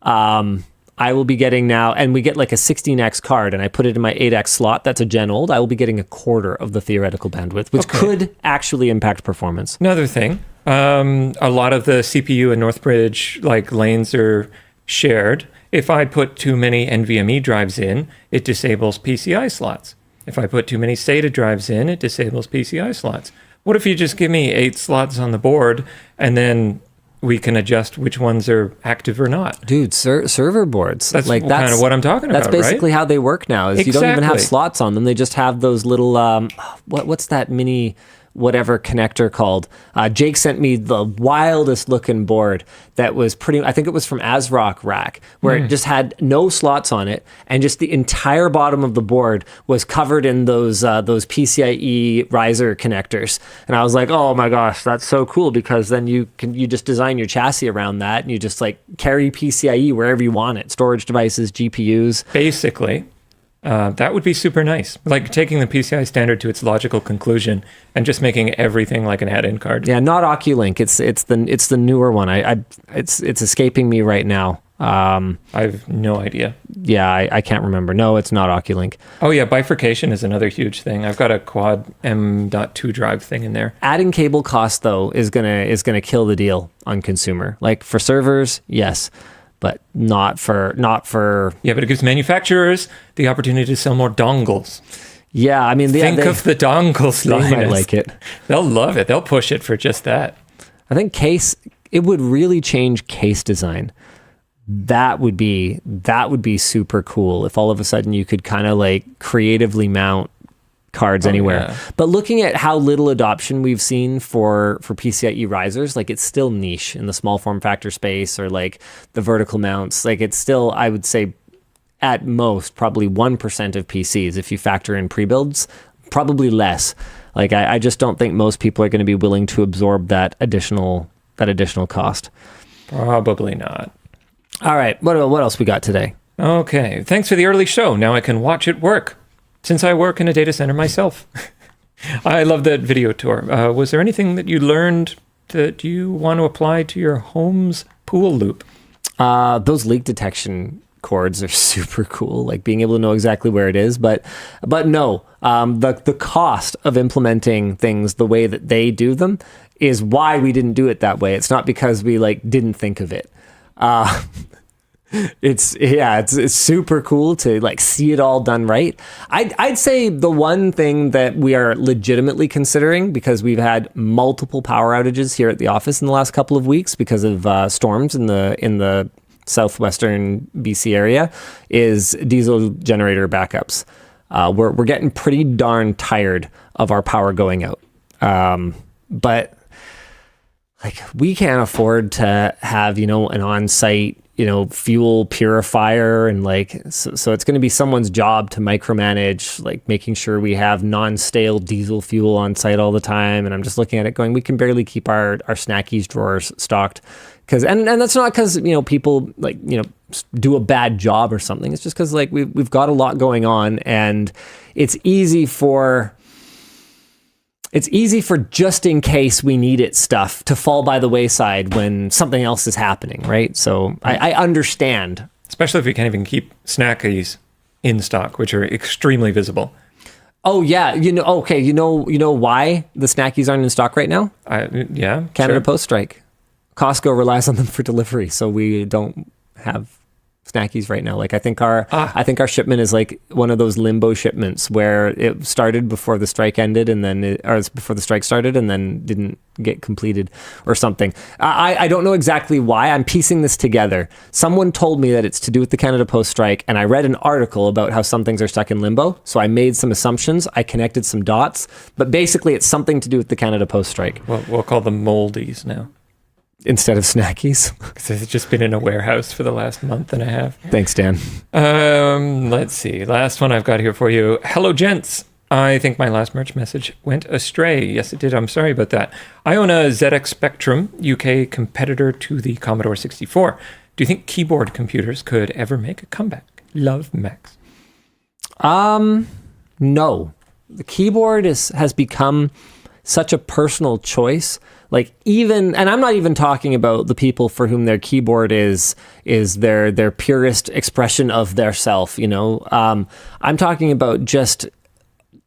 I will be getting now, and we get like a 16X card, and I put it in my 8X slot, that's a gen old, I will be getting a quarter of the theoretical bandwidth, which could actually impact performance. Another thing, a lot of the CPU and Northbridge lanes are shared. If I put too many NVMe drives in, it disables PCI slots. If I put too many SATA drives in, it disables PCI slots. What if you just give me 8 slots on the board, and then we can adjust which ones are active or not? Dude, server boards. That's kind of what I'm talking about, That's basically right? how they work now. Is Exactly. You don't even have slots on them. They just have those little, what's that mini whatever connector called? Jake sent me the wildest looking board that was I think it was from ASRock Rack, where it just had no slots on it, and just the entire bottom of the board was covered in those PCIe riser connectors. And I was like, oh my gosh, that's so cool, because then you just design your chassis around that, and you just carry PCIe wherever you want it, storage devices, GPUs. Basically, that would be super nice. Like taking the PCI standard to its logical conclusion and just making everything like an add-in card. Yeah, not OcuLink. It's the newer one. It's escaping me right now. I have no idea. Yeah, I can't remember. No, it's not OcuLink. Oh yeah, bifurcation is another huge thing. I've got a quad M.2 drive thing in there. Adding cable cost though is gonna kill the deal on consumer. Like for servers, yes, but not for. Yeah, but it gives manufacturers the opportunity to sell more dongles. Yeah, I mean, Think of the dongles, they Linus. might like it. They'll love it. They'll push it for just that. I think it would really change case design. That would be super cool if all of a sudden you could kind of like creatively mount cards anywhere. Yeah. But looking at how little adoption we've seen for PCIe risers, like it's still niche in the small form factor space, or like the vertical mounts. Like it's still, I would say, at most probably 1% of PCs if you factor in pre-builds, probably less. Like I just don't think most people are going to be willing to absorb that additional cost. Probably not. All right, what else we got today? Okay, thanks for the early show. Now I can watch it work, since I work in a data center myself. I love that video tour. Was there anything that you learned that you want to apply to your home's pool loop? Those leak detection cords are super cool, like being able to know exactly where it is. But no, the cost of implementing things the way that they do them is why we didn't do it that way. It's not because we like didn't think of it. It's super cool to like see it all done right. I'd say the one thing that we are legitimately considering, because we've had multiple power outages here at the office in the last couple of weeks because of storms in the southwestern BC area, is diesel generator backups. We're getting pretty darn tired of our power going out. But like we can't afford to have, an on-site, fuel purifier, and like, so it's going to be someone's job to micromanage, like making sure we have non-stale diesel fuel on site all the time. And I'm just looking at it going, we can barely keep our snackies drawers stocked. And that's not because, people like, do a bad job or something. It's just because like we've got a lot going on, and it's easy for just in case we need it stuff to fall by the wayside when something else is happening, right? So I understand. Especially if you can't even keep snackies in stock, which are extremely visible. Oh yeah, okay, you know why the snackies aren't in stock right now? Yeah, Canada sure. Post strike. Costco relies on them for delivery, so we don't have snackies right now. Like I think our shipment is like one of those limbo shipments where it started before the strike ended, and then before the strike started and then didn't get completed or something. I don't know exactly why. I'm piecing this together. Someone told me that it's to do with the Canada Post strike, and I read an article about how some things are stuck in limbo. So I made some assumptions. I connected some dots, but basically it's something to do with the Canada Post strike. Well, we'll call them moldies now, instead of snackies. because it's just been in a warehouse for the last month and a half. Thanks, Dan. Let's see. Last one I've got here for you. Hello, gents. I think my last merch message went astray. Yes, it did. I'm sorry about that. I own a ZX Spectrum, UK competitor to the Commodore 64. Do you think keyboard computers could ever make a comeback? Love, Max. No. The keyboard has become such a personal choice. Like and I'm not even talking about the people for whom their keyboard is their purest expression of their self, I'm talking about just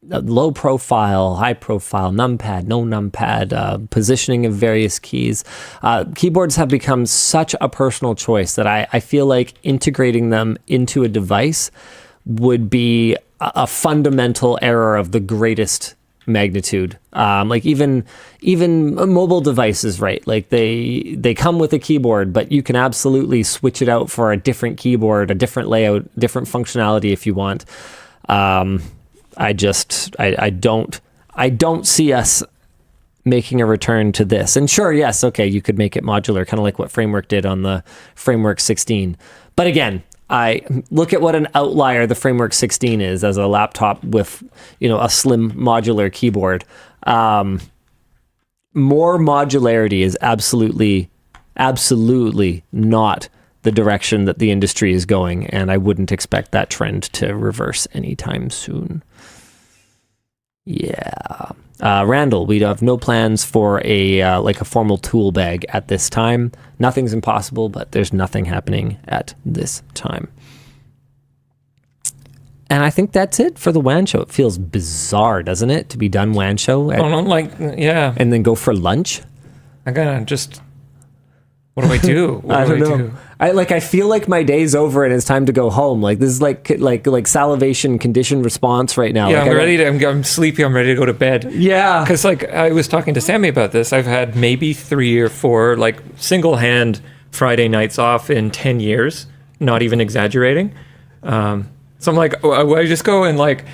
low profile, high profile, numpad, no numpad, positioning of various keys. Keyboards have become such a personal choice that I feel like integrating them into a device would be a fundamental error of the greatest magnitude. Like even mobile devices, right? Like they come with a keyboard, but you can absolutely switch it out for a different keyboard, a different layout, different functionality if you want. I don't see us making a return to this. And sure, yes, okay, you could make it modular, kind of like what Framework did on the Framework 16. But again, I look at what an outlier the Framework 16 is as a laptop with, a slim modular keyboard. More modularity is absolutely not the direction that the industry is going, and I wouldn't expect that trend to reverse anytime soon. Yeah. Randall, we have no plans for a formal tool bag at this time. Nothing's impossible, but there's nothing happening at this time. And I think that's it for the WAN show. It feels bizarre, doesn't it, to be done WAN show? Yeah. And then go for lunch? I gotta just What do I do? What I do don't know. do? I feel like my day's over and it's time to go home. Like this is like salivation conditioned response right now. Yeah, Like, I'm sleepy. I'm ready to go to bed. Yeah. Because like I was talking to Sammy about this. I've had maybe 3 or 4 like single hand Friday nights off in 10 years. Not even exaggerating. So I'm like, I just go and like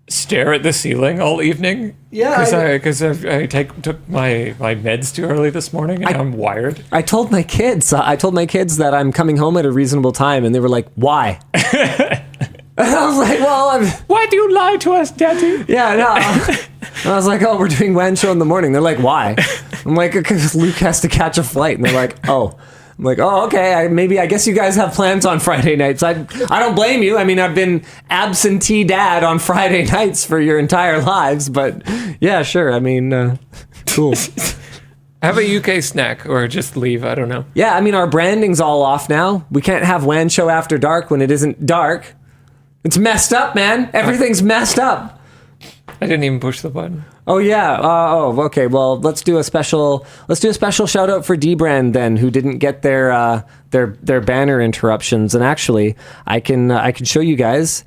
stare at the ceiling all evening. Yeah, Because I took my meds too early this morning and I'm wired. I told my kids that I'm coming home at a reasonable time, and they were like, "Why?" And I was like, "Well, Why do you lie to us, Daddy? yeah, no." And I was like, "Oh, we're doing WAN show in the morning." They're like, "Why?" I'm like, "Because Luke has to catch a flight." And they're like, "Oh." I'm like, "Oh, okay. I guess you guys have plans on Friday nights. I don't blame you. I mean, I've been absentee dad on Friday nights for your entire lives, but yeah, sure. I mean, cool." Have a UK snack or just leave. I don't know. Yeah, I mean, our branding's all off now. We can't have WAN show after dark when it isn't dark. It's messed up, man. Everything's messed up. I didn't even push the button. Oh yeah. Okay. Well, let's do a special shout out for dBrand then, who didn't get their banner interruptions. And actually, I can show you guys.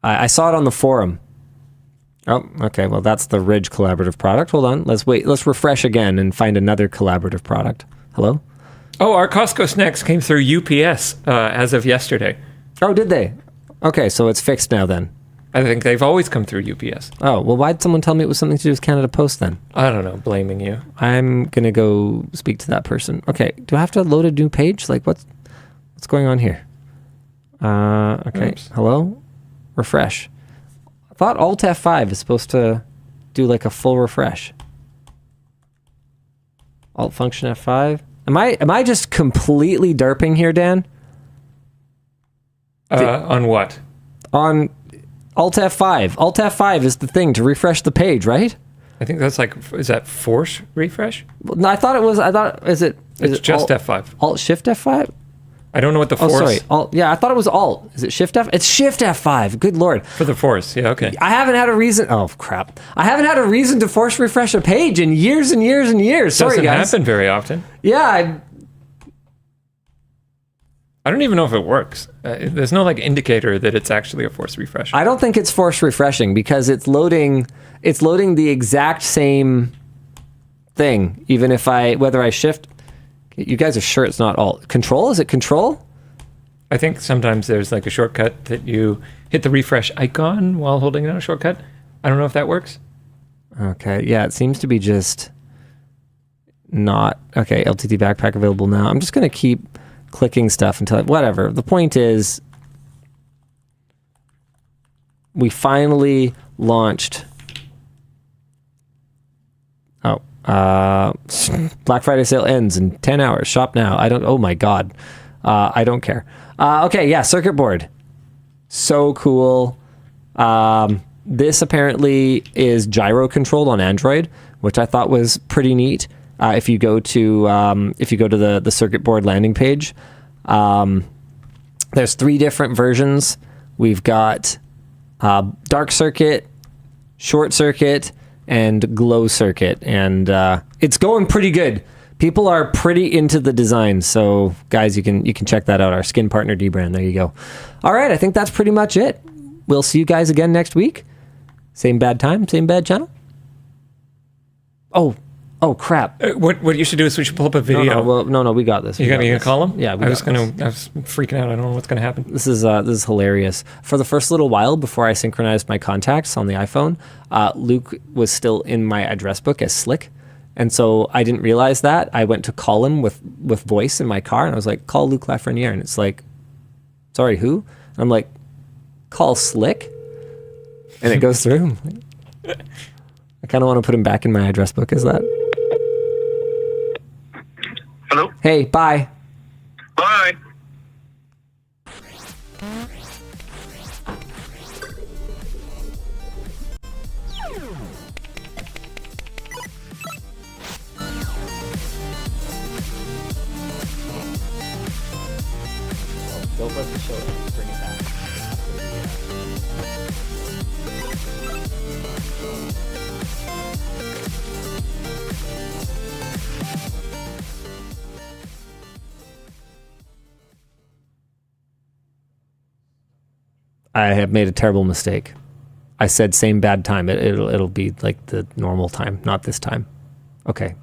I saw it on the forum. Oh, okay. Well, that's the Ridge collaborative product. Hold on. Let's wait. Let's refresh again and find another collaborative product. Hello? Oh, our Costco snacks came through UPS as of yesterday. Oh, did they? Okay, so it's fixed now then. I think they've always come through UPS. Oh, well, why'd someone tell me it was something to do with Canada Post then? I don't know, blaming you. I'm going to go speak to that person. Okay, do I have to load a new page? Like, what's going on here? Okay, Oops. Hello? Refresh. I thought Alt F5 is supposed to do like a full refresh. Alt function F5. Am I just completely derping here, Dan? On what? On Alt F5. Alt F5 is the thing to refresh the page, right? I think that's like, is that force refresh? Well, no, is it Just Alt, F5. Alt Shift F5? I don't know what the Oh, force sorry. Alt, yeah, I thought it was Alt. Is it Shift F? It's Shift F5. Good Lord. for the force. Yeah, okay. I haven't had a reason. Oh, crap. I haven't had a reason to force refresh a page in years and years and years. Sorry, Doesn't guys. happen very often. Yeah. I don't even know if it works. There's no like indicator that it's actually a force refresh. I don't think it's force refreshing because it's loading the exact same thing, even if whether I shift. You guys are sure it's not Alt. Control? Is it Control? I think sometimes there's like a shortcut that you hit the refresh icon while holding down a shortcut. I don't know if that works. Okay. Yeah, it seems to be just not. Okay, LTT backpack available now. I'm just going to keep clicking stuff until whatever. The point is, we finally launched. Oh, Black Friday sale ends in 10 hours. Shop now. Oh my God. I don't care. Okay, yeah, circuit board. So cool. This apparently is gyro controlled on Android, which I thought was pretty neat. If you go to the circuit board landing page, there's 3 different versions. We've got dark circuit, short circuit, and glow circuit, and it's going pretty good. People are pretty into the design, so guys, you can check that out. Our skin partner dBrand. There you go. All right, I think that's pretty much it. We'll see you guys again next week. Same bad time, same bad channel. Oh crap! What you should do is we should pull up a video. No, we got this. You gonna call him? Yeah, I was freaking out. I don't know what's gonna happen. This is hilarious. For the first little while before I synchronized my contacts on the iPhone, Luke was still in my address book as Slick, and so I didn't realize that. I went to call him with voice in my car, and I was like, "Call Luke Lafreniere," and it's like, "Sorry, who?" And I'm like, "Call Slick," and it goes through. I kind of want to put him back in my address book as that. Hello? Hey, bye. Bye. Don't let the show bring it back. I have made a terrible mistake. I said same bad time. It'll be like the normal time, not this time. Okay.